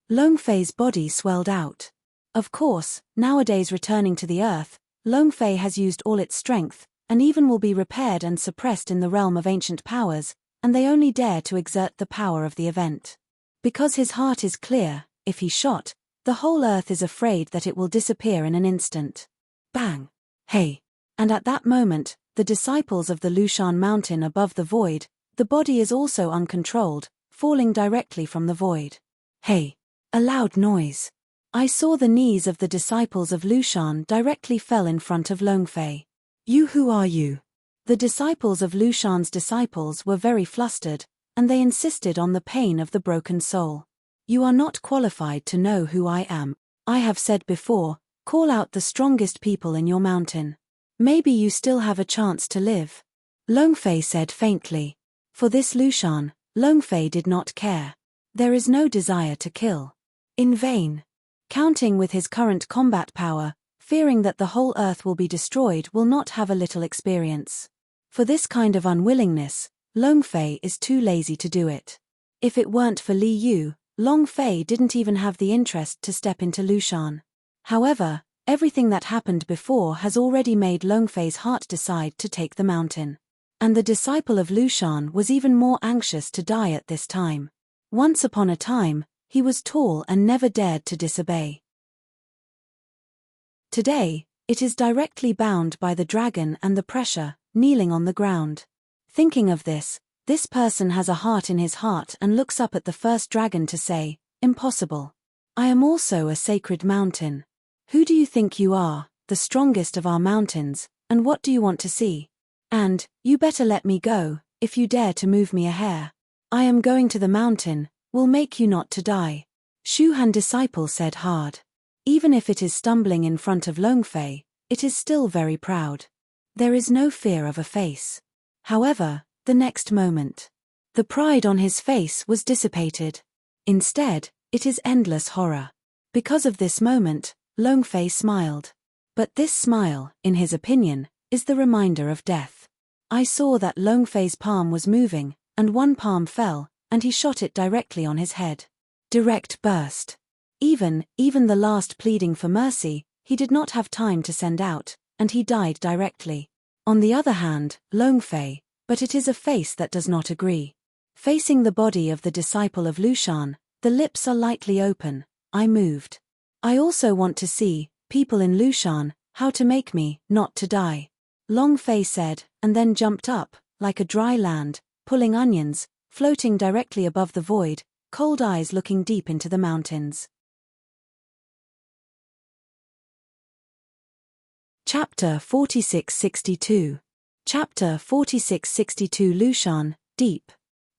Longfei's body swelled out. Of course, nowadays returning to the earth, Longfei has used all its strength, and even will be repaired and suppressed in the realm of ancient powers, and they only dare to exert the power of the event. Because his heart is clear, if he shot, the whole earth is afraid that it will disappear in an instant. Bang! Hey! And at that moment, the disciples of the Lushan mountain above the void, the body is also uncontrolled, falling directly from the void. Hey! A loud noise. I saw the knees of the disciples of Lushan directly fell in front of Longfei. You who are you? The disciples of Lushan's disciples were very flustered, and they insisted on the pain of the broken soul. You are not qualified to know who I am. I have said before, call out the strongest people in your mountain. Maybe you still have a chance to live. Longfei said faintly. For this Lushan, Longfei did not care. There is no desire to kill. In vain. Counting with his current combat power, fearing that the whole earth will be destroyed will not have a little experience. For this kind of unwillingness, Longfei is too lazy to do it. If it weren't for Li Yu, Longfei didn't even have the interest to step into Lushan. However, everything that happened before has already made Longfei's heart decide to take the mountain. And the disciple of Lushan was even more anxious to die at this time. Once upon a time, he was tall and never dared to disobey. Today, it is directly bound by the dragon and the pressure, kneeling on the ground. Thinking of this person has a heart in his heart and looks up at the first dragon to say, "Impossible. I am also a sacred mountain. Who do you think you are, the strongest of our mountains, and what do you want to see? And, you better let me go, if you dare to move me a hair. I am going to the mountain, will make you not to die." Shu Han disciple said hard. Even if it is stumbling in front of Longfei, it is still very proud. There is no fear of a face. However, the next moment, the pride on his face was dissipated. Instead, it is endless horror. Because of this moment, Longfei smiled. But this smile, in his opinion, is the reminder of death. I saw that Longfei's palm was moving, and one palm fell, and he shot it directly on his head. Direct burst. Even the last pleading for mercy, he did not have time to send out, and he died directly. On the other hand, Longfei, but it is a face that does not agree. Facing the body of the disciple of Lushan, the lips are lightly open. I moved. I also want to see, people in Lushan, how to make me, not to die. Longfei said, and then jumped up, like a dry land, pulling onions, floating directly above the void, cold eyes looking deep into the mountains. Chapter 4662. Chapter 4662 Lushan, Deep.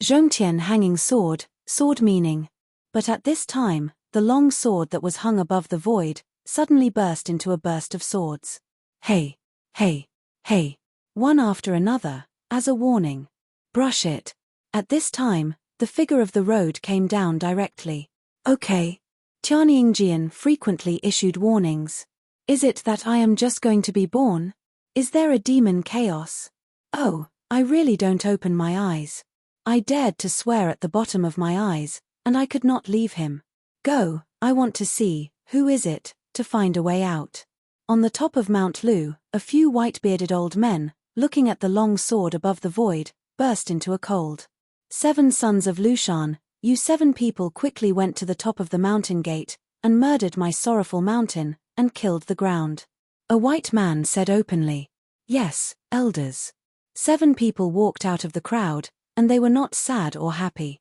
Zhongtian hanging sword, sword meaning. But at this time, the long sword that was hung above the void, suddenly burst into a burst of swords. Hey, hey, hey. One after another, as a warning. Brush it. At this time, the figure of the road came down directly. Okay. Tianyingjian frequently issued warnings. Is it that I am just going to be born? Is there a demon chaos? Oh, I really don't open my eyes. I dared to swear at the bottom of my eyes, and I could not leave him. Go, I want to see, who is it, to find a way out. On the top of Mount Lu, a few white-bearded old men, looking at the long sword above the void, burst into a cold. 7 sons of Lushan, you 7 people quickly went to the top of the mountain gate, and murdered my sorrowful mountain, and killed the ground. A white man said openly. Yes, elders. 7 people walked out of the crowd, and they were not sad or happy.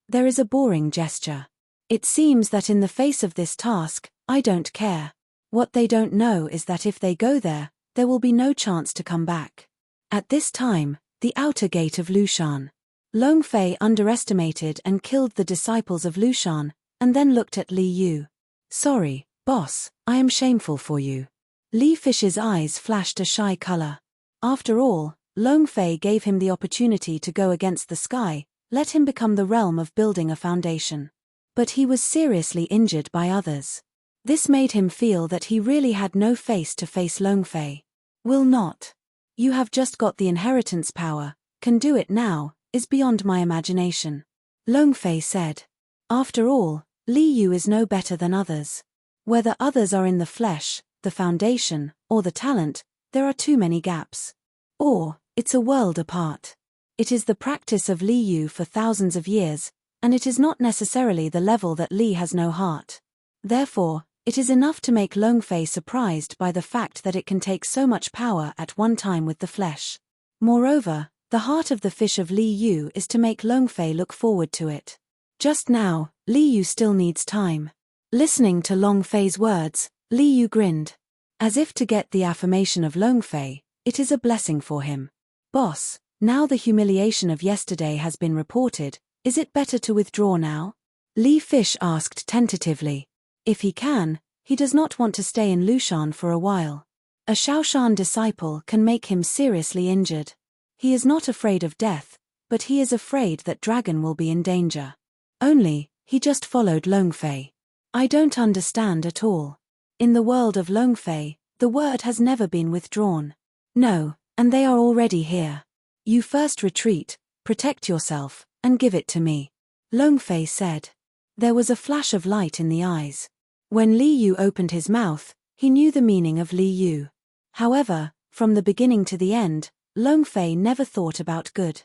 There is a boring gesture. It seems that in the face of this task, I don't care. What they don't know is that if they go there will be no chance to come back. At this time, the outer gate of Lushan. Longfei underestimated and killed the disciples of Lushan, and then looked at Li Yu. Sorry, boss, I am shameful for you. Li Fish's eyes flashed a shy color. After all, Longfei gave him the opportunity to go against the sky, let him become the realm of building a foundation. But he was seriously injured by others. This made him feel that he really had no face to face Longfei. Will not. You have just got the inheritance power, can do it now, is beyond my imagination. Longfei said. After all, Li Yu is no better than others. Whether others are in the flesh, the foundation, or the talent, there are too many gaps. Or, it's a world apart. It is the practice of Li Yu for thousands of years, and it is not necessarily the level that Li has no heart. Therefore, it is enough to make Longfei surprised by the fact that it can take so much power at one time with the flesh. Moreover, the heart of the fish of Li Yu is to make Longfei look forward to it. Just now, Li Yu still needs time. Listening to Longfei's words, Li Yu grinned. As if to get the affirmation of Longfei, it is a blessing for him. Boss, now the humiliation of yesterday has been reported, is it better to withdraw now? Li Fish asked tentatively. If he can, he does not want to stay in Lushan for a while. A Shaoshan disciple can make him seriously injured. He is not afraid of death, but he is afraid that dragon will be in danger. Only, he just followed Longfei. I don't understand at all. In the world of Longfei, the word has never been withdrawn. No, and they are already here. You first retreat, protect yourself, and give it to me, Longfei said. There was a flash of light in the eyes. When Li Yu opened his mouth, he knew the meaning of Li Yu. However, from the beginning to the end, Longfei never thought about good.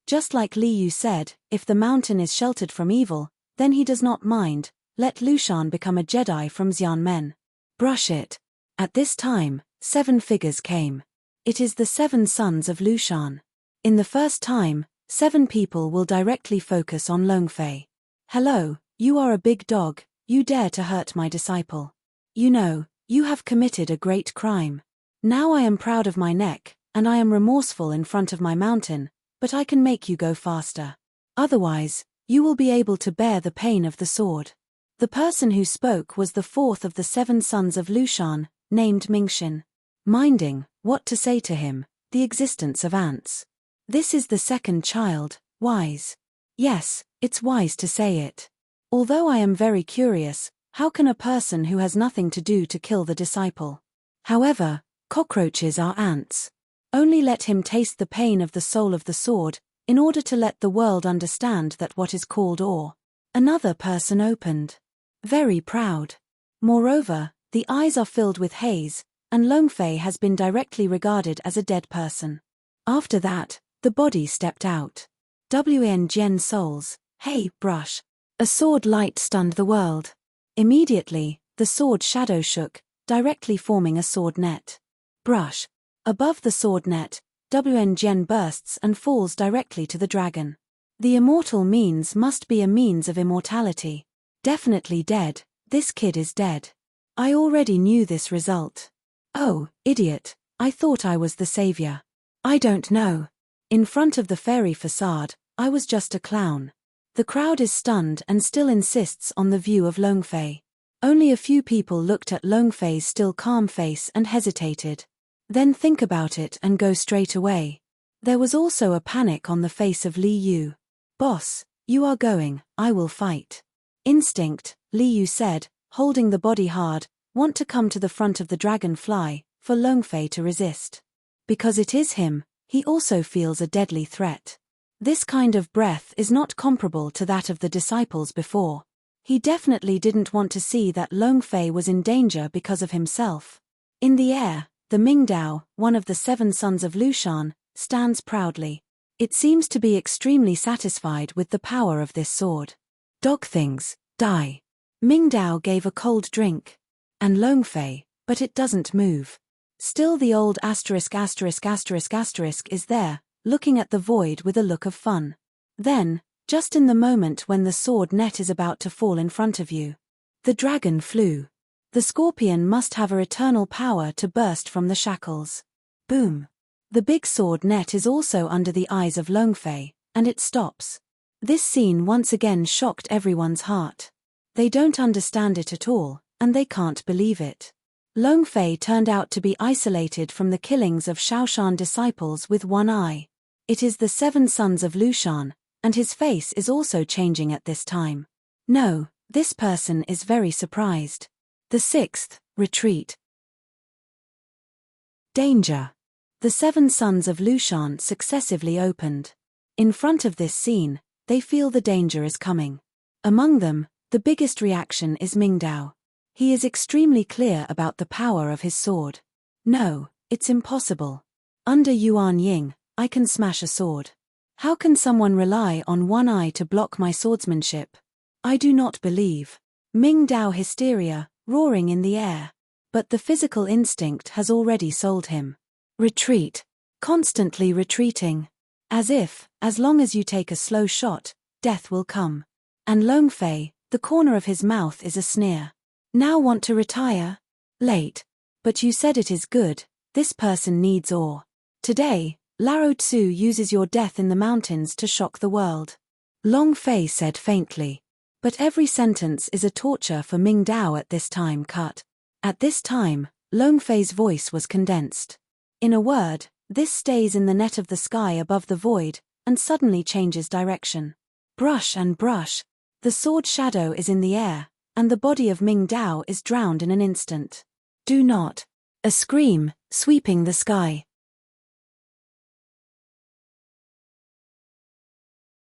Just like Li Yu said, if the mountain is sheltered from evil, then he does not mind. Let Lushan become a Jedi from Xianmen. Brush it. At this time, 7 figures came. It is the 7 sons of Lushan. In the first time, 7 people will directly focus on Longfei. Hello, you are a big dog, you dare to hurt my disciple. You know, you have committed a great crime. Now I am proud of my neck, and I am remorseful in front of my mountain, but I can make you go faster. Otherwise, you will be able to bear the pain of the sword. The person who spoke was the 4th of the 7 sons of Lushan, named Mingxin. Minding what to say to him, the existence of ants. This is the second child, wise. Yes, it's wise to say it. Although I am very curious, how can a person who has nothing to do to kill the disciple? However, cockroaches are ants. Only let him taste the pain of the soul of the sword, in order to let the world understand that what is called awe. Another person opened. Very proud. Moreover, the eyes are filled with haze, and Longfei has been directly regarded as a dead person. After that, the body stepped out. Wn Gen souls, hey, brush. A sword light stunned the world. Immediately, the sword shadow shook, directly forming a sword net. Brush. Above the sword net, Wn Gen bursts and falls directly to the dragon. The immortal means must be a means of immortality. Definitely dead, this kid is dead. I already knew this result. Oh, idiot, I thought I was the savior. I don't know. In front of the fairy facade, I was just a clown. The crowd is stunned and still insists on the view of Longfei. Only a few people looked at Longfei's still calm face and hesitated. Then think about it and go straight away. There was also a panic on the face of Li Yu. Boss, you are going, I will fight. Instinct, Li Yu said, holding the body hard, want to come to the front of the dragonfly, for Longfei to resist. Because it is him, he also feels a deadly threat. This kind of breath is not comparable to that of the disciples before. He definitely didn't want to see that Longfei was in danger because of himself. In the air, the Mingdao, one of the 7 sons of Lushan, stands proudly. It seems to be extremely satisfied with the power of this sword. Dog things, die. Mingdao gave a cold drink. And Longfei, but it doesn't move. Still the old asterisk is there, looking at the void with a look of fun. Then, just in the moment when the sword net is about to fall in front of you, the dragon flew. The scorpion must have a eternal power to burst from the shackles. Boom. The big sword net is also under the eyes of Longfei, and it stops. This scene once again shocked everyone's heart. They don't understand it at all, and they can't believe it. Longfei turned out to be isolated from the killings of Shaoshan disciples with one eye. It is the 7 sons of Lushan, and his face is also changing at this time. No, this person is very surprised. The 6th, retreat. Danger. The 7 sons of Lushan successively opened. In front of this scene, they feel the danger is coming. Among them, the biggest reaction is Mingdao. He is extremely clear about the power of his sword. No, it's impossible. Under Yuan Ying, I can smash a sword. How can someone rely on one eye to block my swordsmanship? I do not believe. Mingdao hysteria, roaring in the air. But the physical instinct has already sold him. Retreat. Constantly retreating. As if, as long as you take a slow shot, death will come. And Longfei, the corner of his mouth is a sneer. Now want to retire? Late. But you said it is good, this person needs awe. Today, Lao Tzu uses your death in the mountains to shock the world. Longfei said faintly. But every sentence is a torture for Mingdao at this time cut. At this time, Longfei's voice was condensed. In a word, This stays in the net of the sky above the void, and suddenly changes direction. Brush and brush. The sword shadow is in the air, and the body of Ming Dao is drowned in an instant. Do not. A scream, sweeping the sky.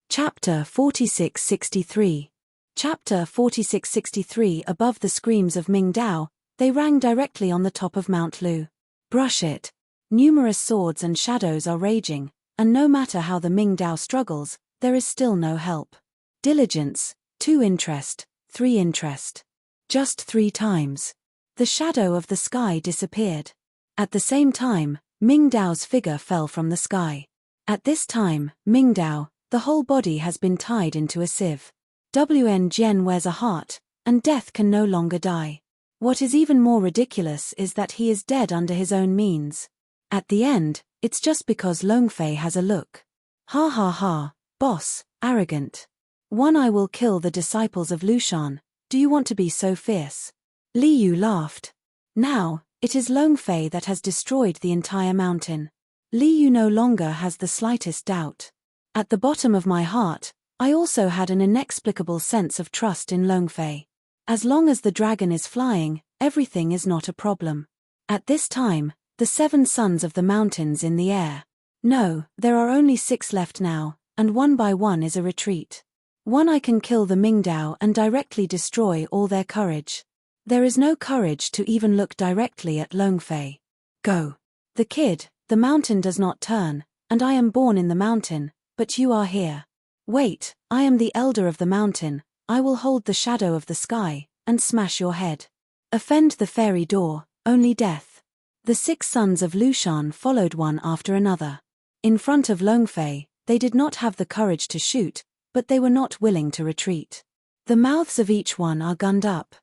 Chapter 4663. Chapter 4663. Above the screams of Ming Dao, they rang directly on the top of Mount Lu. Brush it. Numerous swords and shadows are raging, and no matter how the Ming Dao struggles, there is still no help. Diligence, 2 interest, 3 interest. Just 3 times. The shadow of the sky disappeared. At the same time, Ming Dao's figure fell from the sky. At this time, Ming Dao, the whole body has been tied into a sieve. Wn Jian wears a heart, and death can no longer die. What is even more ridiculous is that he is dead under his own means. At the end, it's just because Long Fei has a look. Ha ha ha, boss, arrogant. I will kill the disciples of Lushan. Do you want to be so fierce? Li Yu laughed. Now, it is Long Fei that has destroyed the entire mountain. Li Yu no longer has the slightest doubt. At the bottom of my heart, I also had an inexplicable sense of trust in Long Fei. As long as the dragon is flying, everything is not a problem. At this time, the 7 sons of the mountains in the air. No, there are only 6 left now, and one by one is a retreat. I can kill the Ming Dao and directly destroy all their courage. There is no courage to even look directly at Long Fei. Go. The kid, the mountain does not turn, and I am born in the mountain, but you are here. Wait, I am the elder of the mountain, I will hold the shadow of the sky, and smash your head. Offend the fairy door, only death. The 6 sons of Lushan followed one after another. In front of Long Fei, they did not have the courage to shoot, but they were not willing to retreat. The mouths of each one are gunned up.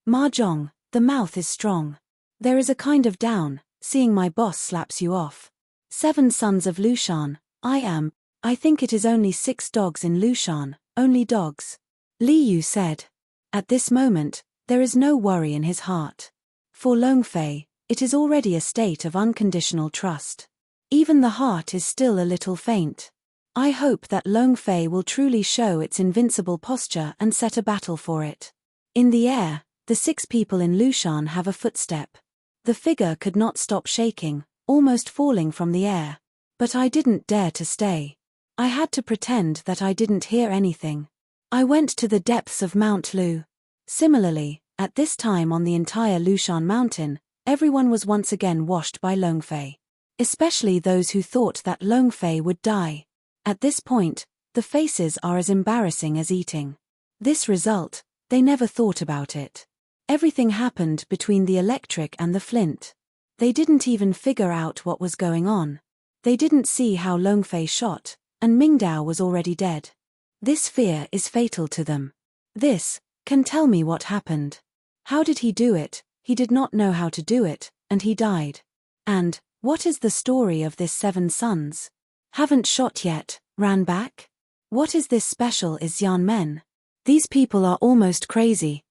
Mahjong, the mouth is strong. There is a kind of down, seeing my boss slaps you off. 7 sons of Lushan, I think it is only 6 dogs in Lushan, only dogs. Li Yu said. At this moment, there is no worry in his heart. For Long Fei, it is already a state of unconditional trust. Even the heart is still a little faint. I hope that Long Fei will truly show its invincible posture and set a battle for it. In the air, the 6 people in Lushan have a footstep. The figure could not stop shaking, almost falling from the air. But I didn't dare to stay. I had to pretend that I didn't hear anything. I went to the depths of Mount Lu. Similarly, at this time on the entire Lushan mountain, everyone was once again washed by Long Fei. Especially those who thought that Long Fei would die. At this point, the faces are as embarrassing as eating. This result, they never thought about it. Everything happened between the electric and the flint. They didn't even figure out what was going on. They didn't see how Long Fei shot, and Ming Dao was already dead. This fear is fatal to them. This, can tell me what happened. How did he do it? He did not know how to do it, and he died. And, what is the story of this 7 sons? Haven't shot yet, ran back? What is this special is Yan Men? These people are almost crazy.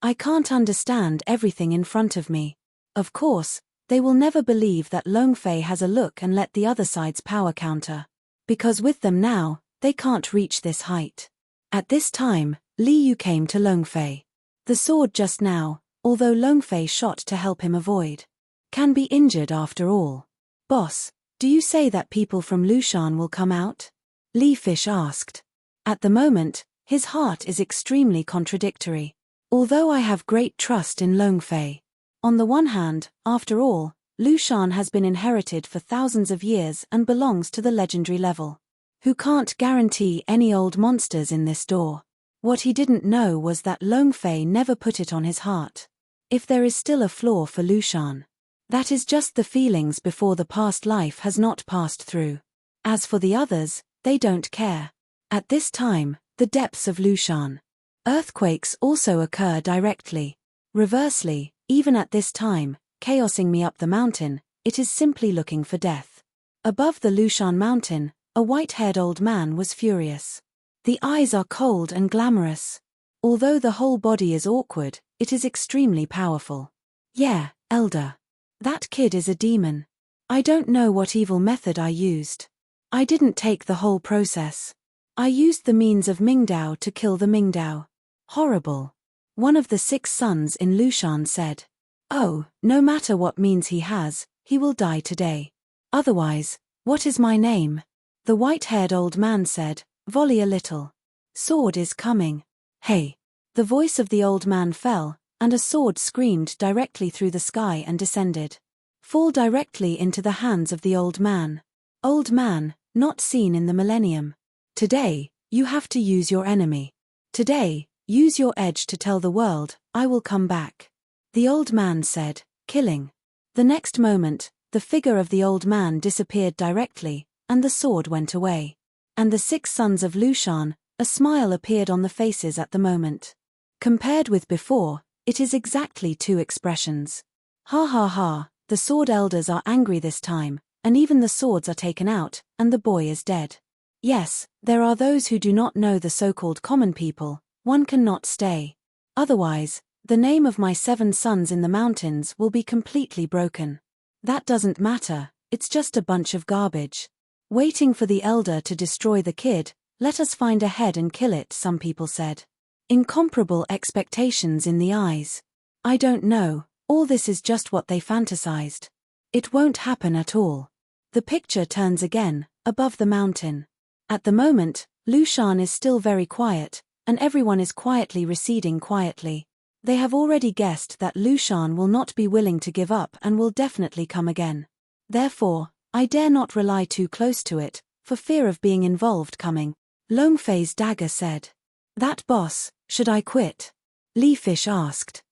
I can't understand everything in front of me. Of course, they will never believe that Long Fei has a look and let the other side's power counter. Because with them now, they can't reach this height. At this time, Li Yu came to Long Fei. The sword just now, although Long Fei shot to help him avoid, can be injured after all. Boss, do you say that people from Lushan will come out? Li Fish asked. At the moment, his heart is extremely contradictory. Although I have great trust in Long Fei. On the one hand, after all, Lushan has been inherited for thousands of years and belongs to the legendary level. Who can't guarantee any old monsters in this door? What he didn't know was that Long Fei never put it on his heart. If there is still a flaw for Lushan, that is just the feelings before the past life has not passed through. As for the others, they don't care. At this time, the depths of Lushan. Earthquakes also occur directly. Reversely, even at this time, chaosing me up the mountain, it is simply looking for death. Above the Lushan mountain, a white-haired old man was furious. The eyes are cold and glamorous. Although the whole body is awkward, it is extremely powerful. Yeah, elder. That kid is a demon. I don't know what evil method I used. I didn't take the whole process. I used the means of Mingdao to kill the Mingdao. Horrible. One of the 6 sons in Lushan said. Oh, no matter what means he has, he will die today. Otherwise, what is my name? The white-haired old man said, volley a little. Sword is coming. Hey. The voice of the old man fell, and a sword screamed directly through the sky and descended. Fall directly into the hands of the old man. Old man, not seen in the millennium. Today, you have to use your enemy. Today, use your edge to tell the world, I will come back. The old man said, killing. The next moment, the figure of the old man disappeared directly, and the sword went away. And the 6 sons of Lushan, a smile appeared on the faces at the moment. Compared with before, it is exactly 2 expressions. Ha ha ha, the sword elders are angry this time, and even the swords are taken out, and the boy is dead. Yes, there are those who do not know the so-called common people, one cannot stay. Otherwise, the name of my 7 sons in the mountains will be completely broken. That doesn't matter, it's just a bunch of garbage. Waiting for the elder to destroy the kid, let us find a head and kill it, some people said. Incomparable expectations in the eyes. I don't know, all this is just what they fantasized. It won't happen at all. The picture turns again, above the mountain. At the moment, Lushan is still very quiet, and everyone is quietly receding quietly. They have already guessed that Lushan will not be willing to give up and will definitely come again. Therefore, I dare not rely too close to it, for fear of being involved coming. Longfei's dagger said. That boss, should I quit? Li Fish asked.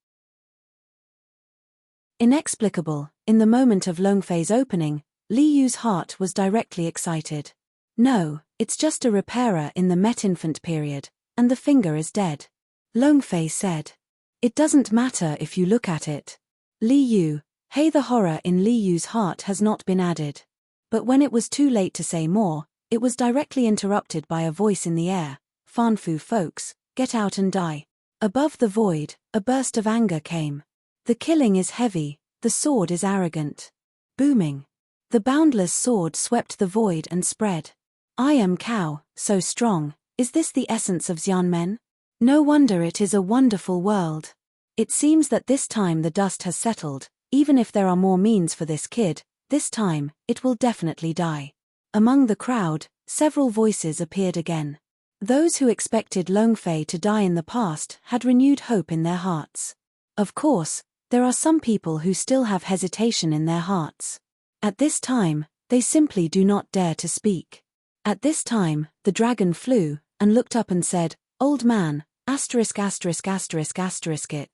Inexplicable, in the moment of Longfei's opening, Li Yu's heart was directly excited. No, it's just a repairer in the met-infant period, and the finger is dead. Longfei said. It doesn't matter if you look at it. Li Yu, hey, the horror in Li Yu's heart has not been added. But when it was too late to say more, it was directly interrupted by a voice in the air. Fanfu folks, get out and die. Above the void, a burst of anger came. The killing is heavy, the sword is arrogant. Booming. The boundless sword swept the void and spread. I am cow, so strong, is this the essence of Xianmen? No wonder it is a wonderful world. It seems that this time the dust has settled, even if there are more means for this kid, this time, it will definitely die. Among the crowd, several voices appeared again. Those who expected Longfei to die in the past had renewed hope in their hearts. Of course, there are some people who still have hesitation in their hearts. At this time, they simply do not dare to speak. At this time, the dragon flew, and looked up and said, Old man, asterisk asterisk asterisk asterisk it.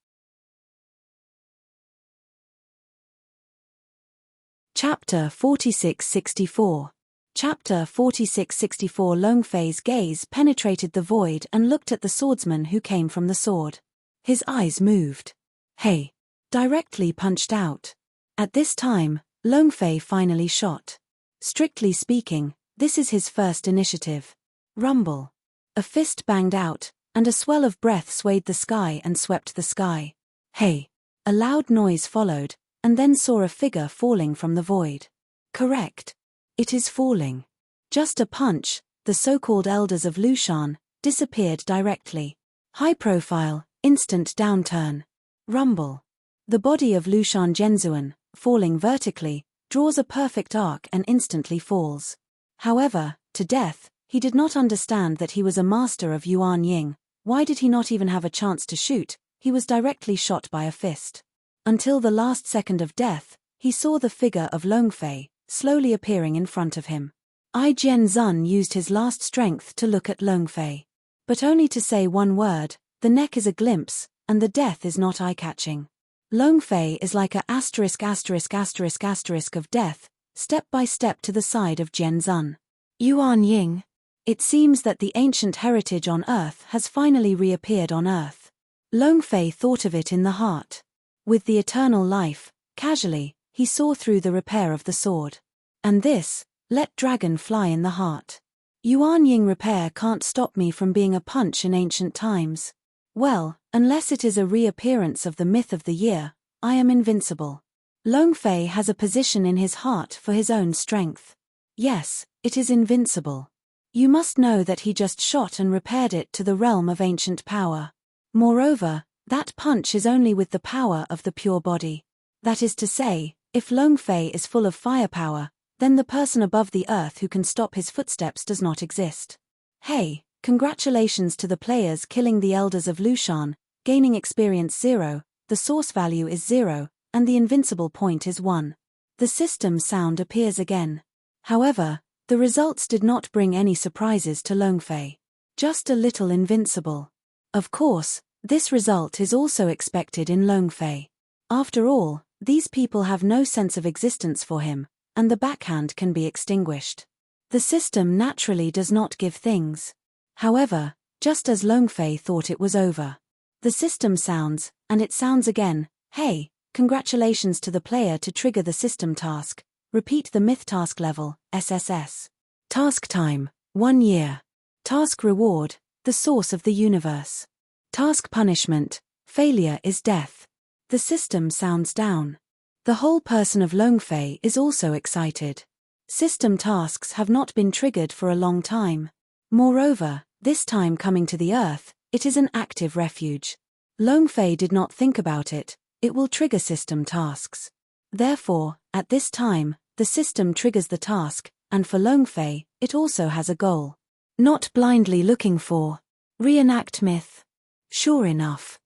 Chapter 4664. Chapter 4664. Longfei's gaze penetrated the void and looked at the swordsman who came from the sword. His eyes moved. Hey! Directly punched out. At this time, Longfei finally shot. Strictly speaking, this is his first initiative. Rumble. A fist banged out, and a swell of breath swayed the sky and swept the sky. Hey! A loud noise followed, and then saw a figure falling from the void. Correct. It is falling. Just a punch, the so-called elders of Lushan disappeared directly. High profile, instant downturn. Rumble. The body of Lushan Zhenzuan, falling vertically, draws a perfect arc and instantly falls. However, to death, he did not understand that he was a master of Yuan Ying. Why did he not even have a chance to shoot? He was directly shot by a fist. Until the last second of death, he saw the figure of Longfei slowly appearing in front of him. I Jian Zun used his last strength to look at Longfei. But only to say one word, the neck is a glimpse, and the death is not eye-catching. Longfei is like a asterisk asterisk asterisk asterisk of death, step by step to the side of Jian Zun. Yuan Ying. It seems that the ancient heritage on Earth has finally reappeared on Earth. Longfei thought of it in the heart. With the eternal life, casually, he saw through the repair of the sword. And this, let dragon fly in the heart. Yuan Ying repair can't stop me from being a punch in ancient times. Well, unless it is a reappearance of the myth of the year, I am invincible. Long Fei has a position in his heart for his own strength. Yes, it is invincible. You must know that he just shot and repaired it to the realm of ancient power. Moreover, that punch is only with the power of the pure body. That is to say, if Long Fei is full of firepower, then the person above the earth who can stop his footsteps does not exist. Hey, congratulations to the players killing the elders of Lushan, gaining experience 0, the source value is 0, and the invincible point is 1. The system sound appears again. However, the results did not bring any surprises to Long Fei. Just a little invincible. Of course, this result is also expected in Long Fei. After all, these people have no sense of existence for him, and the backhand can be extinguished. The system naturally does not give things. However, just as Long Fei thought it was over. The system sounds, and it sounds again, hey, congratulations to the player to trigger the system task. Repeat the myth task level, SSS. Task time, 1 year. Task reward, the source of the universe. Task punishment, failure is death. The system sounds down. The whole person of Long Fei is also excited. System tasks have not been triggered for a long time. Moreover, this time coming to the earth, it is an active refuge. Long Fei did not think about it, it will trigger system tasks. Therefore, at this time, the system triggers the task, and for Long Fei, it also has a goal. Not blindly looking for. Reenact myth. Sure enough.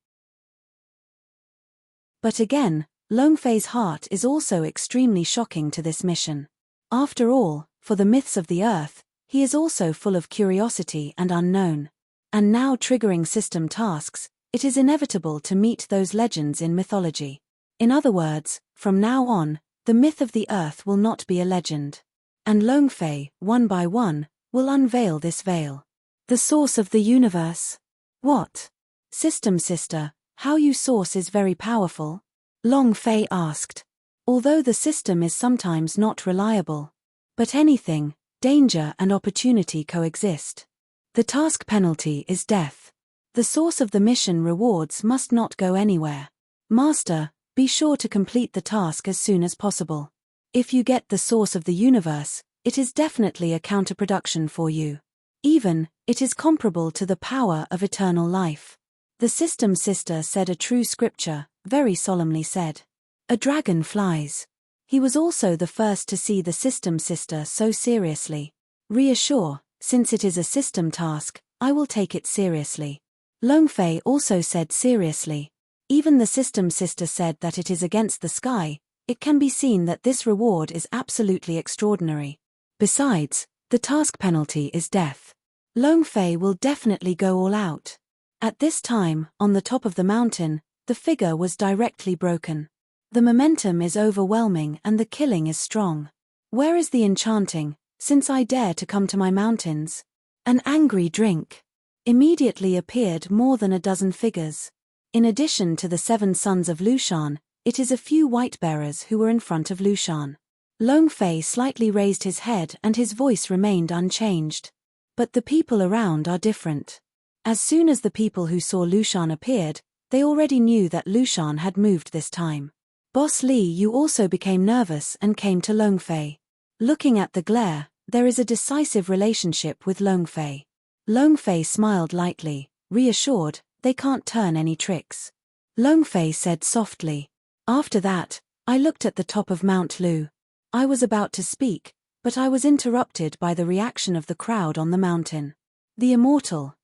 But again, Long Fei's heart is also extremely shocking to this mission. After all, for the myths of the earth, he is also full of curiosity and unknown. And now triggering system tasks, it is inevitable to meet those legends in mythology. In other words, from now on, the myth of the earth will not be a legend. And Long Fei, one by one, will unveil this veil. The source of the universe. What? System sister, how you source is very powerful? Long Fei asked. Although the system is sometimes not reliable. But anything, danger and opportunity coexist. The task penalty is death. The source of the mission rewards must not go anywhere. Master, be sure to complete the task as soon as possible. If you get the source of the universe, it is definitely a counterproduction for you. Even, it is comparable to the power of eternal life. The system sister said a true scripture, very solemnly said. A dragon flies. He was also the first to see the system sister so seriously. Reassure, since it is a system task, I will take it seriously. Long Fei also said seriously. Even the system sister said that it is against the sky, it can be seen that this reward is absolutely extraordinary. Besides, the task penalty is death. Long Fei will definitely go all out. At this time, on the top of the mountain, the figure was directly broken. The momentum is overwhelming and the killing is strong. Where is the enchanting, since I dare to come to my mountains? An angry drink. Immediately appeared more than a dozen figures. In addition to the 7 sons of Lushan, it is a few white bearers who were in front of Lushan. Long Fei slightly raised his head and his voice remained unchanged. But the people around are different. As soon as the people who saw Lushan appeared, they already knew that Lushan had moved this time. Boss Li Yu also became nervous and came to Long Fei. Looking at the glare, there is a decisive relationship with Long Fei. Long Fei smiled lightly, reassured, they can't turn any tricks. Long Fei said softly. After that, I looked at the top of Mount Lu. I was about to speak, but I was interrupted by the reaction of the crowd on the mountain. The immortal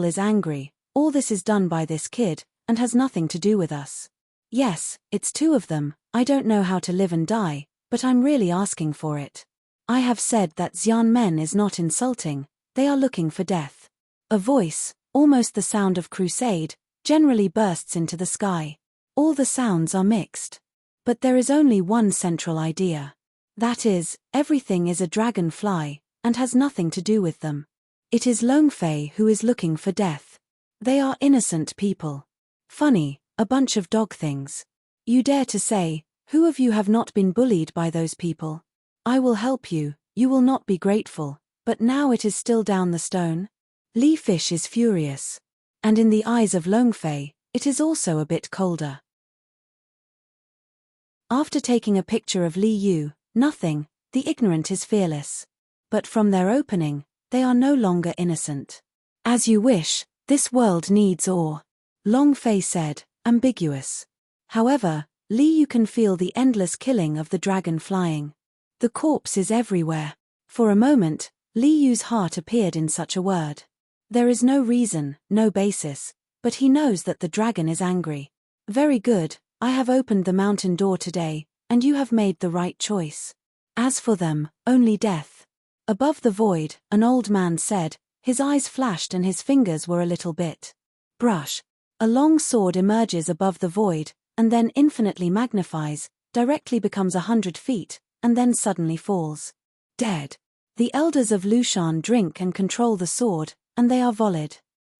is angry, all this is done by this kid, and has nothing to do with us. Yes, it's 2 of them, I don't know how to live and die, but I'm really asking for it. I have said that Xian Men is not insulting, they are looking for death. A voice, almost the sound of crusade, generally bursts into the sky. All the sounds are mixed. But there is only one central idea. That is, everything is a dragonfly, and has nothing to do with them. It is Long Fei who is looking for death. They are innocent people. Funny, a bunch of dog things. You dare to say, who of you have not been bullied by those people? I will help you, you will not be grateful, but now it is still down the stone? Li Fish is furious. And in the eyes of Long Fei, it is also a bit colder. After taking a picture of Li Yu, nothing, the ignorant is fearless. But from their opening, they are no longer innocent. As you wish, this world needs awe. Long Fei said, ambiguous. However, Li Yu can feel the endless killing of the dragon flying. The corpse is everywhere. For a moment, Li Yu's heart appeared in such a word. There is no reason, no basis, but he knows that the dragon is angry. Very good, I have opened the mountain door today, and you have made the right choice. As for them, only death. Above the void, an old man said, his eyes flashed and his fingers were a little bit. Brush. A long sword emerges above the void, and then infinitely magnifies, directly becomes 100 feet, and then suddenly falls. Dead. The elders of Lushan drink and control the sword, and they are volleyed.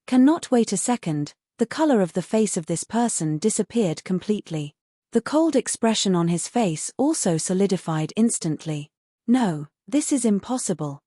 Cannot wait a second, the color of the face of this person disappeared completely. The cold expression on his face also solidified instantly. No, this is impossible.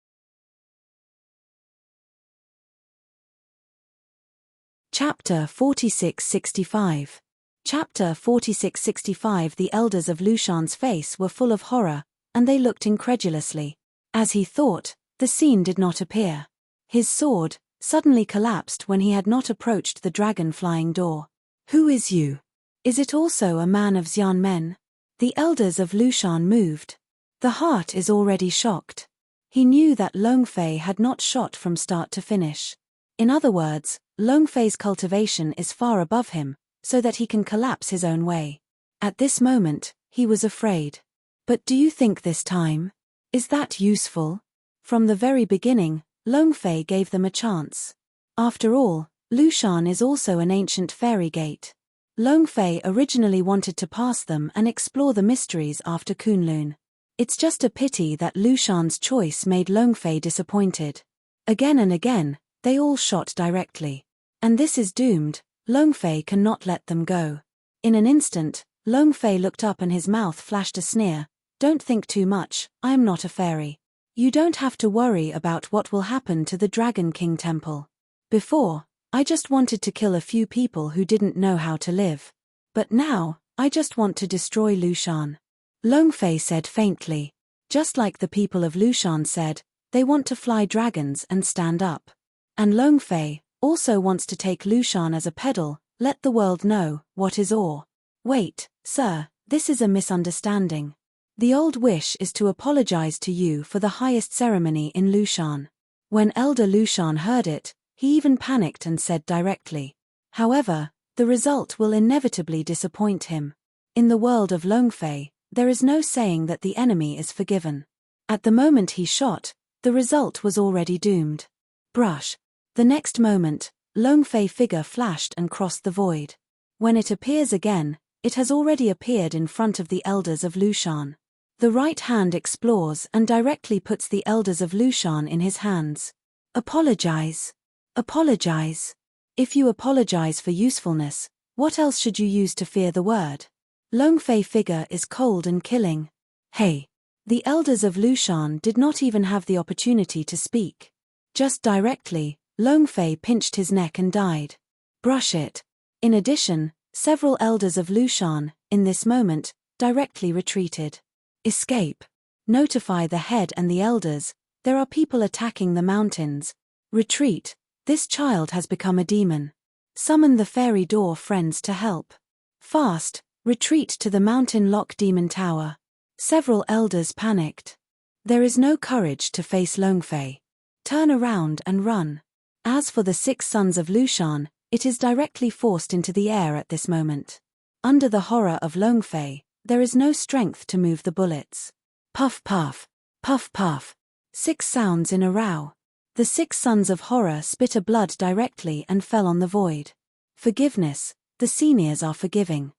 Chapter 4665. Chapter 4665. The elders of Lushan's face were full of horror, and they looked incredulously. As he thought, the scene did not appear. His sword suddenly collapsed when he had not approached the dragon-flying door. Who is you? Is it also a man of Xianmen? The elders of Lushan moved. The heart is already shocked. He knew that Longfei had not shot from start to finish. In other words, Longfei's cultivation is far above him, so that he can collapse his own way. At this moment, he was afraid. But do you think this time? Is that useful? From the very beginning, Longfei gave them a chance. After all, Lushan is also an ancient fairy gate. Longfei originally wanted to pass them and explore the mysteries after Kunlun. It's just a pity that Lushan's choice made Longfei disappointed. Again and again, they all shot directly. And this is doomed, Longfei cannot let them go. In an instant, Longfei looked up and his mouth flashed a sneer. Don't think too much, I am not a fairy. You don't have to worry about what will happen to the Dragon King Temple. Before, I just wanted to kill a few people who didn't know how to live. But now, I just want to destroy Lushan. Longfei said faintly. Just like the people of Lushan said, they want to fly dragons and stand up. And Longfei also wants to take Lushan as a pedal, let the world know what is awe. Wait, sir, this is a misunderstanding. The old wish is to apologize to you for the highest ceremony in Lushan. When Elder Lushan heard it, he even panicked and said directly. However, the result will inevitably disappoint him. In the world of Longfei, there is no saying that the enemy is forgiven. At the moment he shot, the result was already doomed. Brush. The next moment, Longfei figure flashed and crossed the void. When it appears again, it has already appeared in front of the elders of Lushan. The right hand explores and directly puts the elders of Lushan in his hands. Apologize. Apologize. If you apologize for usefulness, what else should you use to fear the word? Longfei figure is cold and killing. Hey. The elders of Lushan did not even have the opportunity to speak. Just directly, Longfei pinched his neck and died. Brush it. In addition, several elders of Lushan, in this moment, directly retreated. Escape. Notify the head and the elders, there are people attacking the mountains. Retreat. This child has become a demon. Summon the fairy door friends to help. Fast, retreat to the mountain lock demon tower. Several elders panicked. There is no courage to face Longfei. Turn around and run. As for the 6 sons of Lushan, it is directly forced into the air at this moment. Under the horror of Longfei, there is no strength to move the bullets. Puff puff, puff puff. 6 sounds in a row. The 6 sons of horror spit a blood directly and fell on the void. Forgiveness, the seniors are forgiving.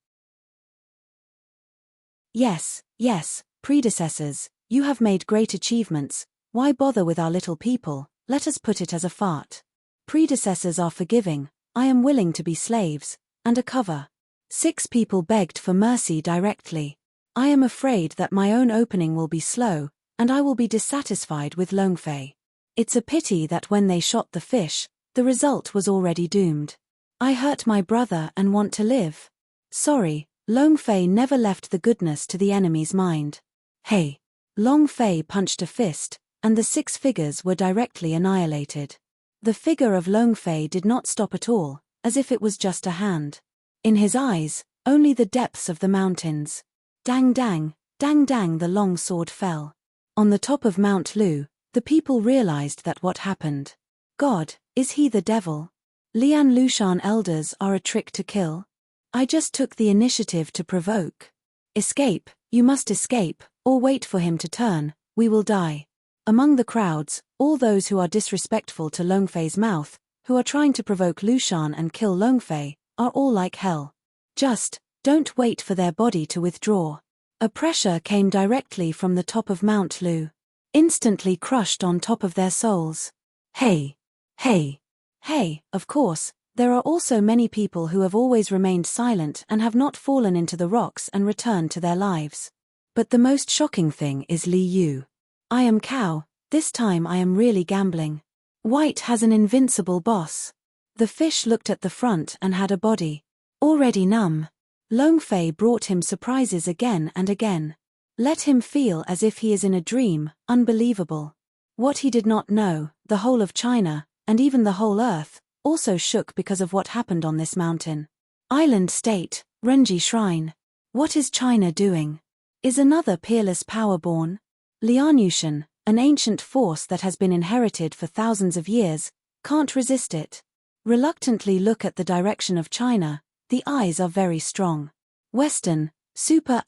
Yes, yes, predecessors, you have made great achievements, why bother with our little people, let us put it as a fart. Predecessors are forgiving, I am willing to be slaves, and a cover. 6 people begged for mercy directly. I am afraid that my own opening will be slow, and I will be dissatisfied with Longfei. It's a pity that when they shot the fish, the result was already doomed. I hurt my brother and want to live. Sorry, Long Fei never left the goodness to the enemy's mind. Hey! Long Fei punched a fist, and the 6 figures were directly annihilated. The figure of Long Fei did not stop at all, as if it was just a hand. In his eyes, only the depths of the mountains. Dang dang, dang dang, the long sword fell. On the top of Mount Lu, the people realized that what happened. God, is he the devil? Lian Lushan elders are a trick to kill? I just took the initiative to provoke. Escape, you must escape, or wait for him to turn, we will die. Among the crowds, all those who are disrespectful to Long Fei's mouth, who are trying to provoke Lushan and kill Long Fei, are all like hell. Just, don't wait for their body to withdraw. A pressure came directly from the top of Mount Lu. Instantly crushed on top of their souls. Hey! Hey! Hey! Of course, there are also many people who have always remained silent and have not fallen into the rocks and returned to their lives. But the most shocking thing is Li Yu. I am cow, this time I am really gambling. White has an invincible boss. The fish looked at the front and had a body. Already numb. Long Fei brought him surprises again and again. Let him feel as if he is in a dream, unbelievable. What he did not know, the whole of China, and even the whole earth, also shook because of what happened on this mountain. Island State, Renji Shrine. What is China doing? Is another peerless power born? Lianyushan, an ancient force that has been inherited for thousands of years, can't resist it. Reluctantly look at the direction of China, the eyes are very strong. Western, super *****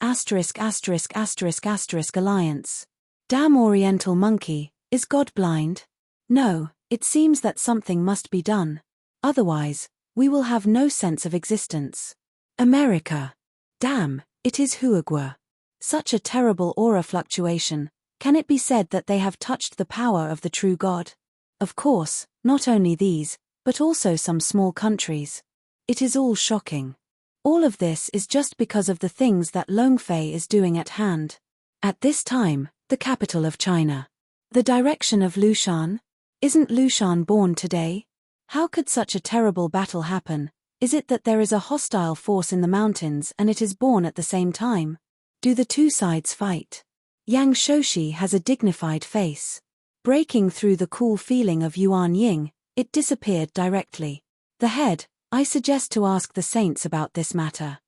alliance. Damn Oriental monkey, is God blind? No, it seems that something must be done. Otherwise, we will have no sense of existence. America. Damn, it is Huagua. Such a terrible aura fluctuation. Can it be said that they have touched the power of the true God? Of course, not only these, but also some small countries. It is all shocking. All of this is just because of the things that Long Fei is doing at hand. At this time, the capital of China. The direction of Lushan? Isn't Lushan born today? How could such a terrible battle happen? Is it that there is a hostile force in the mountains and it is born at the same time? Do the two sides fight? Yang Shoshi has a dignified face. Breaking through the cool feeling of Yuan Ying, it disappeared directly. The head, I suggest to ask the saints about this matter.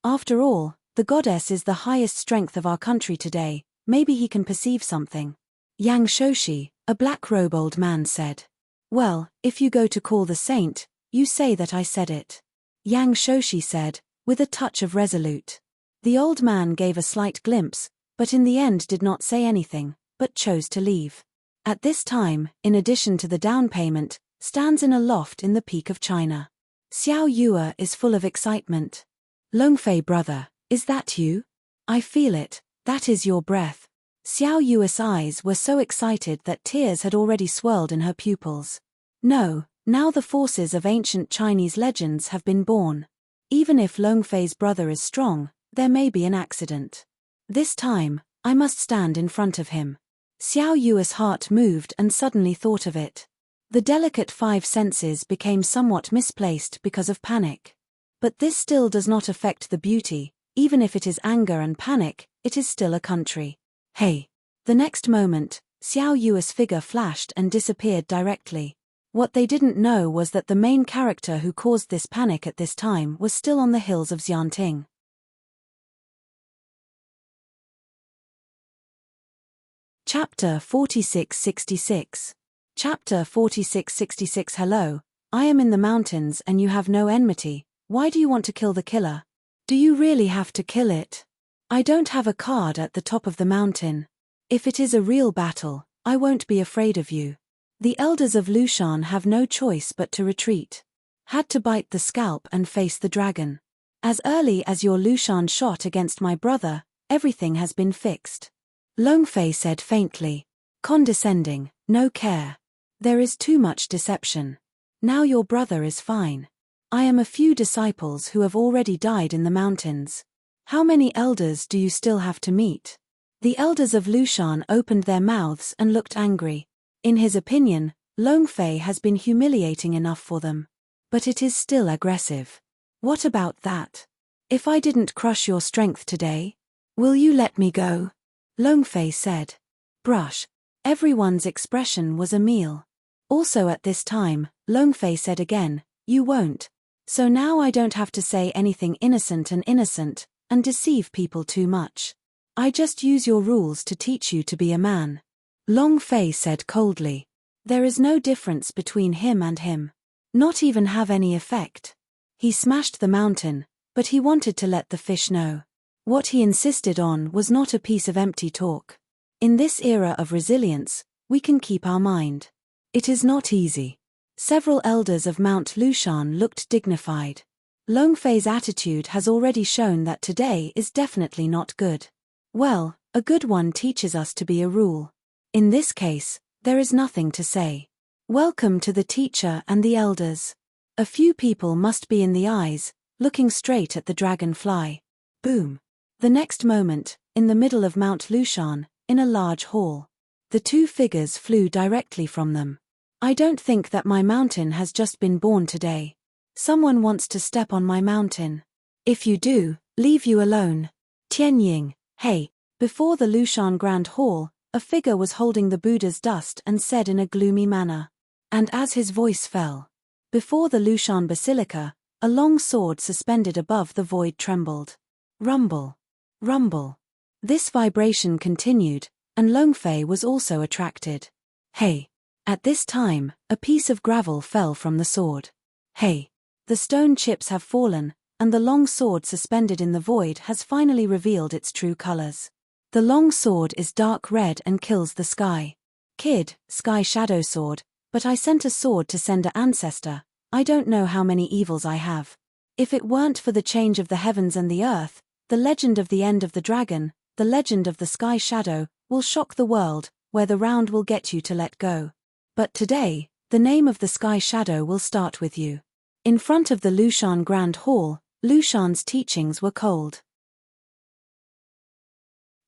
After all, the goddess is the highest strength of our country today, maybe he can perceive something. Yang Shoshi, a black-robe old man said. Well, if you go to call the saint, you say that I said it. Yang Shoshi said, with a touch of resolute. The old man gave a slight glimpse, but in the end did not say anything, but chose to leave. At this time, in addition to the down payment, stands in a loft in the peak of China. Xiao Yue is full of excitement. Long Fei brother, is that you? I feel it, that is your breath. Xiao Yue's eyes were so excited that tears had already swirled in her pupils. No, now the forces of ancient Chinese legends have been born. Even if Long Fei's brother is strong, there may be an accident. This time, I must stand in front of him. Xiao Yue's heart moved and suddenly thought of it. The delicate 5 senses became somewhat misplaced because of panic. But this still does not affect the beauty, even if it is anger and panic, it is still a country. Hey! The next moment, Xiao Yue's figure flashed and disappeared directly. What they didn't know was that the main character who caused this panic at this time was still on the hills of Xianting. Chapter 4666. Chapter 4666. Hello, I am in the mountains and you have no enmity. Why do you want to kill the killer? Do you really have to kill it? I don't have a card at the top of the mountain. If it is a real battle, I won't be afraid of you. The elders of Lushan have no choice but to retreat. Had to bite the scalp and face the dragon. As early as your Lushan shot against my brother, everything has been fixed. Long Fei said faintly. Condescending, no care. There is too much deception. Now your brother is fine. I am a few disciples who have already died in the mountains. How many elders do you still have to meet? The elders of Lushan opened their mouths and looked angry. In his opinion, Long Fei has been humiliating enough for them. But it is still aggressive. What about that? If I didn't crush your strength today? Will you let me go? Longfei said. Brush. Everyone's expression was a meal. Also at this time, Longfei said again, you won't. So now I don't have to say anything innocent and deceive people too much. I just use your rules to teach you to be a man. Longfei said coldly. There is no difference between him and him. Not even have any effect. He smashed the mountain, but he wanted to let the fish know. What he insisted on was not a piece of empty talk. In this era of resilience, we can keep our mind. It is not easy. Several elders of Mount Lushan looked dignified. Longfei's attitude has already shown that today is definitely not good. Well, a good one teaches us to be a rule. In this case, there is nothing to say. Welcome to the teacher and the elders. A few people must be in the eyes, looking straight at the dragonfly. Boom. The next moment, in the middle of Mount Lushan, in a large hall. The two figures flew directly from them. I don't think that my mountain has just been born today. Someone wants to step on my mountain. If you do, leave you alone. Tianying, hey. Before the Lushan Grand Hall, a figure was holding the Buddha's dust and said in a gloomy manner. And as his voice fell, before the Lushan Basilica, a long sword suspended above the void trembled. Rumble. Rumble. This vibration continued, and Longfei was also attracted. Hey. At this time, a piece of gravel fell from the sword. Hey. The stone chips have fallen, and the long sword suspended in the void has finally revealed its true colors. The long sword is dark red and kills the sky. Kid, sky shadow sword, but I sent a sword to send an ancestor. I don't know how many evils I have. If it weren't for the change of the heavens and the earth, the legend of the end of the dragon, the legend of the sky shadow, will shock the world, where the round will get you to let go. But today, the name of the sky shadow will start with you. In front of the Lushan Grand Hall, Lushan's teachings were cold.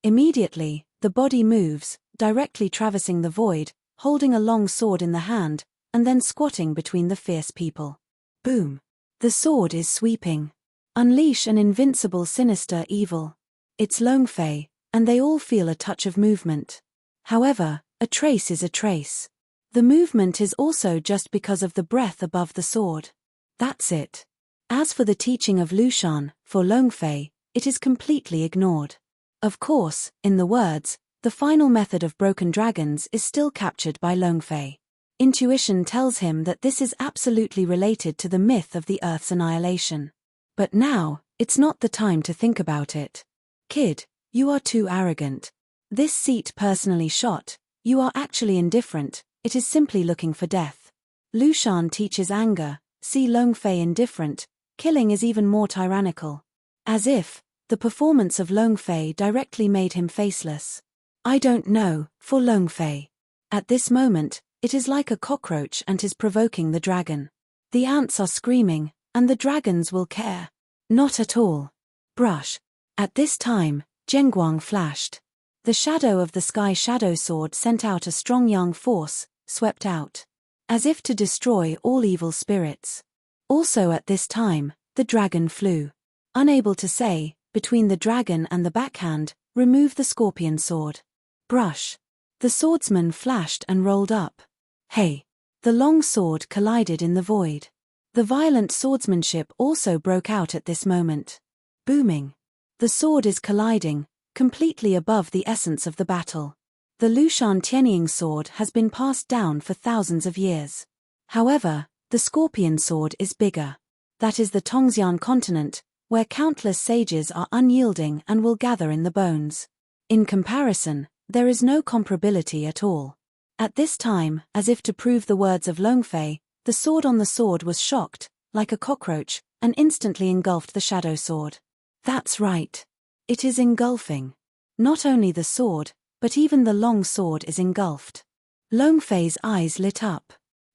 Immediately, the body moves, directly traversing the void, holding a long sword in the hand, and then squatting between the fierce people. Boom. The sword is sweeping. Unleash an invincible sinister evil. It's Longfei, and they all feel a touch of movement. However, a trace is a trace. The movement is also just because of the breath above the sword. That's it. As for the teaching of Lushan, for Longfei, it is completely ignored. Of course, in the words, the final method of broken dragons is still captured by Longfei. Intuition tells him that this is absolutely related to the myth of the Earth's annihilation. But now, it's not the time to think about it. Kid, you are too arrogant. This seat personally shot, you are actually indifferent, it is simply looking for death. Lushan teaches anger, see Longfei indifferent, killing is even more tyrannical. As if, the performance of Longfei directly made him faceless. I don't know, for Longfei. At this moment, it is like a cockroach and is provoking the dragon. The ants are screaming, and the dragons will care. Not at all. Brush. At this time, Zhenguang flashed. The shadow of the sky shadow sword sent out a strong yang force, swept out. As if to destroy all evil spirits. Also at this time, the dragon flew. Unable to say, between the dragon and the backhand, remove the scorpion sword. Brush. The swordsman flashed and rolled up. Hey. The long sword collided in the void. The violent swordsmanship also broke out at this moment. Booming. The sword is colliding, completely above the essence of the battle. The Lushan Tianying sword has been passed down for thousands of years. However, the scorpion sword is bigger. That is the Tongxian continent, where countless sages are unyielding and will gather in the bones. In comparison, there is no comparability at all. At this time, as if to prove the words of Longfei, the sword on the sword was shocked, like a cockroach, and instantly engulfed the shadow sword. That's right. It is engulfing. Not only the sword, but even the long sword is engulfed. Longfei's eyes lit up.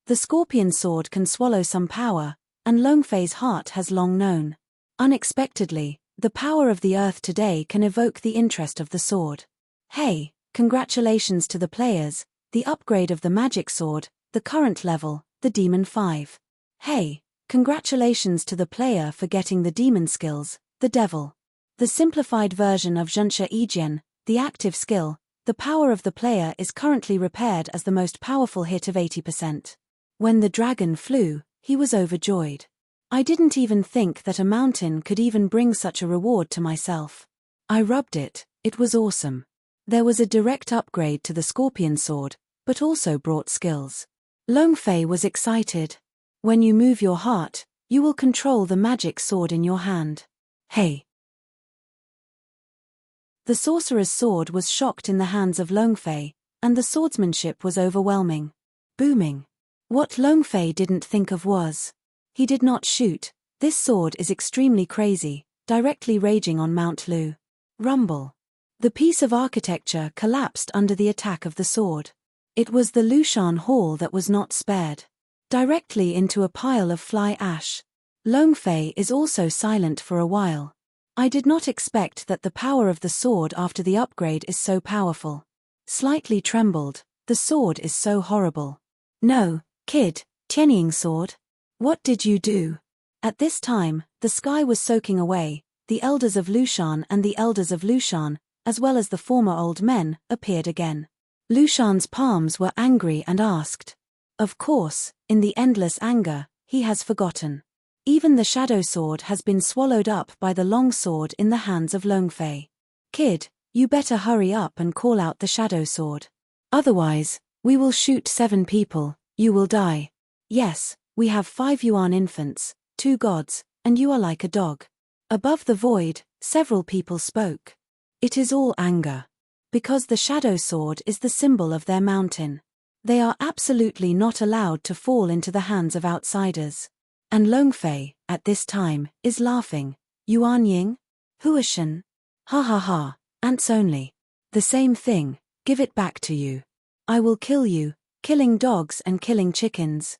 The scorpion sword can swallow some power, and Longfei's heart has long known. Unexpectedly, the power of the earth today can evoke the interest of the sword. Hey, congratulations to the players, the upgrade of the magic sword, the current level, the Demon 5. Hey, Congratulations to the player for getting the demon skills, the devil. The simplified version of Zhensha Yijian, the active skill, the power of the player is currently repaired as the most powerful hit of 80%. When the dragon flew, he was overjoyed. I didn't even think that a mountain could even bring such a reward to myself. I rubbed it, it was awesome. There was a direct upgrade to the scorpion sword, but also brought skills. Longfei was excited. When you move your heart, you will control the magic sword in your hand. Hey! The sorcerer's sword was shocked in the hands of Longfei, and the swordsmanship was overwhelming. Booming. What Longfei didn't think of was, he did not shoot. This sword is extremely crazy, directly raging on Mount Lu. Rumble. The piece of architecture collapsed under the attack of the sword. It was the Lushan Hall that was not spared. Directly into a pile of fly ash. Longfei is also silent for a while. I did not expect that the power of the sword after the upgrade is so powerful. Slightly trembled, the sword is so horrible. No, kid, Tianying sword. What did you do? At this time, the sky was soaking away, the elders of Lushan and the elders of Lushan, as well as the former old men, appeared again. Lushan's palms were angry and asked. Of course, in the endless anger, he has forgotten. Even the shadow sword has been swallowed up by the long sword in the hands of Longfei. Kid, you better hurry up and call out the shadow sword. Otherwise, we will shoot 7 people, you will die. Yes, we have 5 Yuan infants, 2 gods, and you are like a dog. Above the void, several people spoke. It is all anger. Because the shadow sword is the symbol of their mountain. They are absolutely not allowed to fall into the hands of outsiders. And Longfei, at this time, is laughing. Yuan Ying? Huashan? Ha ha ha, ants only. The same thing, give it back to you. I will kill you, killing dogs and killing chickens.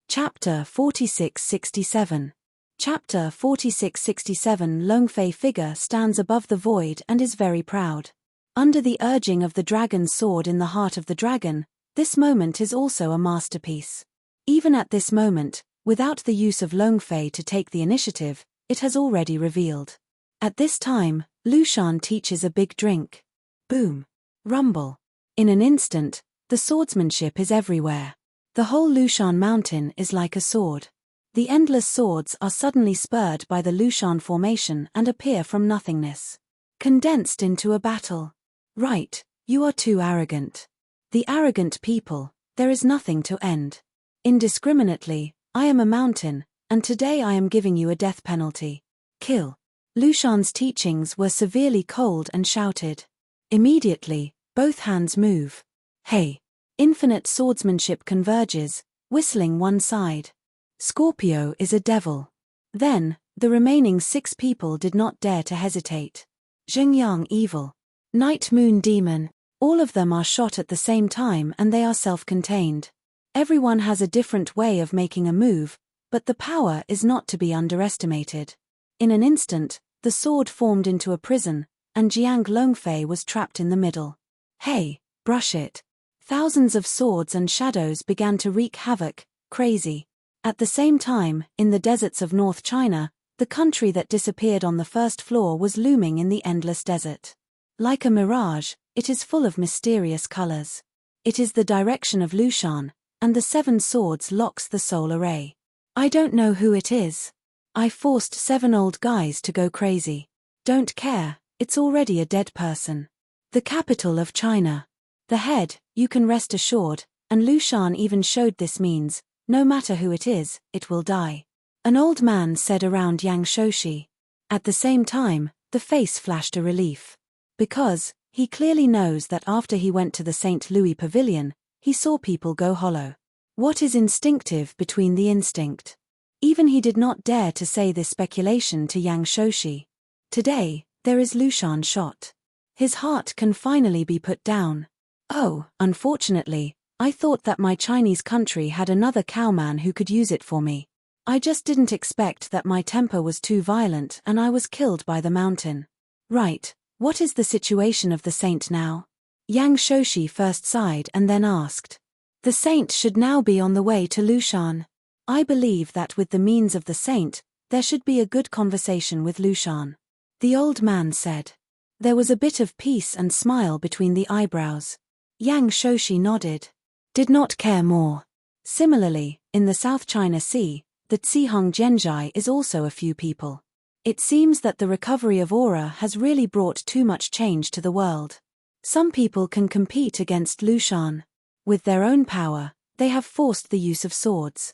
Chapter 4667. Chapter 4667. Longfei figure stands above the void and is very proud. Under the urging of the dragon's sword in the heart of the dragon, this moment is also a masterpiece. Even at this moment, without the use of Longfei to take the initiative, it has already revealed. At this time, Lushan teaches a big drink. Boom. Rumble. In an instant, the swordsmanship is everywhere. The whole Lushan mountain is like a sword. The endless swords are suddenly spurred by the Lushan formation and appear from nothingness. Condensed into a battle. Right, you are too arrogant. The arrogant people, there is nothing to end. Indiscriminately, I am a mountain, and today I am giving you a death penalty. Kill. Lushan's teachings were severely cold and shouted. Immediately, both hands move. Hey. Infinite swordsmanship converges, whistling one side. Scorpio is a devil. Then, the remaining 6 people did not dare to hesitate. Zhengyang evil. Night moon demon. All of them are shot at the same time and they are self-contained. Everyone has a different way of making a move, but the power is not to be underestimated. In an instant, the sword formed into a prison, and Jiang Longfei was trapped in the middle. Hey, brush it. Thousands of swords and shadows began to wreak havoc, crazy. At the same time, in the deserts of North China, the country that disappeared on the first floor was looming in the endless desert. Like a mirage, it is full of mysterious colors. It is the direction of Lushan, and the 7 swords locks the soul array. I don't know who it is. I forced 7 old guys to go crazy. Don't care, it's already a dead person. The capital of China. The head, you can rest assured, and Lushan even showed this means, no matter who it is, it will die. An old man said around Yang Shoshi. At the same time, the face flashed a relief. Because, he clearly knows that after he went to the St. Louis Pavilion, he saw people go hollow. What is instinctive between the instinct? Even he did not dare to say this speculation to Yang Shoshi. Today, there is Lushan shot. His heart can finally be put down. Oh, unfortunately, I thought that my Chinese country had another cowman who could use it for me. I just didn't expect that my temper was too violent and I was killed by the mountain. Right, what is the situation of the saint now? Yang Shoshi first sighed and then asked. The saint should now be on the way to Lushan. I believe that with the means of the saint, there should be a good conversation with Lushan. The old man said. There was a bit of peace and smile between the eyebrows. Yang Shoshi nodded. Did not care more. Similarly, in the South China Sea, the Zhihong Genjai is also a few people. It seems that the recovery of aura has really brought too much change to the world. Some people can compete against Lushan. With their own power, they have forced the use of swords.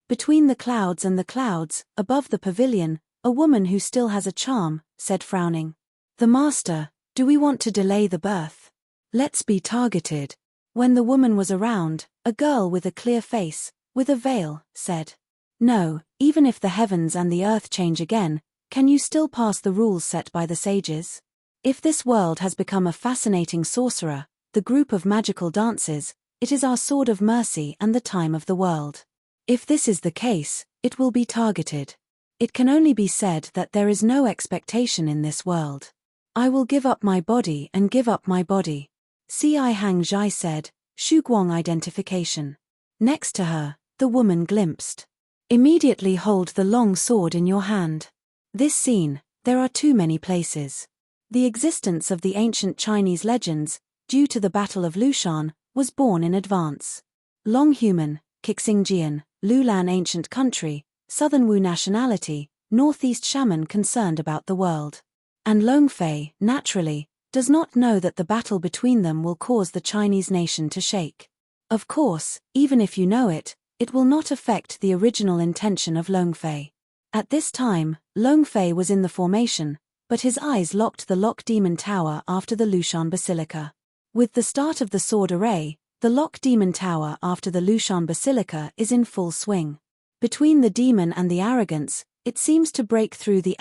Between the clouds and the clouds, above the pavilion, a woman who still has a charm, said frowning. The master, do we want to delay the birth? Let's be targeted. When the woman was around, a girl with a clear face, with a veil, said. No, even if the heavens and the earth change again, can you still pass the rules set by the sages? If this world has become a fascinating sorcerer, the group of magical dances, it is our sword of mercy and the time of the world. If this is the case, it will be targeted. It can only be said that there is no expectation in this world. I will give up my body and give up my body. Ci Hang Zhai said, Shuguang identification. Next to her, the woman glimpsed. Immediately hold the long sword in your hand. This scene, there are too many places. The existence of the ancient Chinese legends, due to the Battle of Lushan, was born in advance. Long human, Kixingjian, Lulan ancient country, Southern Wu nationality, Northeast shaman concerned about the world. And Longfei, naturally, does not know that the battle between them will cause the Chinese nation to shake. Of course, even if you know it, it will not affect the original intention of Longfei. At this time, Longfei was in the formation, but his eyes locked the Lock Demon Tower after the Lushan Basilica. With the start of the sword array, the Lock Demon Tower after the Lushan Basilica is in full swing. Between the demon and the arrogance, it seems to break through the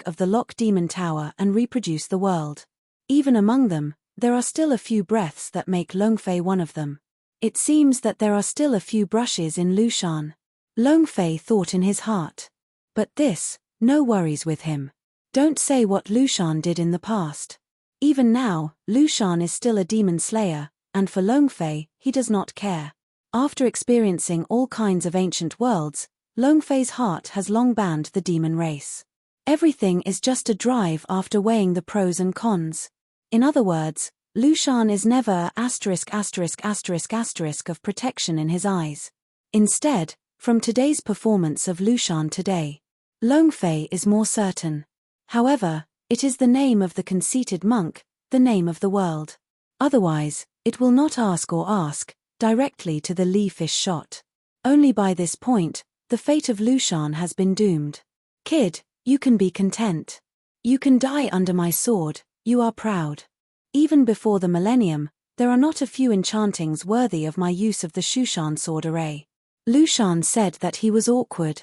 of the Lock Demon Tower and reproduce the world. Even among them, there are still a few breaths that make Longfei one of them. It seems that there are still a few brushes in Lushan. Longfei thought in his heart. But this, no worries with him. Don't say what Lushan did in the past. Even now, Lushan is still a demon slayer, and for Longfei, he does not care. After experiencing all kinds of ancient worlds, Longfei's heart has long banned the demon race. Everything is just a drive after weighing the pros and cons. In other words, Lushan is never a **** of protection in his eyes. Instead, from today's performance of Lushan today, Longfei is more certain. However, it is the name of the conceited monk, the name of the world. Otherwise, it will not ask directly to the Li fish shot. Only by this point, the fate of Lushan has been doomed. Kid, you can be content. You can die under my sword, you are proud. Even before the millennium, there are not a few enchantings worthy of my use of the Shushan sword array. Lushan said that he was awkward.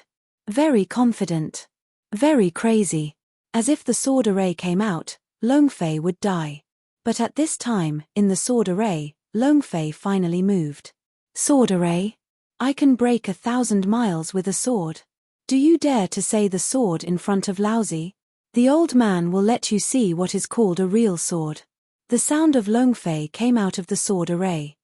Very confident. Very crazy. As if the sword array came out, Longfei would die. But at this time, in the sword array, Longfei finally moved. Sword array? I can break 1,000 miles with a sword. Do you dare to say the sword in front of Laozi? The old man will let you see what is called a real sword. The sound of Longfei came out of the sword array.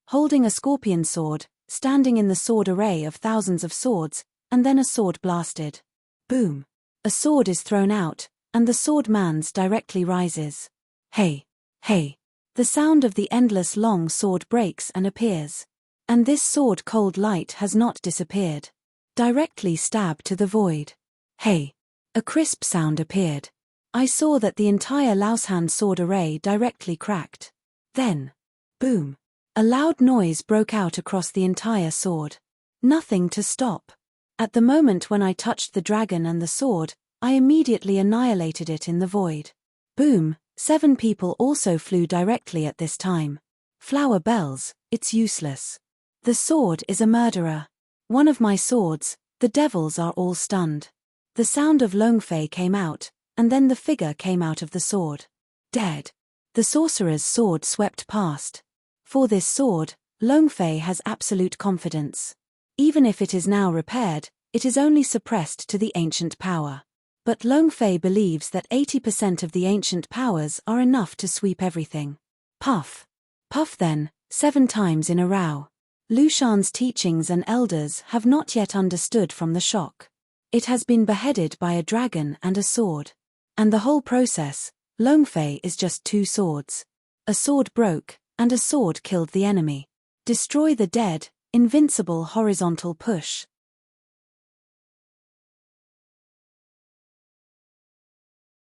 Holding a scorpion sword, standing in the sword array of thousands of swords, and then a sword blasted. Boom. A sword is thrown out, and the sword man's directly rises. Hey. Hey. The sound of the endless long sword breaks and appears. And this sword cold light has not disappeared. Directly stab to the void. Hey. A crisp sound appeared. I saw that the entire Laoshan sword array directly cracked. Then. Boom. A loud noise broke out across the entire sword. Nothing to stop. At the moment when I touched the dragon and the sword, I immediately annihilated it in the void. Boom, 7 people also flew directly at this time. Flower bells, it's useless. The sword is a murderer. One of my swords, the devils are all stunned. The sound of Longfei came out, and then the figure came out of the sword. Dead. The sorcerer's sword swept past. For this sword, Longfei has absolute confidence. Even if it is now repaired, it is only suppressed to the ancient power. But Longfei believes that 80% of the ancient powers are enough to sweep everything. Puff. Puff then, 7 times in a row. Lushan's teachings and elders have not yet understood from the shock. It has been beheaded by a dragon and a sword. And the whole process, Longfei is just 2 swords. A sword broke, and a sword killed the enemy. Destroy the dead, invincible horizontal push.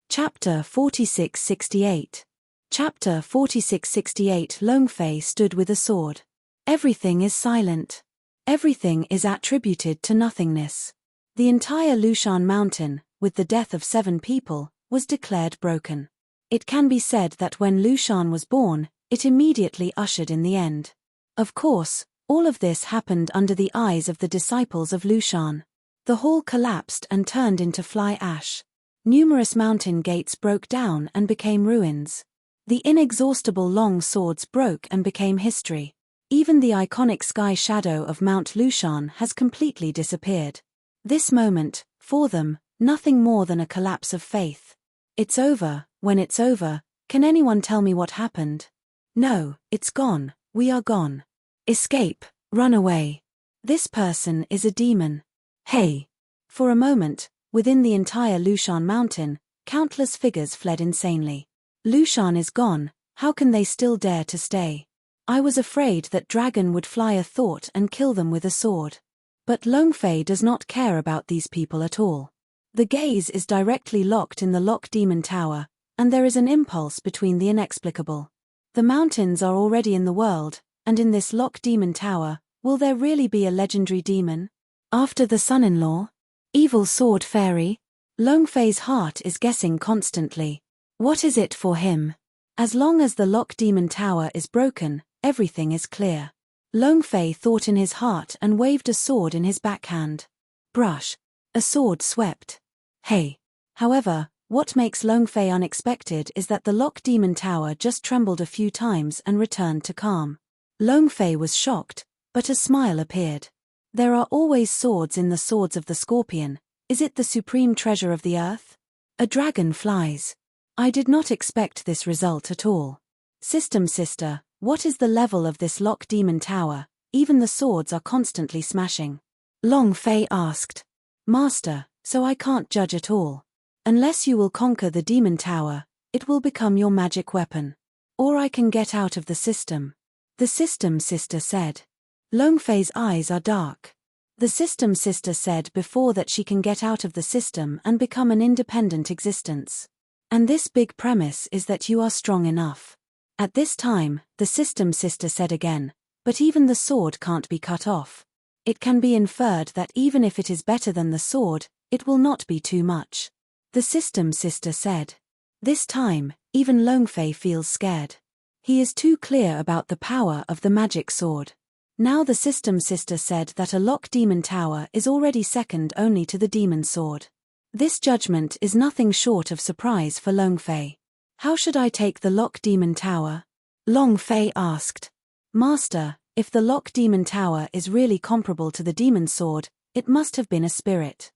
Chapter 4668. Chapter 4668. Longfei stood with a sword. Everything is silent. Everything is attributed to nothingness. The entire Lushan mountain, with the death of 7 people, was declared broken. It can be said that when Lushan was born, it immediately ushered in the end. Of course, all of this happened under the eyes of the disciples of Lushan. The hall collapsed and turned into fly ash. Numerous mountain gates broke down and became ruins. The inexhaustible long swords broke and became history. Even the iconic sky shadow of Mount Lushan has completely disappeared. This moment, for them, nothing more than a collapse of faith. It's over. When it's over, can anyone tell me what happened? No, it's gone, we are gone. Escape, run away. This person is a demon. Hey! For a moment, within the entire Lushan mountain, countless figures fled insanely. Lushan is gone, how can they still dare to stay? I was afraid that dragon would fly a thought and kill them with a sword. But Longfei does not care about these people at all. The gaze is directly locked in the Lock Demon Tower, and there is an impulse between the inexplicable. The mountains are already in the world, and in this Lock Demon Tower, will there really be a legendary demon? After the son-in-law? Evil sword fairy? Longfei's heart is guessing constantly. What is it for him? As long as the Lock Demon Tower is broken, everything is clear. Longfei thought in his heart and waved a sword in his backhand. Brush. A sword swept. Hey. However, what makes Longfei unexpected is that the Lock Demon Tower just trembled a few times and returned to calm. Longfei was shocked, but a smile appeared. There are always swords in the swords of the scorpion. Is it the supreme treasure of the earth? A dragon flies. I did not expect this result at all. System sister, what is the level of this Lock Demon Tower? Even the swords are constantly smashing. Longfei asked. Master, so I can't judge at all. Unless you will conquer the Demon Tower, it will become your magic weapon. Or I can get out of the system. The system sister said. Longfei's eyes are dark. The system sister said before that she can get out of the system and become an independent existence. And this big premise is that you are strong enough. At this time, the system sister said again, but even the sword can't be cut off. It can be inferred that even if it is better than the sword, it will not be too much. The system sister said. This time, even Longfei feels scared. He is too clear about the power of the magic sword. Now the system sister said that a Lock Demon Tower is already second only to the demon sword. This judgment is nothing short of surprise for Longfei. How should I take the Lock Demon Tower? Longfei asked. Master, if the Lock Demon Tower is really comparable to the demon sword, it must have been a spirit.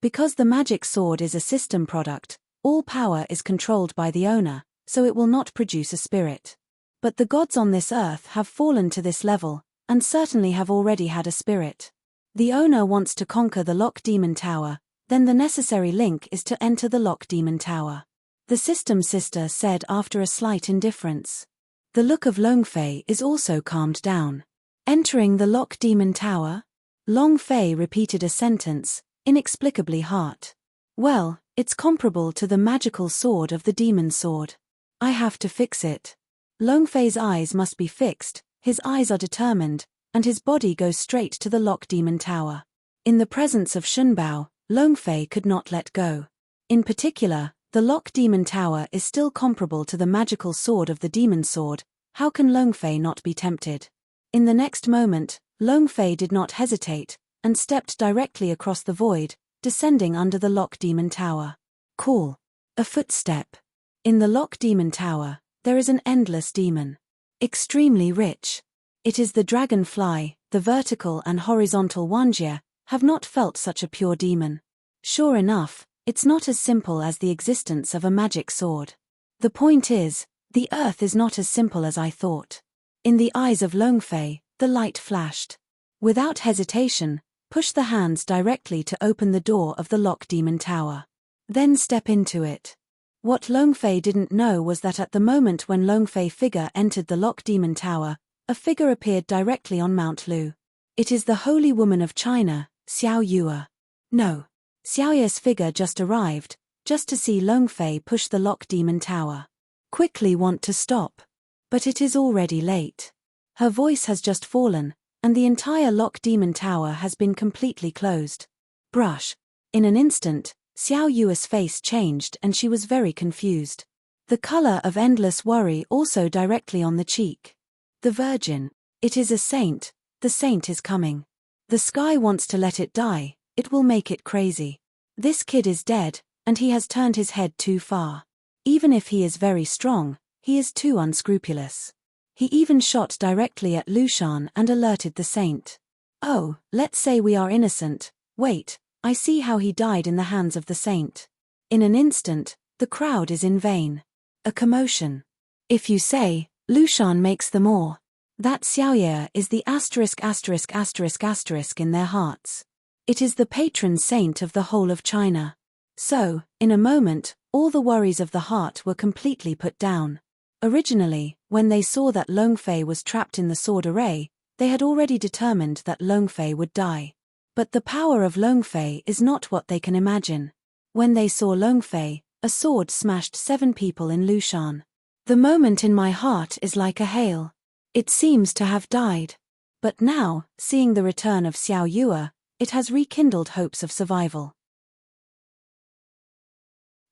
Because the magic sword is a system product, all power is controlled by the owner, so it will not produce a spirit. But the gods on this earth have fallen to this level, and certainly have already had a spirit. The owner wants to conquer the Lock Demon Tower, then the necessary link is to enter the Lock Demon Tower. The system sister said after a slight indifference. The look of Longfei is also calmed down. Entering the Lock Demon Tower? Longfei repeated a sentence, inexplicably hard. Well, it's comparable to the magical sword of the demon sword. I have to fix it. Longfei's eyes must be fixed, his eyes are determined, and his body goes straight to the Lock Demon Tower. In the presence of Shunbao, Longfei could not let go. In particular, the Lock Demon Tower is still comparable to the magical sword of the demon sword. How can Longfei not be tempted? In the next moment, Longfei did not hesitate, and stepped directly across the void, descending under the Lock Demon Tower. Cool. A footstep. In the Lock Demon Tower, there is an endless demon. Extremely rich. It is the dragonfly, the vertical and horizontal Wanjie, have not felt such a pure demon. Sure enough, it's not as simple as the existence of a magic sword. The point is, the earth is not as simple as I thought. In the eyes of Longfei, the light flashed. Without hesitation, push the hands directly to open the door of the lock demon tower. Then step into it. What Longfei didn't know was that at the moment when Longfei figure entered the lock demon tower, a figure appeared directly on Mount Lu. It is the Holy Woman of China, Xiao Yue. No. Xiao Yue's figure just arrived, just to see Longfei push the lock demon tower. Quickly want to stop. But it is already late. Her voice has just fallen, and the entire lock demon tower has been completely closed. Brush. In an instant, Xiao Yue's face changed and she was very confused. The color of endless worry also directly on the cheek. The Virgin. It is a saint, the saint is coming. The sky wants to let it die, it will make it crazy. This kid is dead, and he has turned his head too far. Even if he is very strong, he is too unscrupulous. He even shot directly at Lushan and alerted the saint. Oh, let's say we are innocent. Wait, I see how he died in the hands of the saint. In an instant, the crowd is in vain. A commotion. If you say, Lushan makes them all. That Xiao Yue is the ***** in their hearts. It is the patron saint of the whole of China. So, in a moment, all the worries of the heart were completely put down. Originally, when they saw that Longfei was trapped in the sword array, they had already determined that Longfei would die. But the power of Longfei is not what they can imagine. When they saw Longfei, a sword smashed 7 people in Lushan. The moment in my heart is like a hail. It seems to have died. But now, seeing the return of Xiao Yue, it has rekindled hopes of survival.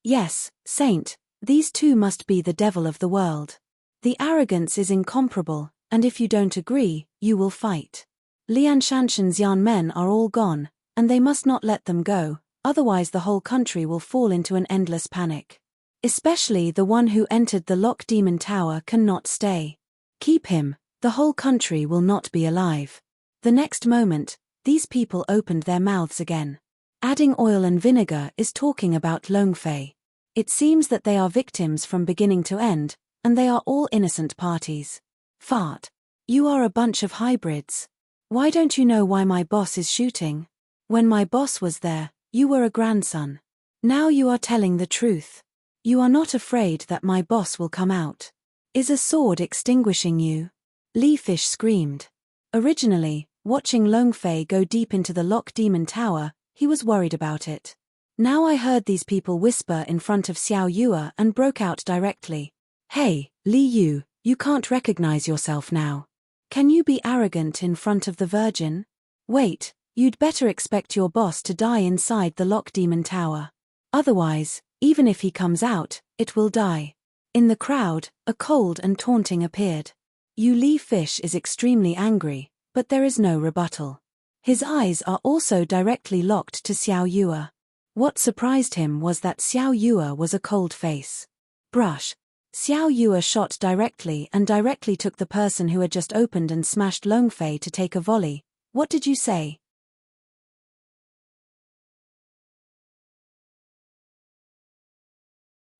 Yes, Saint, these two must be the devil of the world. The arrogance is incomparable, and if you don't agree, you will fight. Lian Shanshan's Yan men are all gone, and they must not let them go, otherwise the whole country will fall into an endless panic. Especially the one who entered the lock demon tower cannot stay. Keep him, the whole country will not be alive. The next moment, these people opened their mouths again. Adding oil and vinegar is talking about Longfei. It seems that they are victims from beginning to end, and they are all innocent parties. Fart. You are a bunch of hybrids. Why don't you know why my boss is shooting? When my boss was there, you were a grandson. Now you are telling the truth. You are not afraid that my boss will come out. Is a sword extinguishing you? Li Fish screamed. Originally, watching Longfei go deep into the lock demon tower, he was worried about it. Now I heard these people whisper in front of Xiao Yue and broke out directly. Hey, Li Yu, you can't recognize yourself now. Can you be arrogant in front of the Virgin? Wait, you'd better expect your boss to die inside the lock demon tower. Otherwise, even if he comes out, it will die. In the crowd, a cold and taunting appeared. Yu Li Fish is extremely angry, but there is no rebuttal. His eyes are also directly locked to Xiao Yue. What surprised him was that Xiao Yue was a cold face. Brush. Xiao Yue shot directly and directly took the person who had just opened and smashed Longfei to take a volley. What did you say?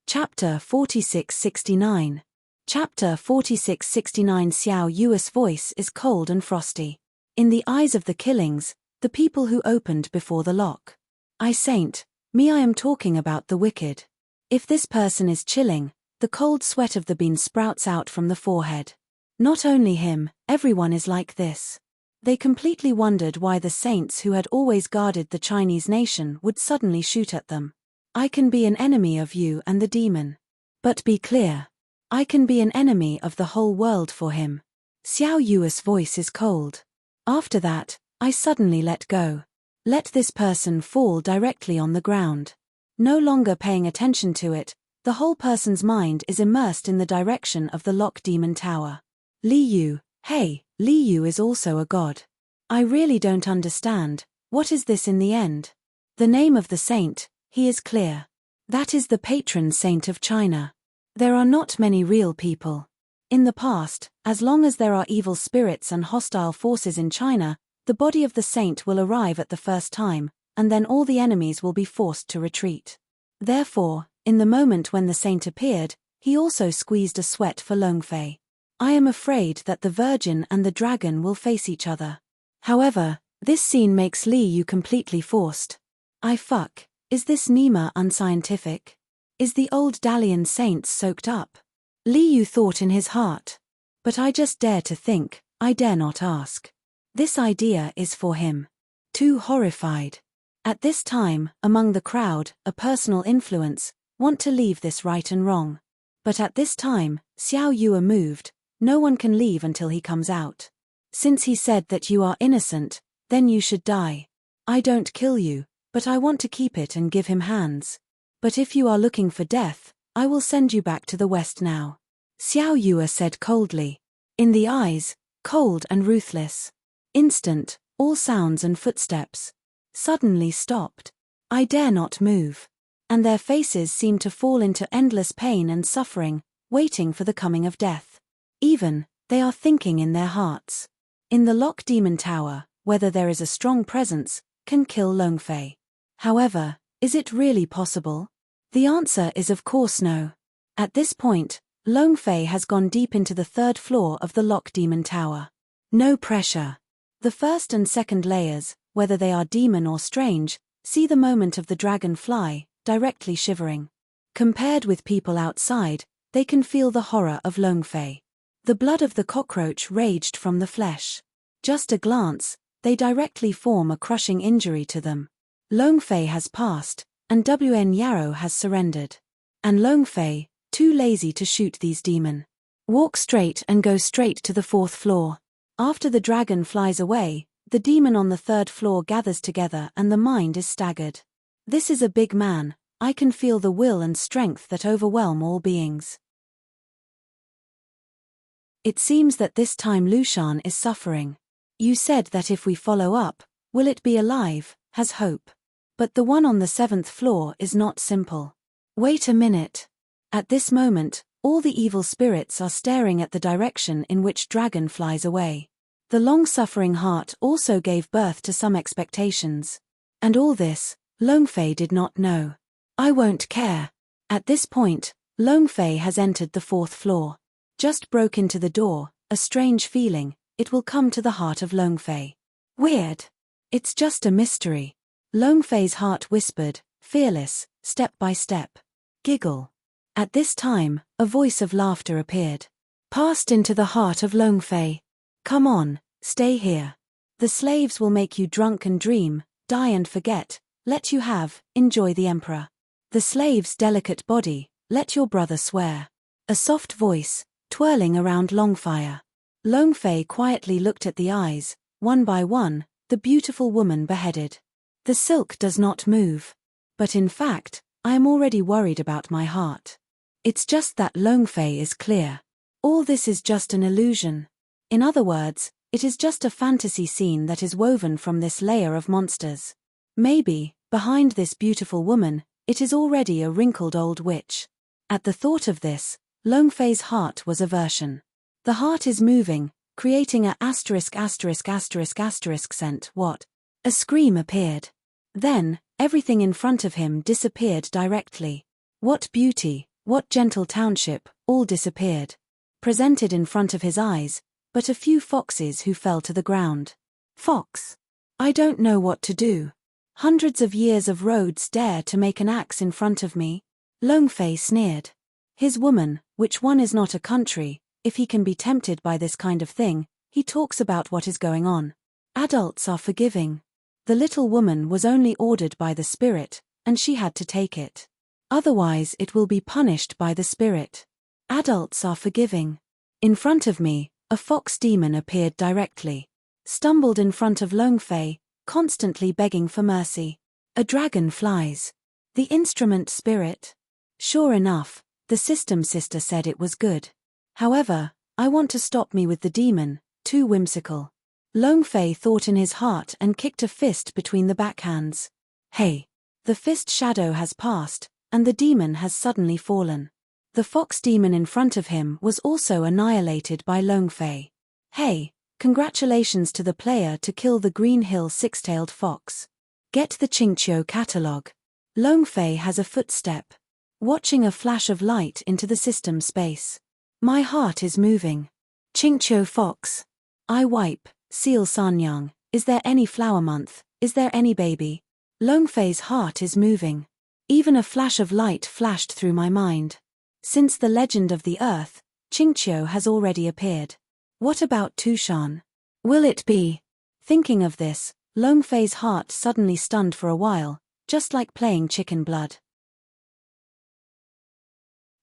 Chapter 4669. Chapter 4669. Xiao Yue's voice is cold and frosty. In the eyes of the killings, the people who opened before the lock. I saint, me I am talking about the wicked. If this person is chilling, the cold sweat of the bean sprouts out from the forehead. Not only him, everyone is like this. They completely wondered why the saints who had always guarded the Chinese nation would suddenly shoot at them. I can be an enemy of you and the demon. But be clear. I can be an enemy of the whole world for him. Xiao Yue's voice is cold. After that, I suddenly let go. Let this person fall directly on the ground. No longer paying attention to it, the whole person's mind is immersed in the direction of the lock demon tower. Li Yu, hey, Li Yu is also a god. I really don't understand, what is this in the end? The name of the saint, he is clear. That is the patron saint of China. There are not many real people. In the past, as long as there are evil spirits and hostile forces in China, The body of the saint will arrive at the first time, and then all the enemies will be forced to retreat. Therefore, in the moment when the saint appeared, he also squeezed a sweat for Longfei. I am afraid that the virgin and the dragon will face each other. However, this scene makes Li Yu completely forced. Is this Nima unscientific? Is the old Dalian saints soaked up? Li Yu thought in his heart. But I just dare to think, I dare not ask. This idea is for him. Too horrified. At this time, among the crowd, a personal influence, want to leave this right and wrong. But at this time, Xiao Yue moved, no one can leave until he comes out. Since he said that you are innocent, then you should die. I don't kill you, but I want to keep it and give him hands. But if you are looking for death, I will send you back to the west now. Xiao Yue said coldly. In the eyes, cold and ruthless. Instant, all sounds and footsteps suddenly stopped. I dare not move. And their faces seemed to fall into endless pain and suffering, waiting for the coming of death. Even, they are thinking in their hearts. In the Lock Demon Tower, whether there is a strong presence, can kill Longfei. However, is it really possible? The answer is of course no. At this point, Longfei has gone deep into the third floor of the Lock Demon Tower. No pressure. The first and second layers, whether they are demon or strange, see the moment of the dragon fly, directly shivering. Compared with people outside, they can feel the horror of Longfei. The blood of the cockroach raged from the flesh. Just a glance, they directly form a crushing injury to them. Longfei has passed, and Wn Yarrow has surrendered. And Longfei, too lazy to shoot these demon. Walk straight and go straight to the fourth floor. After the dragon flies away, the demon on the third floor gathers together and the mind is staggered. This is a big man, I can feel the will and strength that overwhelm all beings. It seems that this time Lushan is suffering. You said that if we follow up, will it be alive, has hope. But the one on the seventh floor is not simple. Wait a minute. At this moment, all the evil spirits are staring at the direction in which dragon flies away. The long-suffering heart also gave birth to some expectations. And all this, Longfei did not know. I won't care. At this point, Longfei has entered the fourth floor. Just broke into the door, a strange feeling, it will come to the heart of Longfei. Weird. It's just a mystery. Longfei's heart whispered, fearless, step by step. Giggle. At this time, a voice of laughter appeared. Passed into the heart of Longfei. Come on, stay here. The slaves will make you drunk and dream, die and forget, let you have, enjoy the emperor. The slave's delicate body, let your brother swear. A soft voice, twirling around Longfire. Longfei quietly looked at the eyes, one by one, the beautiful woman beheaded. The silk does not move. But in fact, I am already worried about my heart. It's just that Longfei is clear. All this is just an illusion. In other words, it is just a fantasy scene that is woven from this layer of monsters. Maybe, behind this beautiful woman, it is already a wrinkled old witch. At the thought of this, Longfei's heart was aversion. The heart is moving, creating a ****** scent. What? A scream appeared. Then, everything in front of him disappeared directly. What beauty, what gentle township, all disappeared. Presented in front of his eyes, but a few foxes who fell to the ground. Fox. I don't know what to do. Hundreds of years of roads dare to make an axe in front of me? Longfei sneered. His woman, which one is not a country, if he can be tempted by this kind of thing, he talks about what is going on. Adults are forgiving. The little woman was only ordered by the spirit, and she had to take it. Otherwise it will be punished by the spirit. Adults are forgiving. In front of me, a fox demon appeared directly. Stumbled in front of Longfei, constantly begging for mercy. A dragon flies. The instrument spirit? Sure enough, the system sister said it was good. However, I want to stop me with the demon, too whimsical. Longfei thought in his heart and kicked a fist between the backhands. Hey! The fist shadow has passed, and the demon has suddenly fallen. The fox demon in front of him was also annihilated by Longfei. Hey! Congratulations to the player to kill the Green Hill six-tailed fox. Get the Qingqiu catalog. Longfei has a footstep. Watching a flash of light into the system space. My heart is moving. Qingqiu fox. I wipe, seal Sanyang. Is there any flower month? Is there any baby? Longfei's heart is moving. Even a flash of light flashed through my mind. Since the legend of the earth, Qingqiu has already appeared. What about Tushan? Will it be? Thinking of this, Longfei's heart suddenly stunned for a while, just like playing chicken blood.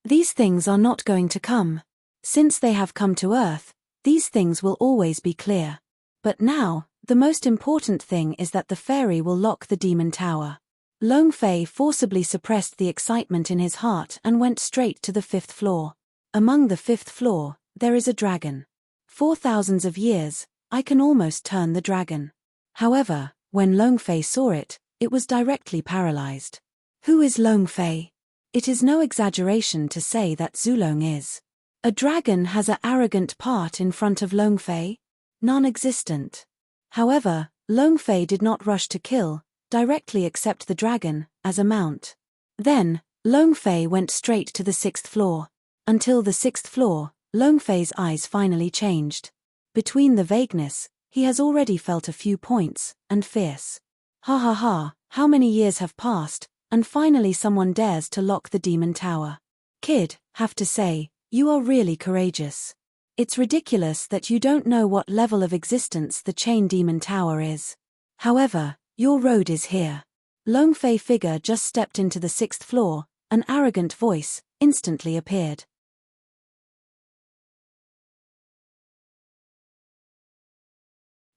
These things are not going to come. Since they have come to earth, these things will always be clear. But now, the most important thing is that the fairy will lock the demon tower. Longfei forcibly suppressed the excitement in his heart and went straight to the 5th floor. Among the 5th floor, there is a dragon. For thousands of years, I can almost turn the dragon. However, when Longfei saw it, it was directly paralyzed. Who is Longfei? It is no exaggeration to say that Zulong is. A dragon has an arrogant part in front of Longfei? Non-existent. However, Longfei did not rush to kill, directly accept the dragon, as a mount. Then, Longfei went straight to the 6th floor. Until the 6th floor, Longfei's eyes finally changed. Between the vagueness, he has already felt a few points, and fierce. Ha ha ha, how many years have passed, and finally someone dares to lock the demon tower. Kid, have to say, you are really courageous. It's ridiculous that you don't know what level of existence the chain demon tower is. However, your road is here. Longfei figure just stepped into the 6th floor, an arrogant voice instantly appeared.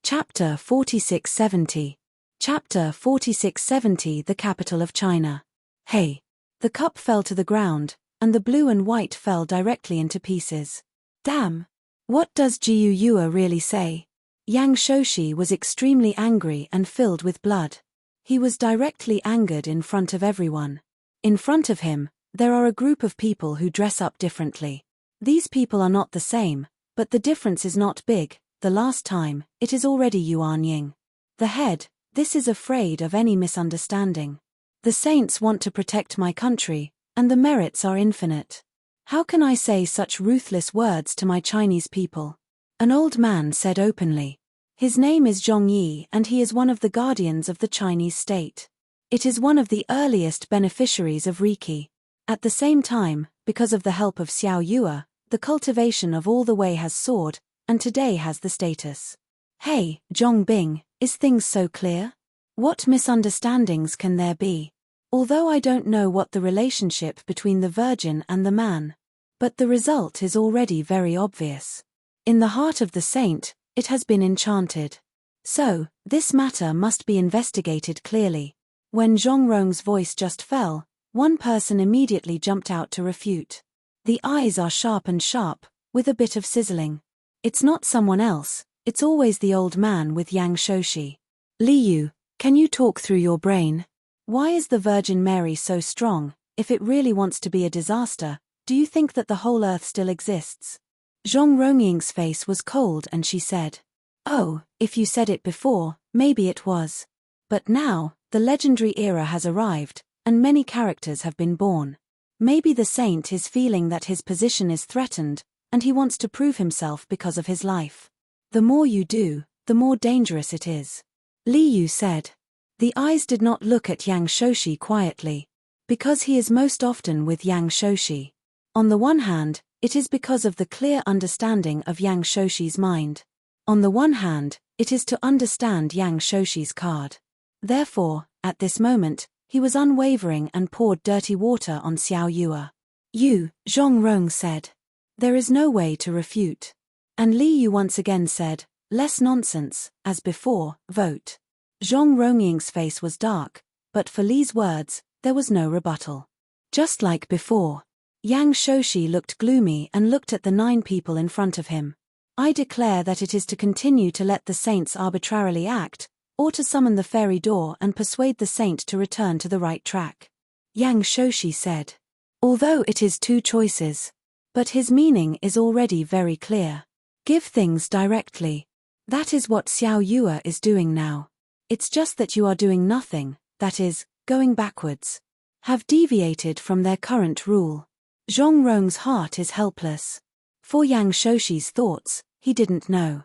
Chapter 4670. Chapter 4670. The capital of China. Hey! The cup fell to the ground, and the blue and white fell directly into pieces. Damn! What does Jiu Yue really say? Yang Shoshi was extremely angry and filled with blood. He was directly angered in front of everyone. In front of him, there are a group of people who dress up differently. These people are not the same, but the difference is not big. The last time, it is already Yuan Ying. The head, this is afraid of any misunderstanding. The saints want to protect my country, and the merits are infinite. How can I say such ruthless words to my Chinese people? An old man said openly. His name is Zhong Yi and he is one of the guardians of the Chinese state. It is one of the earliest beneficiaries of Reiki. At the same time, because of the help of Xiao Yue, the cultivation of all the way has soared, and today has the status. Hey, Zhong Bing, is things so clear? What misunderstandings can there be? Although I don't know what the relationship between the virgin and the man. But the result is already very obvious. In the heart of the saint, it has been enchanted. So, this matter must be investigated clearly. When Zhong Rong's voice just fell, one person immediately jumped out to refute. The eyes are sharp and sharp, with a bit of sizzling. It's not someone else, it's always the old man with Yang Shoshi. Liu, can you talk through your brain? Why is the Virgin Mary so strong? If it really wants to be a disaster, do you think that the whole earth still exists? Zhong Rongying's face was cold and she said, "Oh, if you said it before, maybe it was. But now, the legendary era has arrived, and many characters have been born. Maybe the saint is feeling that his position is threatened, and he wants to prove himself because of his life. The more you do, the more dangerous it is." Liu said. The eyes did not look at Yang Shoshi quietly. Because he is most often with Yang Shoshi. On the one hand, it is because of the clear understanding of Yang Shoshi's mind. On the one hand, it is to understand Yang Shoshi's card. Therefore, at this moment, he was unwavering and poured dirty water on Xiao Yue. "You," Zhong Rong said. "There is no way to refute." And Liu once again said, "Less nonsense, as before, vote." Zhong Rongying's face was dark, but for Li's words, there was no rebuttal. Just like before. Yang Shoshi looked gloomy and looked at the 9 people in front of him. "I declare that it is to continue to let the saints arbitrarily act, or to summon the fairy door and persuade the saint to return to the right track." Yang Shoshi said. Although it is 2 choices. But his meaning is already very clear. Give things directly. That is what Xiao Yue is doing now. It's just that you are doing nothing, that is, going backwards. Have deviated from their current rule. Zhong Rong's heart is helpless. For Yang Shoshi's thoughts, he didn't know.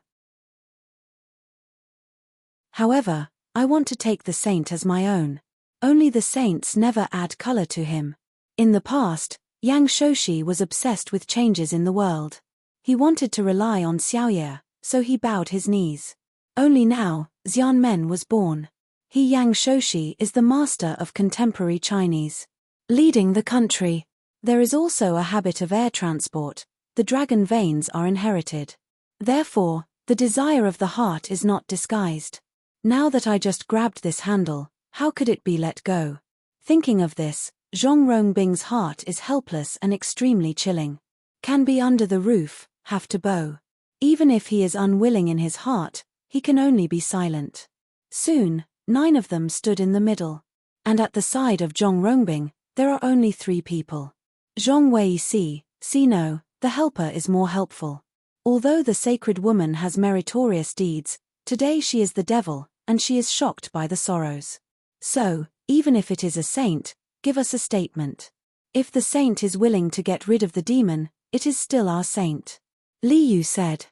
However, I want to take the saint as my own. Only the saints never add color to him. In the past, Yang Shoshi was obsessed with changes in the world. He wanted to rely on Xiaoye, so he bowed his knees. Only now, Xianmen was born. He Yang Shoshi is the master of contemporary Chinese. Leading the country. There is also a habit of air transport. The dragon veins are inherited. Therefore, the desire of the heart is not disguised. Now that I just grabbed this handle, how could it be let go? Thinking of this, Zhong Rongbing's heart is helpless and extremely chilling. Can be under the roof, have to bow. Even if he is unwilling in his heart, he can only be silent. Soon, 9 of them stood in the middle. And at the side of Zhong Rongbing, there are only 3 people. Zhong Wei see no, the helper is more helpful. Although the sacred woman has meritorious deeds, today she is the devil, and she is shocked by the sorrows. So, even if it is a saint, give us a statement. If the saint is willing to get rid of the demon, it is still our saint. Li Yu said.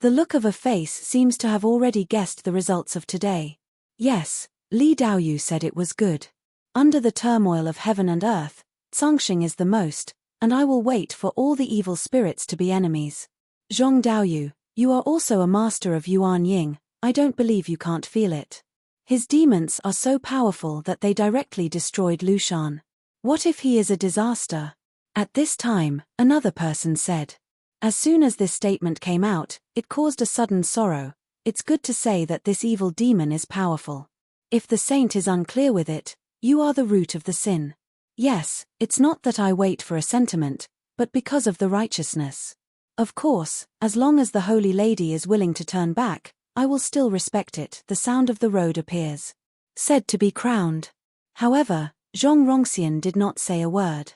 The look of a face seems to have already guessed the results of today. Yes, Li Daoyu said it was good. Under the turmoil of heaven and earth, Cangxing is the most, and I will wait for all the evil spirits to be enemies. Zhong Daoyu, you are also a master of Yuan Ying, I don't believe you can't feel it. His demons are so powerful that they directly destroyed Lushan. What if he is a disaster? At this time, another person said. As soon as this statement came out, it caused a sudden sorrow. It's good to say that this evil demon is powerful. If the saint is unclear with it, you are the root of the sin. Yes, it's not that I wait for a sentiment, but because of the righteousness. Of course, as long as the Holy Lady is willing to turn back, I will still respect it. The sound of the road appears. Said to be crowned. However, Zhong Rongxian did not say a word.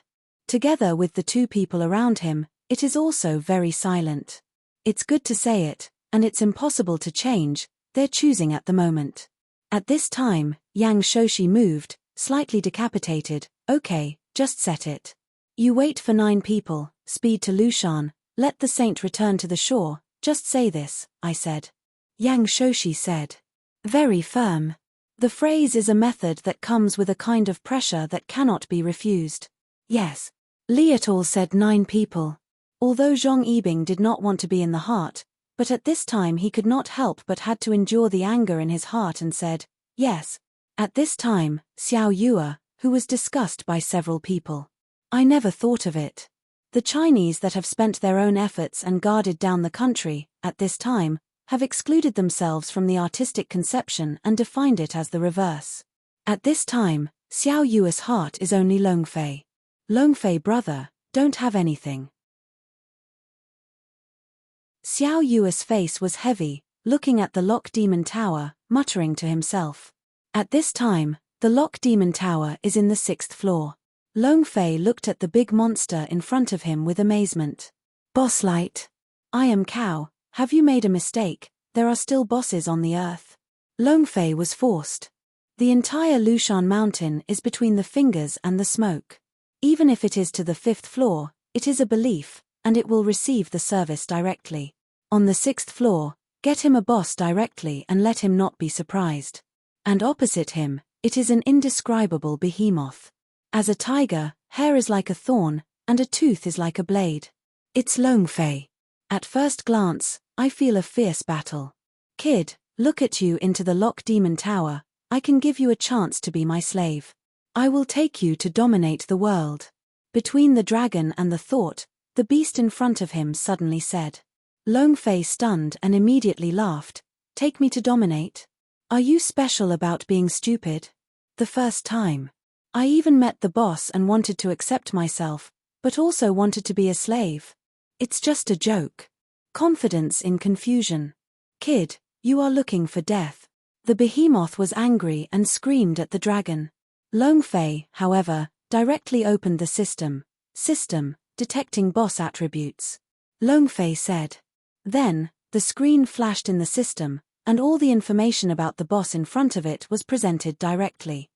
Together with the 2 people around him, it is also very silent. It's good to say it, and it's impossible to change, they're choosing at the moment. At this time, Yang Shoshi moved, slightly decapitated. Okay, just set it. You wait for 9 people, speed to Lushan, let the saint return to the shore, just say this, I said. Yang Shoshi said. Very firm. The phrase is a method that comes with a kind of pressure that cannot be refused. Yes. Li et al. Said 9 people. Although Zhong Yibing did not want to be in the heart, but at this time he could not help but had to endure the anger in his heart and said, yes. At this time, Xiao Yue, who was discussed by several people. I never thought of it. The Chinese that have spent their own efforts and guarded down the country, at this time, have excluded themselves from the artistic conception and defined it as the reverse. At this time, Xiao Yue's heart is only Longfei. Longfei brother, don't have anything. Xiao Yue's face was heavy, looking at the Lock Demon Tower, muttering to himself. At this time, the Lock Demon Tower is in the 6th floor. Longfei looked at the big monster in front of him with amazement. Boss light. I am Cow, have you made a mistake? There are still bosses on the earth. Longfei was forced. The entire Lushan mountain is between the fingers and the smoke. Even if it is to the 5th floor, it is a belief, and it will receive the service directly. On the 6th floor, get him a boss directly and let him not be surprised. And opposite him, it is an indescribable behemoth. As a tiger, hair is like a thorn, and a tooth is like a blade. It's Longfei. At first glance, I feel a fierce battle. Kid, look at you into the Lock Demon Tower, I can give you a chance to be my slave. I will take you to dominate the world. Between the dragon and the thought, the beast in front of him suddenly said. Longfei stunned and immediately laughed. Take me to dominate? Are you special about being stupid? The first time. I even met the boss and wanted to accept myself, but also wanted to be a slave. It's just a joke. Confidence in confusion. Kid, you are looking for death. The behemoth was angry and screamed at the dragon. Longfei, however, directly opened the system, detecting boss attributes. Longfei said. Then, the screen flashed in the system, and all the information about the boss in front of it was presented directly.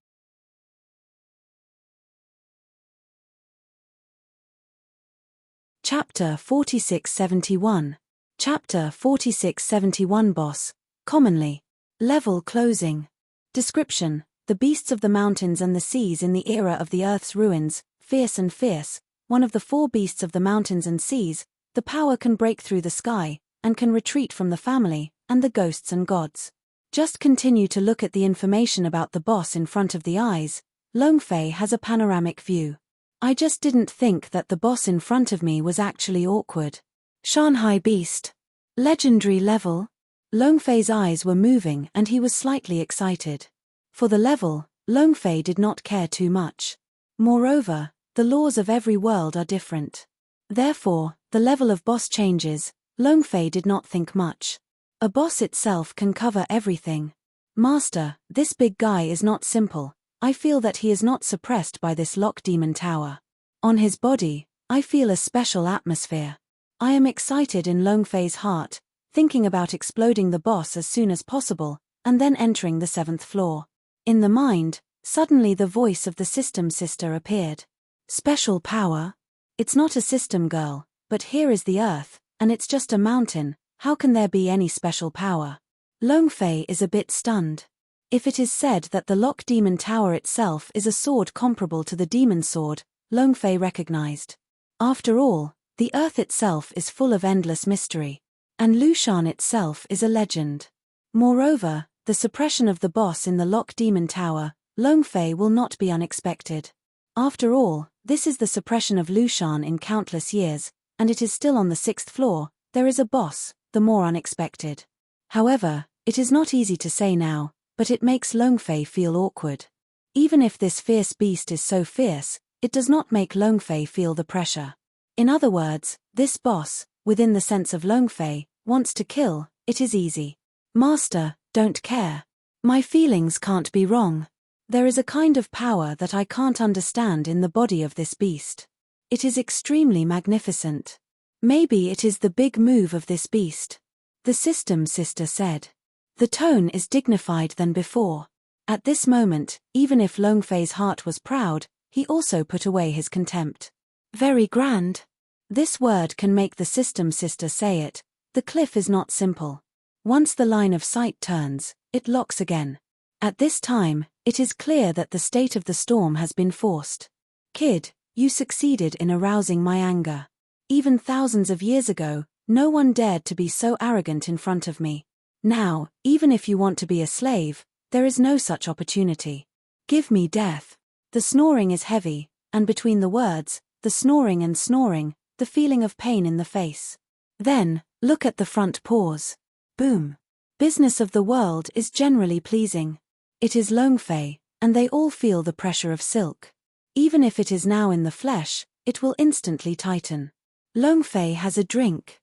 Chapter 4671. Chapter 4671 Boss, commonly. Level closing. Description: the beasts of the mountains and the seas in the era of the earth's ruins, fierce and fierce, one of the four beasts of the mountains and seas, the power can break through the sky, and can retreat from the family, and the ghosts and gods. Just continue to look at the information about the boss in front of the eyes. Longfei has a panoramic view. I just didn't think that the boss in front of me was actually awkward. Shanghai Beast. Legendary level. Longfei's eyes were moving and he was slightly excited. For the level, Longfei did not care too much. Moreover, the laws of every world are different. Therefore, the level of boss changes. Longfei did not think much. A boss itself can cover everything. Master, this big guy is not simple. I feel that he is not suppressed by this lock demon tower. On his body, I feel a special atmosphere. I am excited in Longfei's heart, thinking about exploding the boss as soon as possible, and then entering the 7th floor. In the mind, suddenly the voice of the system sister appeared. Special power? It's not a system girl, but here is the earth, and it's just a mountain. How can there be any special power? Longfei is a bit stunned. If it is said that the Lock Demon Tower itself is a sword comparable to the Demon Sword, Longfei recognized. After all, the earth itself is full of endless mystery. And Lushan itself is a legend. Moreover, the suppression of the boss in the Lock Demon Tower, Longfei will not be unexpected. After all, this is the suppression of Lushan in countless years, and it is still on the 6th floor. There is a boss, the more unexpected. However, it is not easy to say now, but it makes Longfei feel awkward. Even if this fierce beast is so fierce, it does not make Longfei feel the pressure. In other words, this boss, within the sense of Longfei, wants to kill. It is easy. Master, don't care. My feelings can't be wrong. There is a kind of power that I can't understand in the body of this beast. It is extremely magnificent. Maybe it is the big move of this beast. The system sister said. The tone is dignified than before. At this moment, even if Longfei's heart was proud, he also put away his contempt. Very grand. This word can make the system sister say it. The cliff is not simple. Once the line of sight turns, it locks again. At this time, it is clear that the state of the storm has been forced. Kid, you succeeded in arousing my anger. Even thousands of years ago, no one dared to be so arrogant in front of me. Now, even if you want to be a slave, there is no such opportunity. Give me death. The snoring is heavy, and between the words, the snoring and snoring, the feeling of pain in the face. Then, look at the front paws. Boom. Business of the world is generally pleasing. It is Longfei, and they all feel the pressure of silk. Even if it is now in the flesh, it will instantly tighten. Longfei has a drink.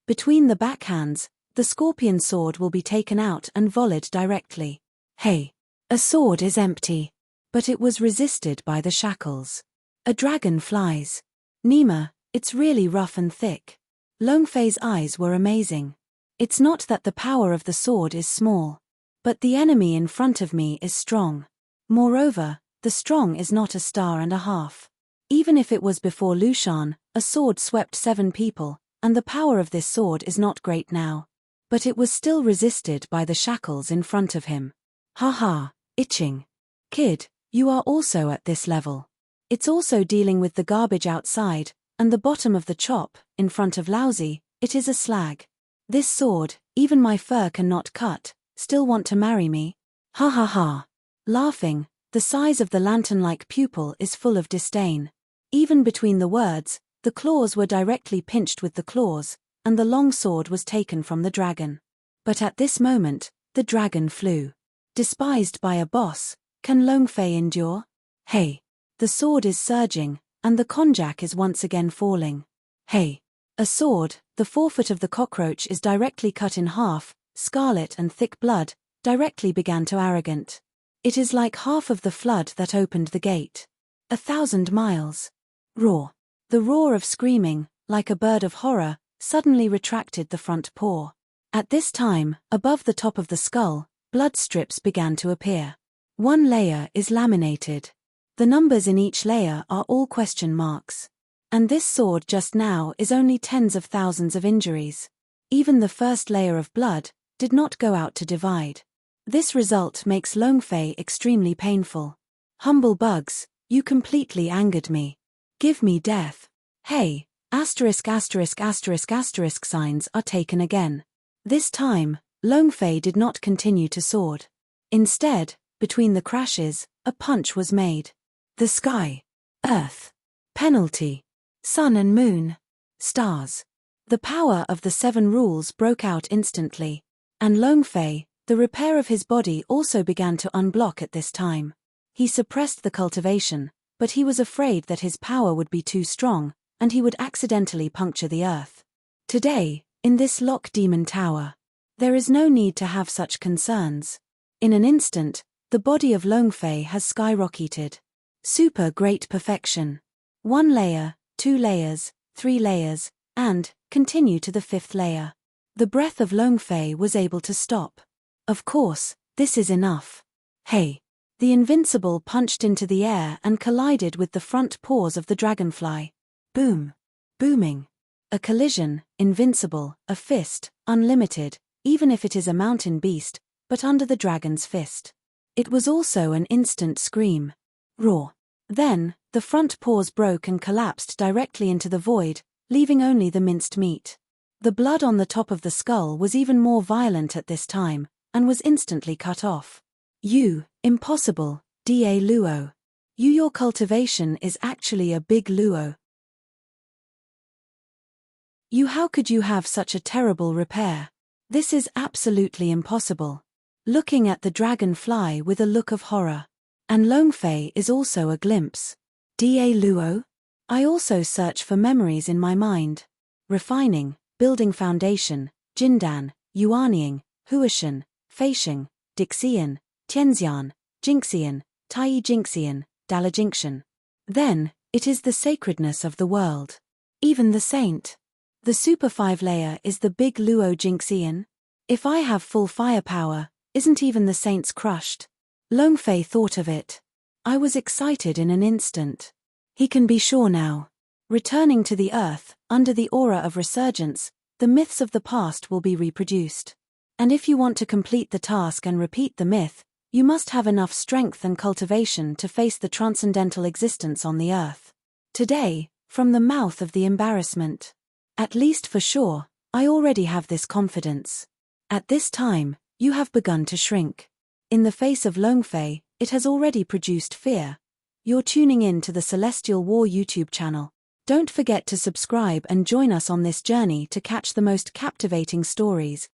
Between the backhands, the scorpion sword will be taken out and volleyed directly. Hey! A sword is empty. But it was resisted by the shackles. A dragon flies. Nima, it's really rough and thick. Longfei's eyes were amazing. It's not that the power of the sword is small. But the enemy in front of me is strong. Moreover, the strong is not a star and a half. Even if it was before Lushan, a sword swept 7 people, and the power of this sword is not great now. But it was still resisted by the shackles in front of him. Haha, itching. Kid, you are also at this level. It's also dealing with the garbage outside, and the bottom of the chop, in front of Lousy, it is a slag. This sword, even my fur cannot cut, still want to marry me? Ha ha ha. Laughing, the size of the lantern-like pupil is full of disdain. Even between the words, the claws were directly pinched with the claws, and the long sword was taken from the dragon. But at this moment, the dragon flew. Despised by a boss, can Longfei endure? Hey! The sword is surging, and the konjac is once again falling. Hey! A sword, the forefoot of the cockroach is directly cut in half, scarlet and thick blood, directly began to arrogant. It is like half of the flood that opened the gate. 1,000 miles. Roar. The roar of screaming, like a bird of horror, suddenly retracted the front paw. At this time, above the top of the skull, blood strips began to appear. One layer is laminated. The numbers in each layer are all question marks. And this sword just now is only tens of thousands of injuries. Even the first layer of blood did not go out to divide. This result makes Longfei extremely painful. Humble bugs, you completely angered me. Give me death. Hey, asterisk asterisk asterisk asterisk signs are taken again. This time, Longfei did not continue to sword. Instead, between the crashes, a punch was made. The sky. Earth. Penalty. Sun and moon. Stars. The power of the 7 rules broke out instantly. And Longfei, the repair of his body also began to unblock at this time. He suppressed the cultivation, but he was afraid that his power would be too strong, and he would accidentally puncture the earth. Today, in this lock demon tower, there is no need to have such concerns. In an instant, the body of Longfei has skyrocketed. Super great perfection. 1 layer, 2 layers, 3 layers, and continue to the 5th layer. The breath of Longfei was able to stop. Of course, this is enough. Hey! The Invincible punched into the air and collided with the front paws of the dragonfly. Boom! Booming. A collision, Invincible, a fist, unlimited, even if it is a mountain beast, but under the dragon's fist. It was also an instant scream. Roar. Then, the front paws broke and collapsed directly into the void, leaving only the minced meat. The blood on the top of the skull was even more violent at this time, and was instantly cut off. You, impossible, Da Luo. Your cultivation is actually a big Luo. How could you have such a terrible repair? This is absolutely impossible. Looking at the dragonfly with a look of horror. And Longfei is also a glimpse. Da Luo? I also search for memories in my mind. Refining, building foundation, Jindan, Yuanying, Huashan, Feisheng, Dixian, Tianxian, Jinxian, Tai Jinxian, Dalajinxian. Then, it is the sacredness of the world. Even the saint. The super 5 layer is the big Luo Jinxian. If I have full firepower, isn't even the saints crushed? Longfei thought of it. I was excited in an instant. He can be sure now. Returning to the earth, under the aura of resurgence, the myths of the past will be reproduced. And if you want to complete the task and repeat the myth, you must have enough strength and cultivation to face the transcendental existence on the earth. Today, from the mouth of the embarrassment. At least for sure, I already have this confidence. At this time, you have begun to shrink. In the face of Longfei, it has already produced fear. You're tuning in to the Celestial War YouTube channel. Don't forget to subscribe and join us on this journey to catch the most captivating stories.